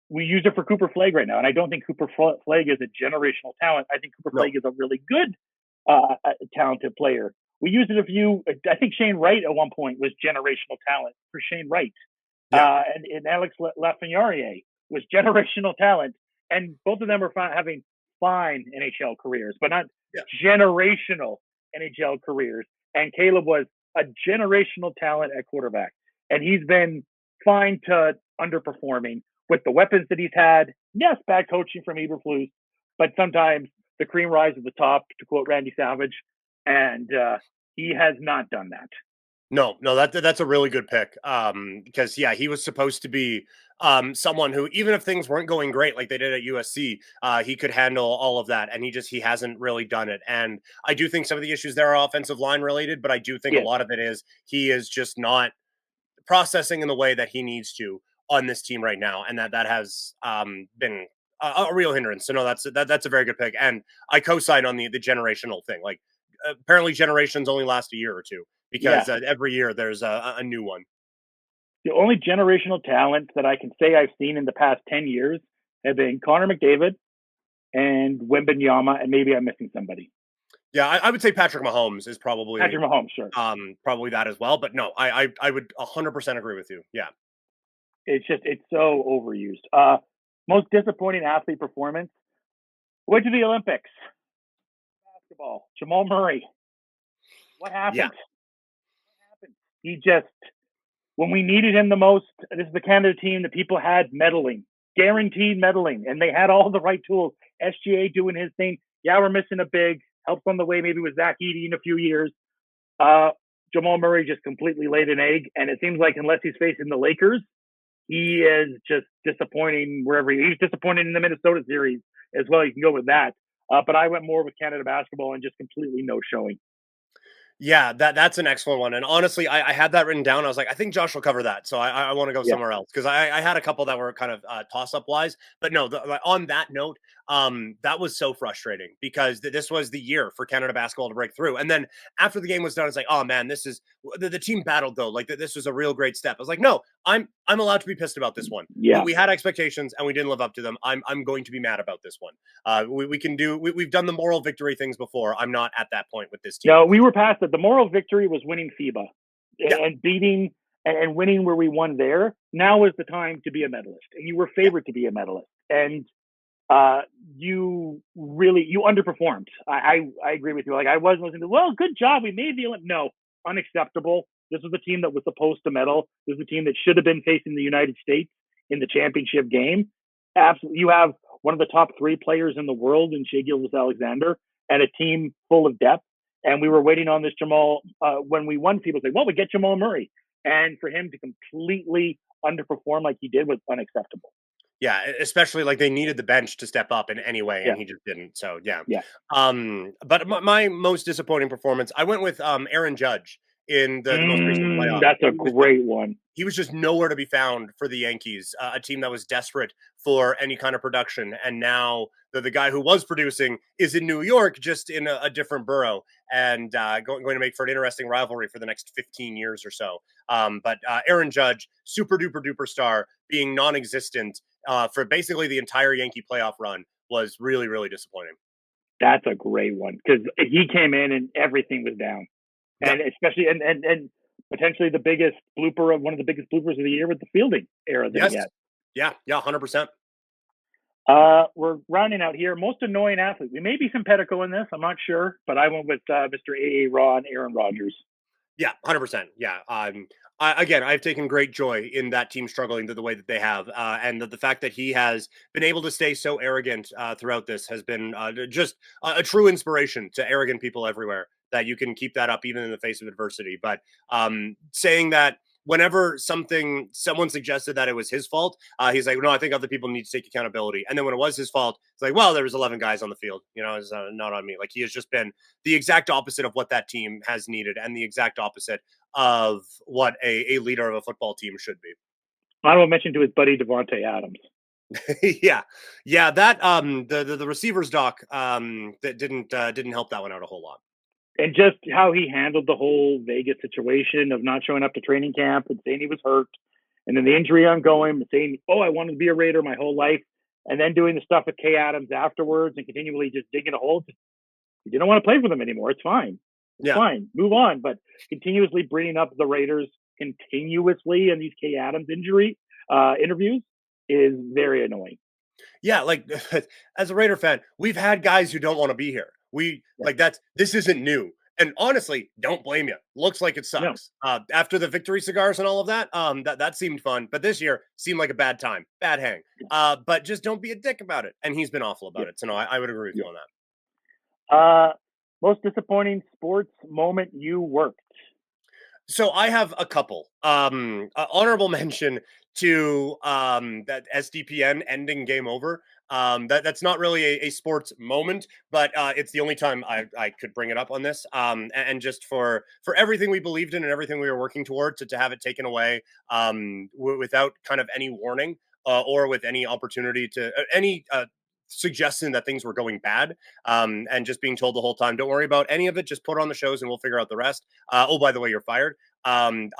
S3: We use it for Cooper Flagg right now, and I don't think Cooper Flagg is a generational talent. I think Cooper Flagg is a really good, talented player. We used it I think Shane Wright at one point was generational talent for Shane Wright.
S4: Yeah.
S3: And Alex Lafreniere was generational talent. And both of them are having fine NHL careers, but not generational NHL careers. And Caleb was a generational talent at quarterback. And he's been fine to underperforming with the weapons that he's had. Yes, bad coaching from Eberflus, but sometimes the cream rises to the top, to quote Randy Savage. And he has not done that.
S4: No, that's a really good pick. Because he was supposed to be someone who, even if things weren't going great like they did at USC, he could handle all of that, and he hasn't really done it. And I do think some of the issues there are offensive line related, but I do think a lot of it is he is just not processing in the way that he needs to on this team right now, and that has been a real hindrance. So no, that's a very good pick, and I co-sign on the generational thing. Like apparently generations only last a year or two, because every year there's a new one.
S3: The only generational talents that I can say I've seen in the past 10 years have been Connor McDavid and Wembanyama, and maybe I'm missing somebody.
S4: Yeah, I would say Patrick Mahomes is probably
S3: Patrick Mahomes, sure.
S4: Probably that as well. But no, I would 100% agree with you. Yeah.
S3: It's so overused. Most disappointing athlete performance. Went to the Olympics. Basketball. Jamal Murray. What happened?
S4: Yeah.
S3: He just, when we needed him the most, this is the Canada team that people had medaling, guaranteed medaling, and they had all the right tools. SGA doing his thing. Yeah, we're missing a big. Helps on the way, maybe with Zach Edey in a few years. Jamal Murray just completely laid an egg, and it seems like unless he's facing the Lakers, he is just disappointing wherever he's disappointed in the Minnesota series as well. You can go with that. But I went more with Canada basketball and just completely no showing.
S4: Yeah, that's an excellent one. And honestly, I had that written down. I was like, I think Josh will cover that. So I want to go somewhere else, because I had a couple that were kind of toss-up wise. But no, on that note, that was so frustrating, because this was the year for Canada basketball to break through. And then after the game was done, it's like, oh man, this is the team battled though. Like this was a real great step. I was like, no, I'm allowed to be pissed about this one.
S3: Yeah,
S4: we had expectations and we didn't live up to them. I'm going to be mad about this one. We've done the moral victory things before. I'm not at that point with this team.
S3: No, we were past it. The moral victory was winning FIBA and beating and winning where we won there. Now is the time to be a medalist, and you were favored to be a medalist, and you underperformed. I agree with you. Like I was listening to, well, good job, we made the Olympics. No, unacceptable. This was a team that was supposed to medal. This was a team that should have been facing the United States in the championship game. Absolutely, you have one of the top 3 players in the world in Shai Gilgeous-Alexander, and a team full of depth. And we were waiting on this Jamal, when we won, people say, well, we get Jamal Murray. And for him to completely underperform like he did was unacceptable.
S4: Yeah, especially like they needed the bench to step up in any way,
S3: Yeah,
S4: and he just didn't. So yeah.
S3: yeah.
S4: But my most disappointing performance, I went with Aaron Judge in the most recent playoff.
S3: That's a great one.
S4: He was just nowhere to be found for the Yankees, a team that was desperate for any kind of production. And now the guy who was producing is in New York, just in a different borough, and going to make for an interesting rivalry for the next 15 years or so. But Aaron Judge, super duper duper star, being non existent for basically the entire Yankee playoff run was really, really disappointing.
S3: That's a great one because he came in and everything was down.
S4: Yep.
S3: And especially and potentially the biggest blooper of one of the biggest bloopers of the year with the fielding error that
S4: Yes.
S3: he had.
S4: Yeah. 100%.
S3: We're rounding out here. Most annoying athlete. We may be simpatico in this. I'm not sure, but I went with Mr. A.A. Ron, Aaron Rodgers.
S4: Yeah, 100%. Yeah. Again, I've taken great joy in that team struggling the way that they have. And the fact that he has been able to stay so arrogant throughout this has been just a true inspiration to arrogant people everywhere, that you can keep that up even in the face of adversity. But saying that whenever someone suggested that it was his fault, he's like, no, I think other people need to take accountability. And then when it was his fault, it's like, well, there was 11 guys on the field, it's not on me. Like, he has just been the exact opposite of what that team has needed, and the exact opposite of what a leader of a football team should be.
S3: Honorable mention to his buddy Devontae Adams.
S4: yeah. That the receivers doc that didn't help that one out a whole lot.
S3: And just how he handled the whole Vegas situation of not showing up to training camp and saying he was hurt, and then the injury ongoing, saying, "Oh, I wanted to be a Raider my whole life," and then doing the stuff with Kay Adams afterwards and continually just digging a hole. You didn't want to play for them anymore. It's fine. It's fine. Move on. But continuously bringing up the Raiders continuously in these Kay Adams injury interviews is very annoying.
S4: Yeah, like as a Raider fan, we've had guys who don't want to be here. This isn't new. And honestly, don't blame you. Looks like it sucks. No. After the victory cigars and all of that, that seemed fun. But this year seemed like a bad time, bad hang. But just don't be a dick about it. And he's been awful about it. So no, I would agree with you on
S3: that. Most disappointing sports moment you worked?
S4: So I have a couple. Honorable mention to that SDPN ending Game Over. That's not really a sports moment, but it's the only time I could bring it up on this. And just for everything we believed in and everything we were working towards, to have it taken away without kind of any warning or with any opportunity to any suggesting that things were going bad, and just being told the whole time, don't worry about any of it, just put on the shows and we'll figure out the rest. Oh, by the way, you're fired. I'm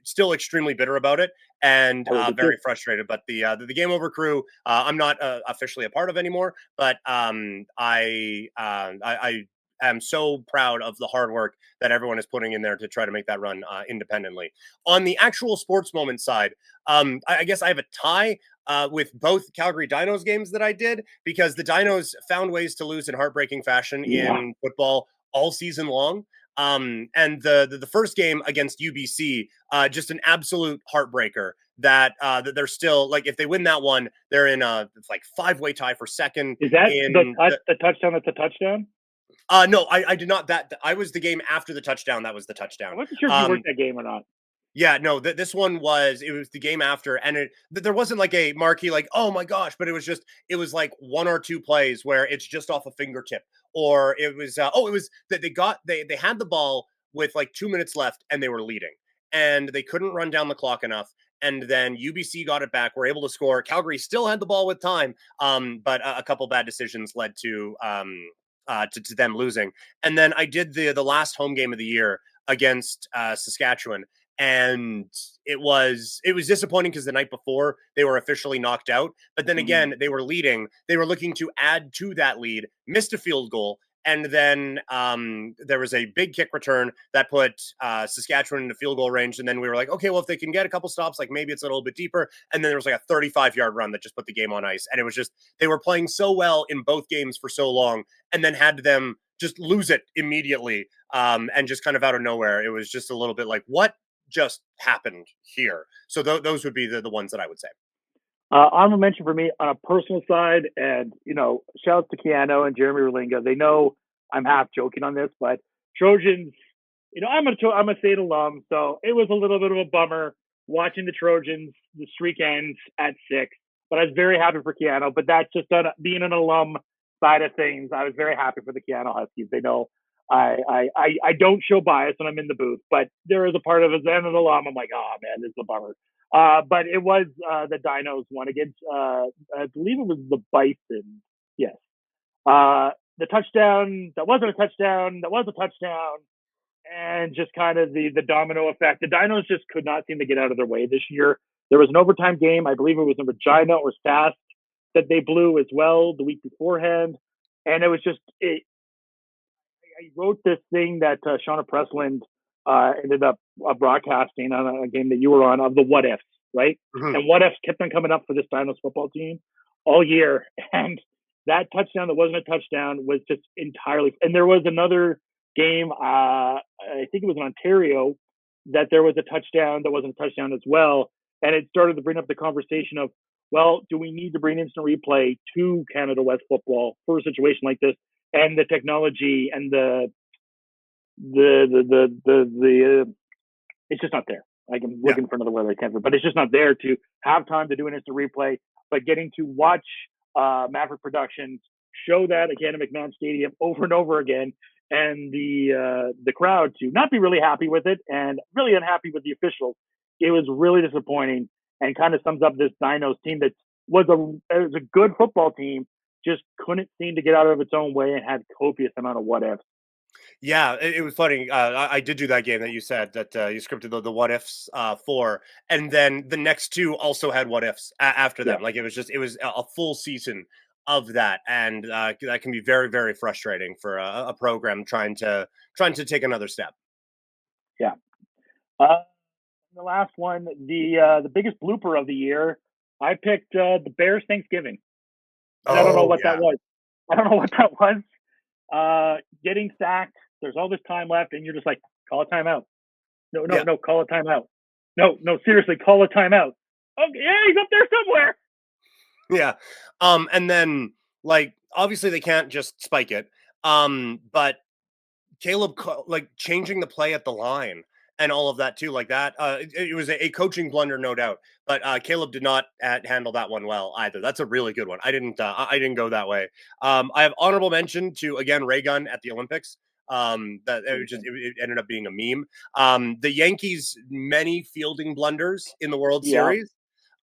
S4: still extremely bitter about it and very frustrated. But the Game Over crew, I'm not officially a part of anymore, but I am so proud of the hard work that everyone is putting in there to try to make that run independently. On the actual sports moment side, I guess I have a tie with both Calgary Dinos games that I did, because the Dinos found ways to lose in heartbreaking fashion in football all season long. And the first game against UBC, just an absolute heartbreaker that they're still, like, if they win that one, they're in a like 5-way tie for second.
S3: Is that the touchdown? That's a touchdown?
S4: No, I did not. I was the game after the touchdown. That was the touchdown.
S3: I wasn't sure if you worked that game or not.
S4: Yeah, no, this one was the game after, and there wasn't like a marquee, like, oh my gosh, but it was like one or two plays where it's just off a fingertip, or it was, it was that they had the ball with like 2 minutes left and they were leading and they couldn't run down the clock enough. And then UBC got it back, were able to score. Calgary still had the ball with time, but a couple bad decisions led to them losing. And then I did the last home game of the year against Saskatchewan. And it was disappointing because the night before they were officially knocked out. But then again, they were leading. They were looking to add to that lead, missed a field goal. And then there was a big kick return that put Saskatchewan into field goal range. And then we were like, okay, well, if they can get a couple stops, like maybe it's a little bit deeper. And then there was like a 35-yard run that just put the game on ice. And it was just, they were playing so well in both games for so long, and then had them just lose it immediately. And just kind of out of nowhere, it was just a little bit like, what just happened here? So those would be the ones that I would say.
S3: Honorable mention for me on a personal side, and shout out to Keanu and Jeremy Rolinga. They know I'm half joking on this, but Trojans, I'm a State alum, so it was a little bit of a bummer watching the Trojans. The streak ends at 6. But I was very happy for Keanu. But that's just being an alum side of things. I was very happy for the Keanu Huskies. They know I don't show bias when I'm in the booth, but there is a part of it as an alum. I'm like, oh man, this is a bummer. But it was the Dinos one against, I believe it was the Bison. Yes. The touchdown that wasn't a touchdown, that was a touchdown, and just kind of the domino effect. The Dinos just could not seem to get out of their way this year. There was an overtime game. I believe it was in Regina or Sask that they blew as well the week beforehand. And it was just, I wrote this thing that Shauna Pressland ended up broadcasting on a game that you were on of the what ifs, right?
S4: Mhm.
S3: And what ifs kept on coming up for this Dinos football team all year. And that touchdown that wasn't a touchdown was just entirely. And there was another game, I think it was in Ontario, that there was a touchdown that wasn't a touchdown as well. And it started to bring up the conversation of, well, do we need to bring instant replay to Canada West football for a situation like this? And the technology and the it's just not there. Like I'm looking for another word I can't, but it's just not there to have time to do an instant replay. But getting to watch Maverick Productions show that again at McMahon Stadium over and over again, and the crowd to not be really happy with it and really unhappy with the officials. It was really disappointing and kind of sums up this Dinos team that was a good football team, just couldn't seem to get out of its own way and had copious amount of what ifs.
S4: Yeah, it was funny. I did do that game that you said that you scripted the what ifs for, and then the next two also had what ifs after them.
S3: Yeah.
S4: Like it was a full season of that, and that can be very, very frustrating for a program trying to take another step.
S3: Yeah. The last one, the biggest blooper of the year, I picked the Bears Thanksgiving. And I don't know what that was. I don't know what that was. Getting sacked. There's all this time left, and you're just like, call a timeout. No, call a timeout. No, seriously, call a timeout. Okay, yeah, he's up there somewhere.
S4: Yeah. And then like obviously they can't just spike it. But Caleb like changing the play at the line and all of that too, like that. It was a coaching blunder, no doubt. But Caleb did not handle that one well either. That's a really good one. I didn't go that way. I have honorable mention to again Ray Gun at the Olympics. That it ended up being a meme. The Yankees' many fielding blunders in the World Series.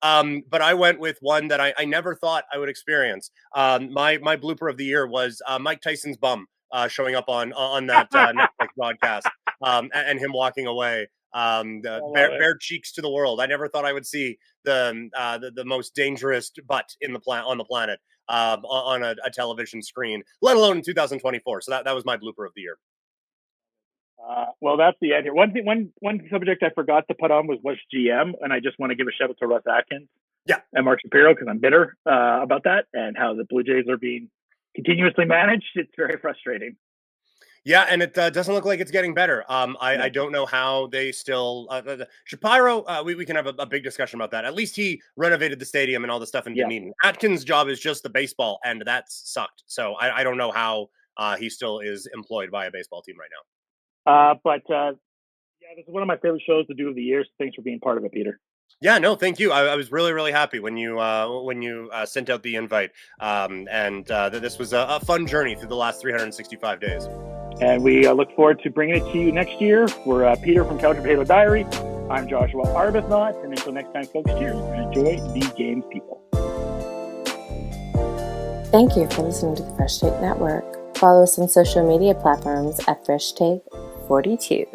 S4: But I went with one that I never thought I would experience. My blooper of the year was Mike Tyson's bum showing up on that Netflix broadcast and him walking away. Bare cheeks to the world. I never thought I would see the most dangerous butt on the planet on a television screen, let alone in 2024. So that was my blooper of the year.
S3: Well, that's the end here. One subject I forgot to put on was GM, and I just want to give a shout out to Russ Atkins, and Mark Shapiro because I'm bitter about that and how the Blue Jays are being continuously managed. It's very frustrating.
S4: Yeah, and it doesn't look like it's getting better. I don't know how they still Shapiro. We can have a big discussion about that. At least he renovated the stadium and all the stuff in Dunedin. Atkins' job is just the baseball, and that's sucked. So I don't know how he still is employed by a baseball team right now.
S3: But this is one of my favorite shows to do of the year. So thanks for being part of it, Peter.
S4: Yeah, no, thank you. I was really, really happy when you sent out the invite, and this was a fun journey through the last 365 days.
S3: And we look forward to bringing it to you next year. We're Peter from Couch Potato Diary. I'm Joshua Arbuthnot, and until next time, folks, cheers and enjoy the games, people.
S1: Thank you for listening to the Fresh Take Network. Follow us on social media platforms at Fresh Take 42.